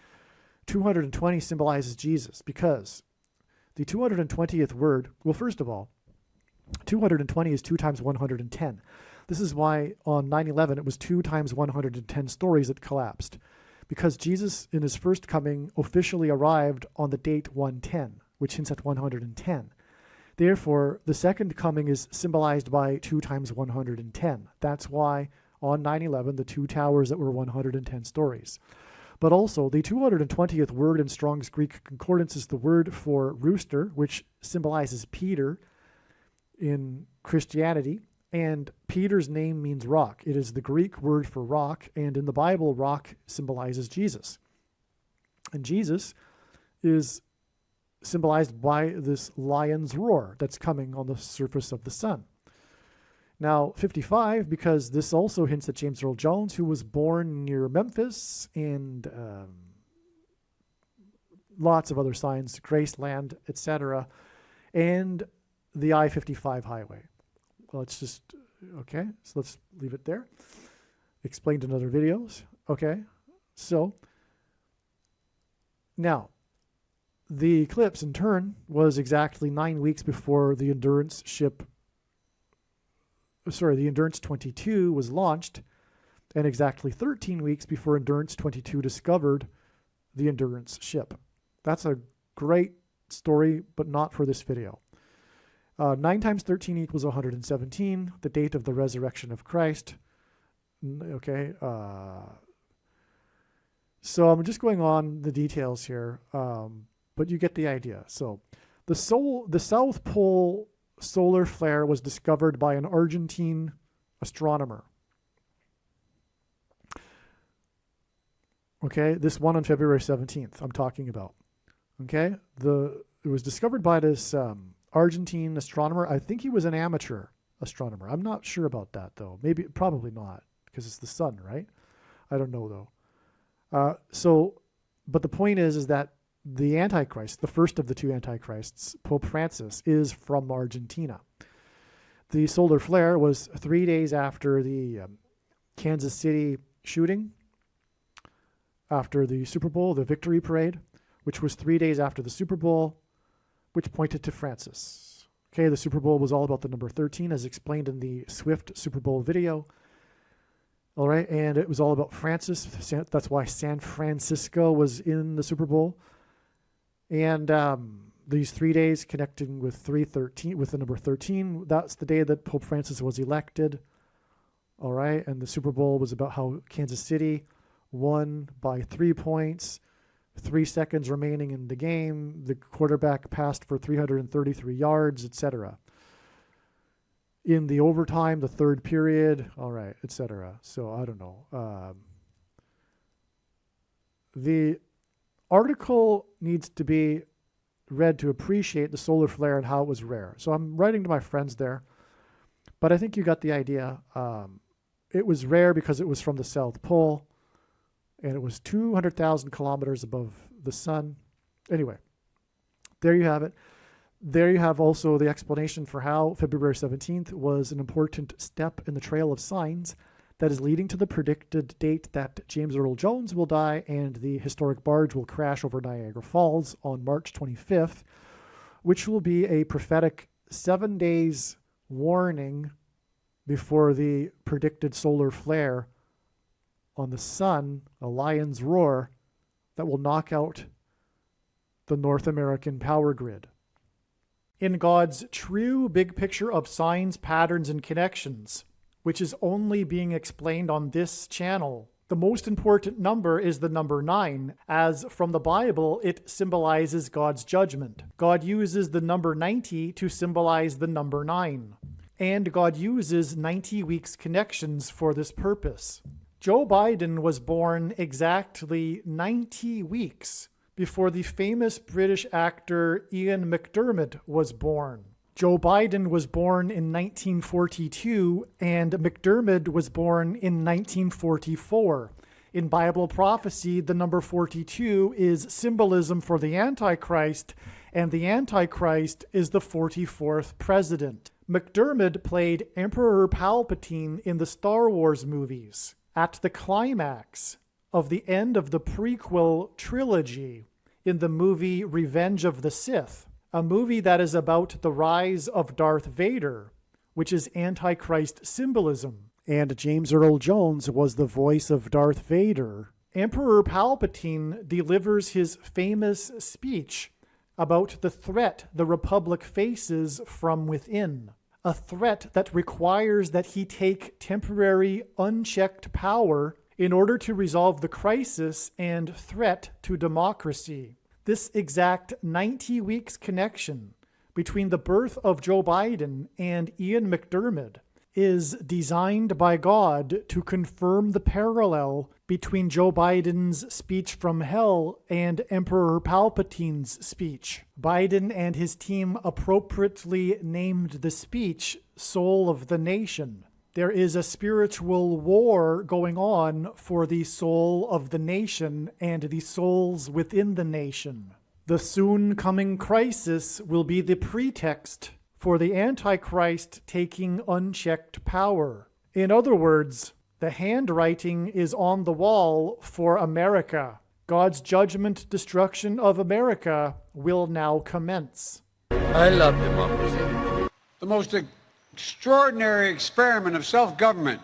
220 symbolizes Jesus, because the 220th word, well, first of all, 220 is 2 times 110. This is why on 9/11 it was 2 times 110 stories that collapsed, because Jesus in his first coming officially arrived on the date 110, which hints at 110. Therefore, the second coming is symbolized by 2 times 110. That's why on 9/11 the two towers that were 110 stories. But also, the 220th word in Strong's Greek Concordance is the word for rooster, which symbolizes Peter in Christianity. And Peter's name means rock. It is the Greek word for rock, and in the Bible, rock symbolizes Jesus. And Jesus is symbolized by this lion's roar that's coming on the surface of the sun. Now, 55, because this also hints at James Earl Jones, who was born near Memphis, and lots of other signs, Graceland, etc., and the I-55 highway. Let's just, okay, so let's leave it there. Explained in other videos. Okay, so now the eclipse in turn was exactly 9 weeks before the Endurance 22 was launched, and exactly 13 weeks before Endurance 22 discovered the Endurance ship. That's a great story, but not for this video. 9 times 13 equals 117, the date of the resurrection of Christ. Okay, so I'm just going on the details here, but you get the idea. So the South Pole solar flare was discovered by an Argentine astronomer. Okay, this one on February 17th I'm talking about. Okay, it was discovered by this Argentine astronomer. I think he was an amateur astronomer. I'm not sure about that, though. Probably not, because it's the sun, right? I don't know, though. But the point is that the Antichrist, the first of the two Antichrists, Pope Francis, is from Argentina. The solar flare was 3 days after the Kansas City shooting, after the Super Bowl, the victory parade, which was 3 days after the Super Bowl, which pointed to Francis. Okay, the Super Bowl was all about the number 13, as explained in the Swift Super Bowl video. All right, and it was all about Francis. That's why San Francisco was in the Super Bowl. And these 3 days connecting with the number 13, that's the day that Pope Francis was elected. All right, and the Super Bowl was about how Kansas City won by 3 points. 3 seconds remaining in the game, the quarterback passed for 333 yards, etc. In the overtime, the third period, all right, etc. So I don't know. The article needs to be read to appreciate the solar flare and how it was rare. So I'm writing to my friends there, but I think you got the idea. It was rare because it was from the South Pole, and it was 200,000 kilometers above the sun. Anyway, there you have it. There you have also the explanation for how February 17th was an important step in the trail of signs that is leading to the predicted date that James Earl Jones will die and the historic barge will crash over Niagara Falls on March 25th, which will be a prophetic 7 days warning before the predicted solar flare on the sun, a lion's roar that will knock out the North American power grid. In God's true big picture of signs, patterns, and connections, which is only being explained on this channel, the most important number is the number 9, as from the Bible it symbolizes God's judgment. God uses the number 90 to symbolize the number 9, and God uses 90 weeks connections for this purpose. Joe Biden was born exactly 90 weeks before the famous British actor Ian McDermott was born. Joe Biden was born in 1942 and McDermott was born in 1944. In Bible prophecy, the number 42 is symbolism for the Antichrist, and the Antichrist is the 44th president. McDermott played Emperor Palpatine in the Star Wars movies. At the climax of the end of the prequel trilogy in the movie Revenge of the Sith, a movie that is about the rise of Darth Vader, which is Antichrist symbolism. And James Earl Jones was the voice of Darth Vader. Emperor Palpatine delivers his famous speech about the threat the Republic faces from within. A threat that requires that he take temporary, unchecked power in order to resolve the crisis and threat to democracy. This exact 90 weeks connection between the birth of Joe Biden and Ian McDermott is designed by God to confirm the parallel between Joe Biden's speech from hell and Emperor Palpatine's speech. Biden and his team appropriately named the speech Soul of the Nation. There is a spiritual war going on for the soul of the nation and the souls within the nation. The soon coming crisis will be the pretext for the Antichrist taking unchecked power. In other words, the handwriting is on the wall for America. God's judgment destruction of America will now commence. I love democracy. The most extraordinary experiment of self-government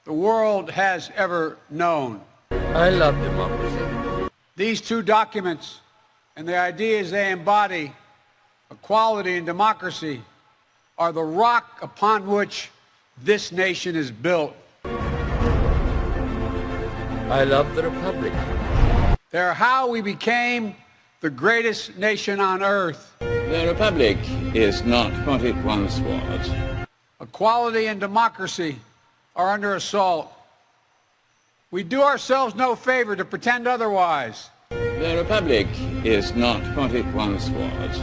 the world has ever known. I love democracy. These two documents and the ideas they embody, equality and democracy, are the rock upon which this nation is built. I love the Republic. They're how we became the greatest nation on earth. The Republic is not what it once was. Equality and democracy are under assault. We do ourselves no favor to pretend otherwise. The Republic is not what it once was.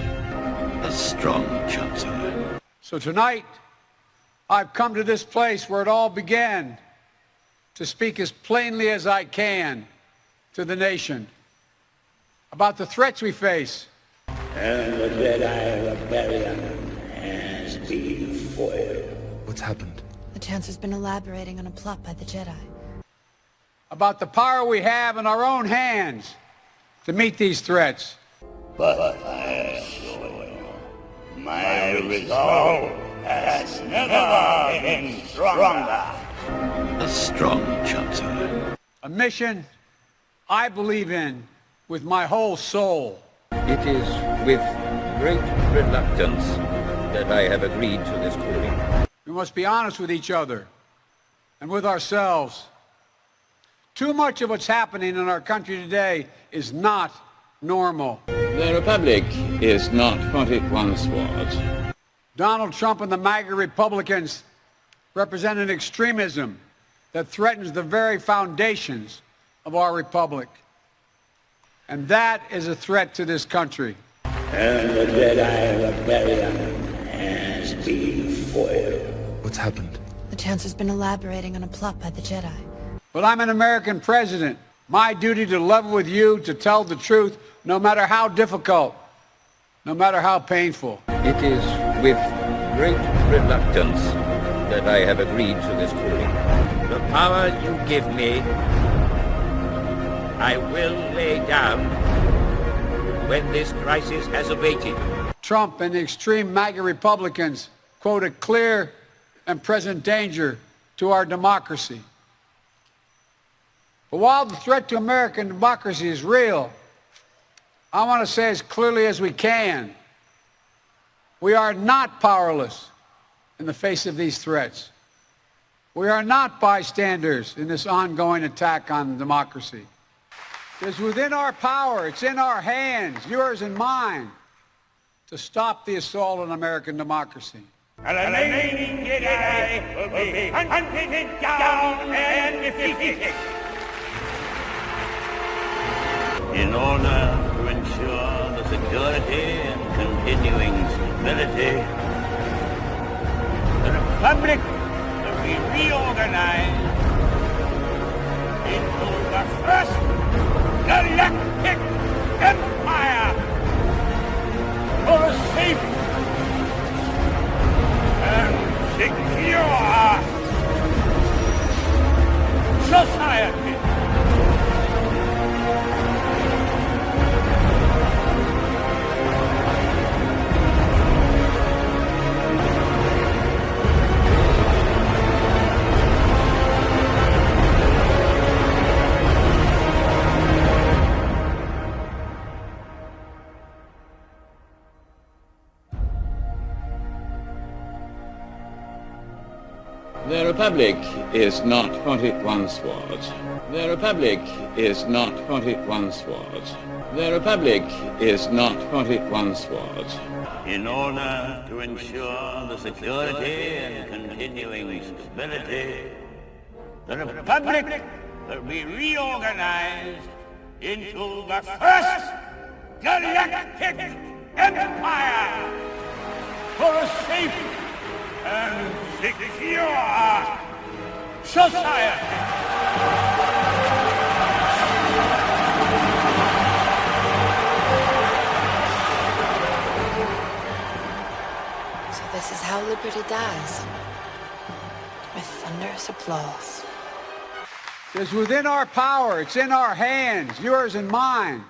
A strong chancellor. So tonight, I've come to this place where it all began to speak as plainly as I can to the nation about the threats we face. And the Jedi rebellion has been foiled. What's happened? The Chancellor's been elaborating on a plot by the Jedi. About the power we have in our own hands to meet these threats. But I assure you, my resolve has never been stronger. A strong chancellor. A mission I believe in with my whole soul. It is with great reluctance that I have agreed to this calling. We must be honest with each other and with ourselves. Too much of what's happening in our country today is not normal. The Republic is not what it once was. Donald Trump and the MAGA Republicans represent an extremism that threatens the very foundations of our republic. And that is a threat to this country. And the Jedi rebellion has been foiled. What's happened? The Chancellor's been elaborating on a plot by the Jedi. But I'm an American president. My duty to level with you, to tell the truth, no matter how difficult, no matter how painful. It is with great reluctance that I have agreed to this calling. Look, power you give me, I will lay down when this crisis has abated. Trump and the extreme MAGA Republicans quote a clear and present danger to our democracy. But while the threat to American democracy is real, I want to say as clearly as we can, we are not powerless in the face of these threats. We are not bystanders in this ongoing attack on democracy. It is within our power, it's in our hands, yours and mine, to stop the assault on American democracy. And the remaining Jedi will be hunted down and defeated. In order to ensure the security and continuing stability, the Republic will be reorganized into the first galactic empire for a safe and secure society. The Republic is not what it once was. The Republic is not what it once was. The Republic is not what it once was. In order to ensure the security and continuing stability, the Republic will be reorganized into the first galactic empire for a safe and secure society. So this is how liberty dies. With thunderous applause. It is within our power, it's in our hands, yours and mine.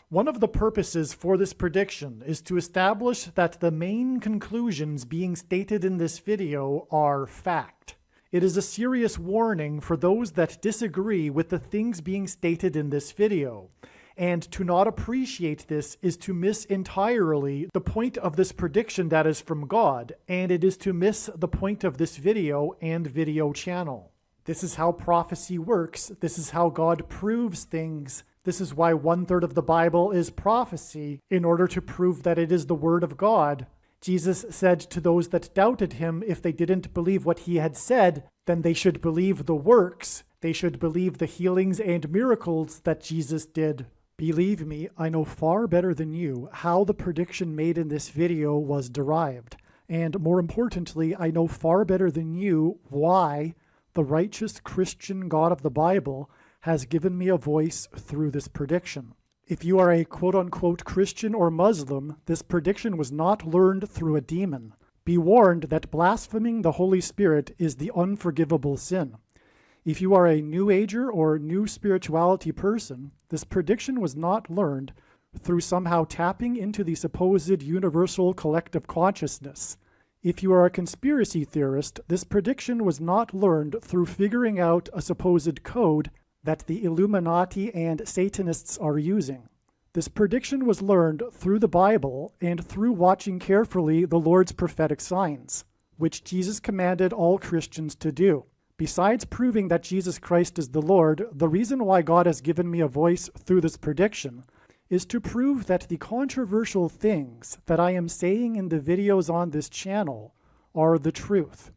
One of the purposes for this prediction is to establish that the main conclusions being stated in this video are fact. It is a serious warning for those that disagree with the things being stated in this video. And to not appreciate this is to miss entirely the point of this prediction that is from God, and it is to miss the point of this video and video channel. This is how prophecy works. This is how God proves things. This is why 1/3 of the Bible is prophecy, in order to prove that it is the Word of God. Jesus said to those that doubted him, if they didn't believe what he had said, then they should believe the works. They should believe the healings and miracles that Jesus did. Believe me, I know far better than you how the prediction made in this video was derived. And more importantly, I know far better than you why the righteous Christian God of the Bible has given me a voice through this prediction. If you are a quote-unquote Christian or Muslim, this prediction was not learned through a demon. Be warned that blaspheming the Holy Spirit is the unforgivable sin. If you are a New Ager or New Spirituality person, this prediction was not learned through somehow tapping into the supposed universal collective consciousness. If you are a conspiracy theorist, this prediction was not learned through figuring out a supposed code that the Illuminati and Satanists are using. This prediction was learned through the Bible and through watching carefully the Lord's prophetic signs, which Jesus commanded all Christians to do. Besides proving that Jesus Christ is the Lord, the reason why God has given me a voice through this prediction is to prove that the controversial things that I am saying in the videos on this channel are the truth.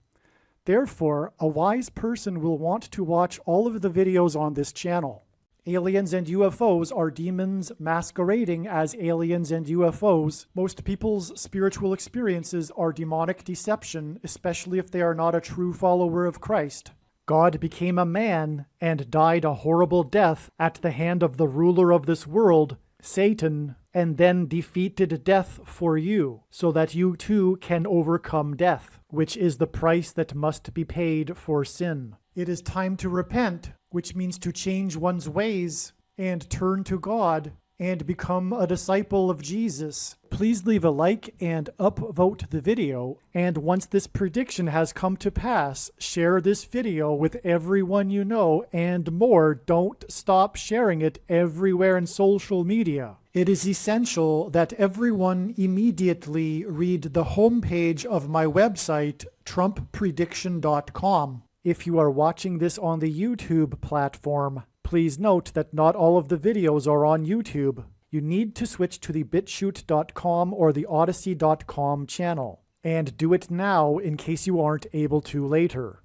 Therefore, a wise person will want to watch all of the videos on this channel. Aliens and UFOs are demons masquerading as aliens and UFOs. Most people's spiritual experiences are demonic deception, especially if they are not a true follower of Christ. God became a man and died a horrible death at the hand of the ruler of this world Satan, and then defeated death for you, so that you too can overcome death, which is the price that must be paid for sin. It is time to repent, which means to change one's ways and turn to God and become a disciple of Jesus. Please leave a like and upvote the video, and once this prediction has come to pass, share this video with everyone you know, and more, don't stop sharing it everywhere in social media. It is essential that everyone immediately read the homepage of my website, TrumpPrediction.com. If you are watching this on the YouTube platform, please note that not all of the videos are on YouTube. You need to switch to the BitChute.com or the Odyssey.com channel. And do it now in case you aren't able to later.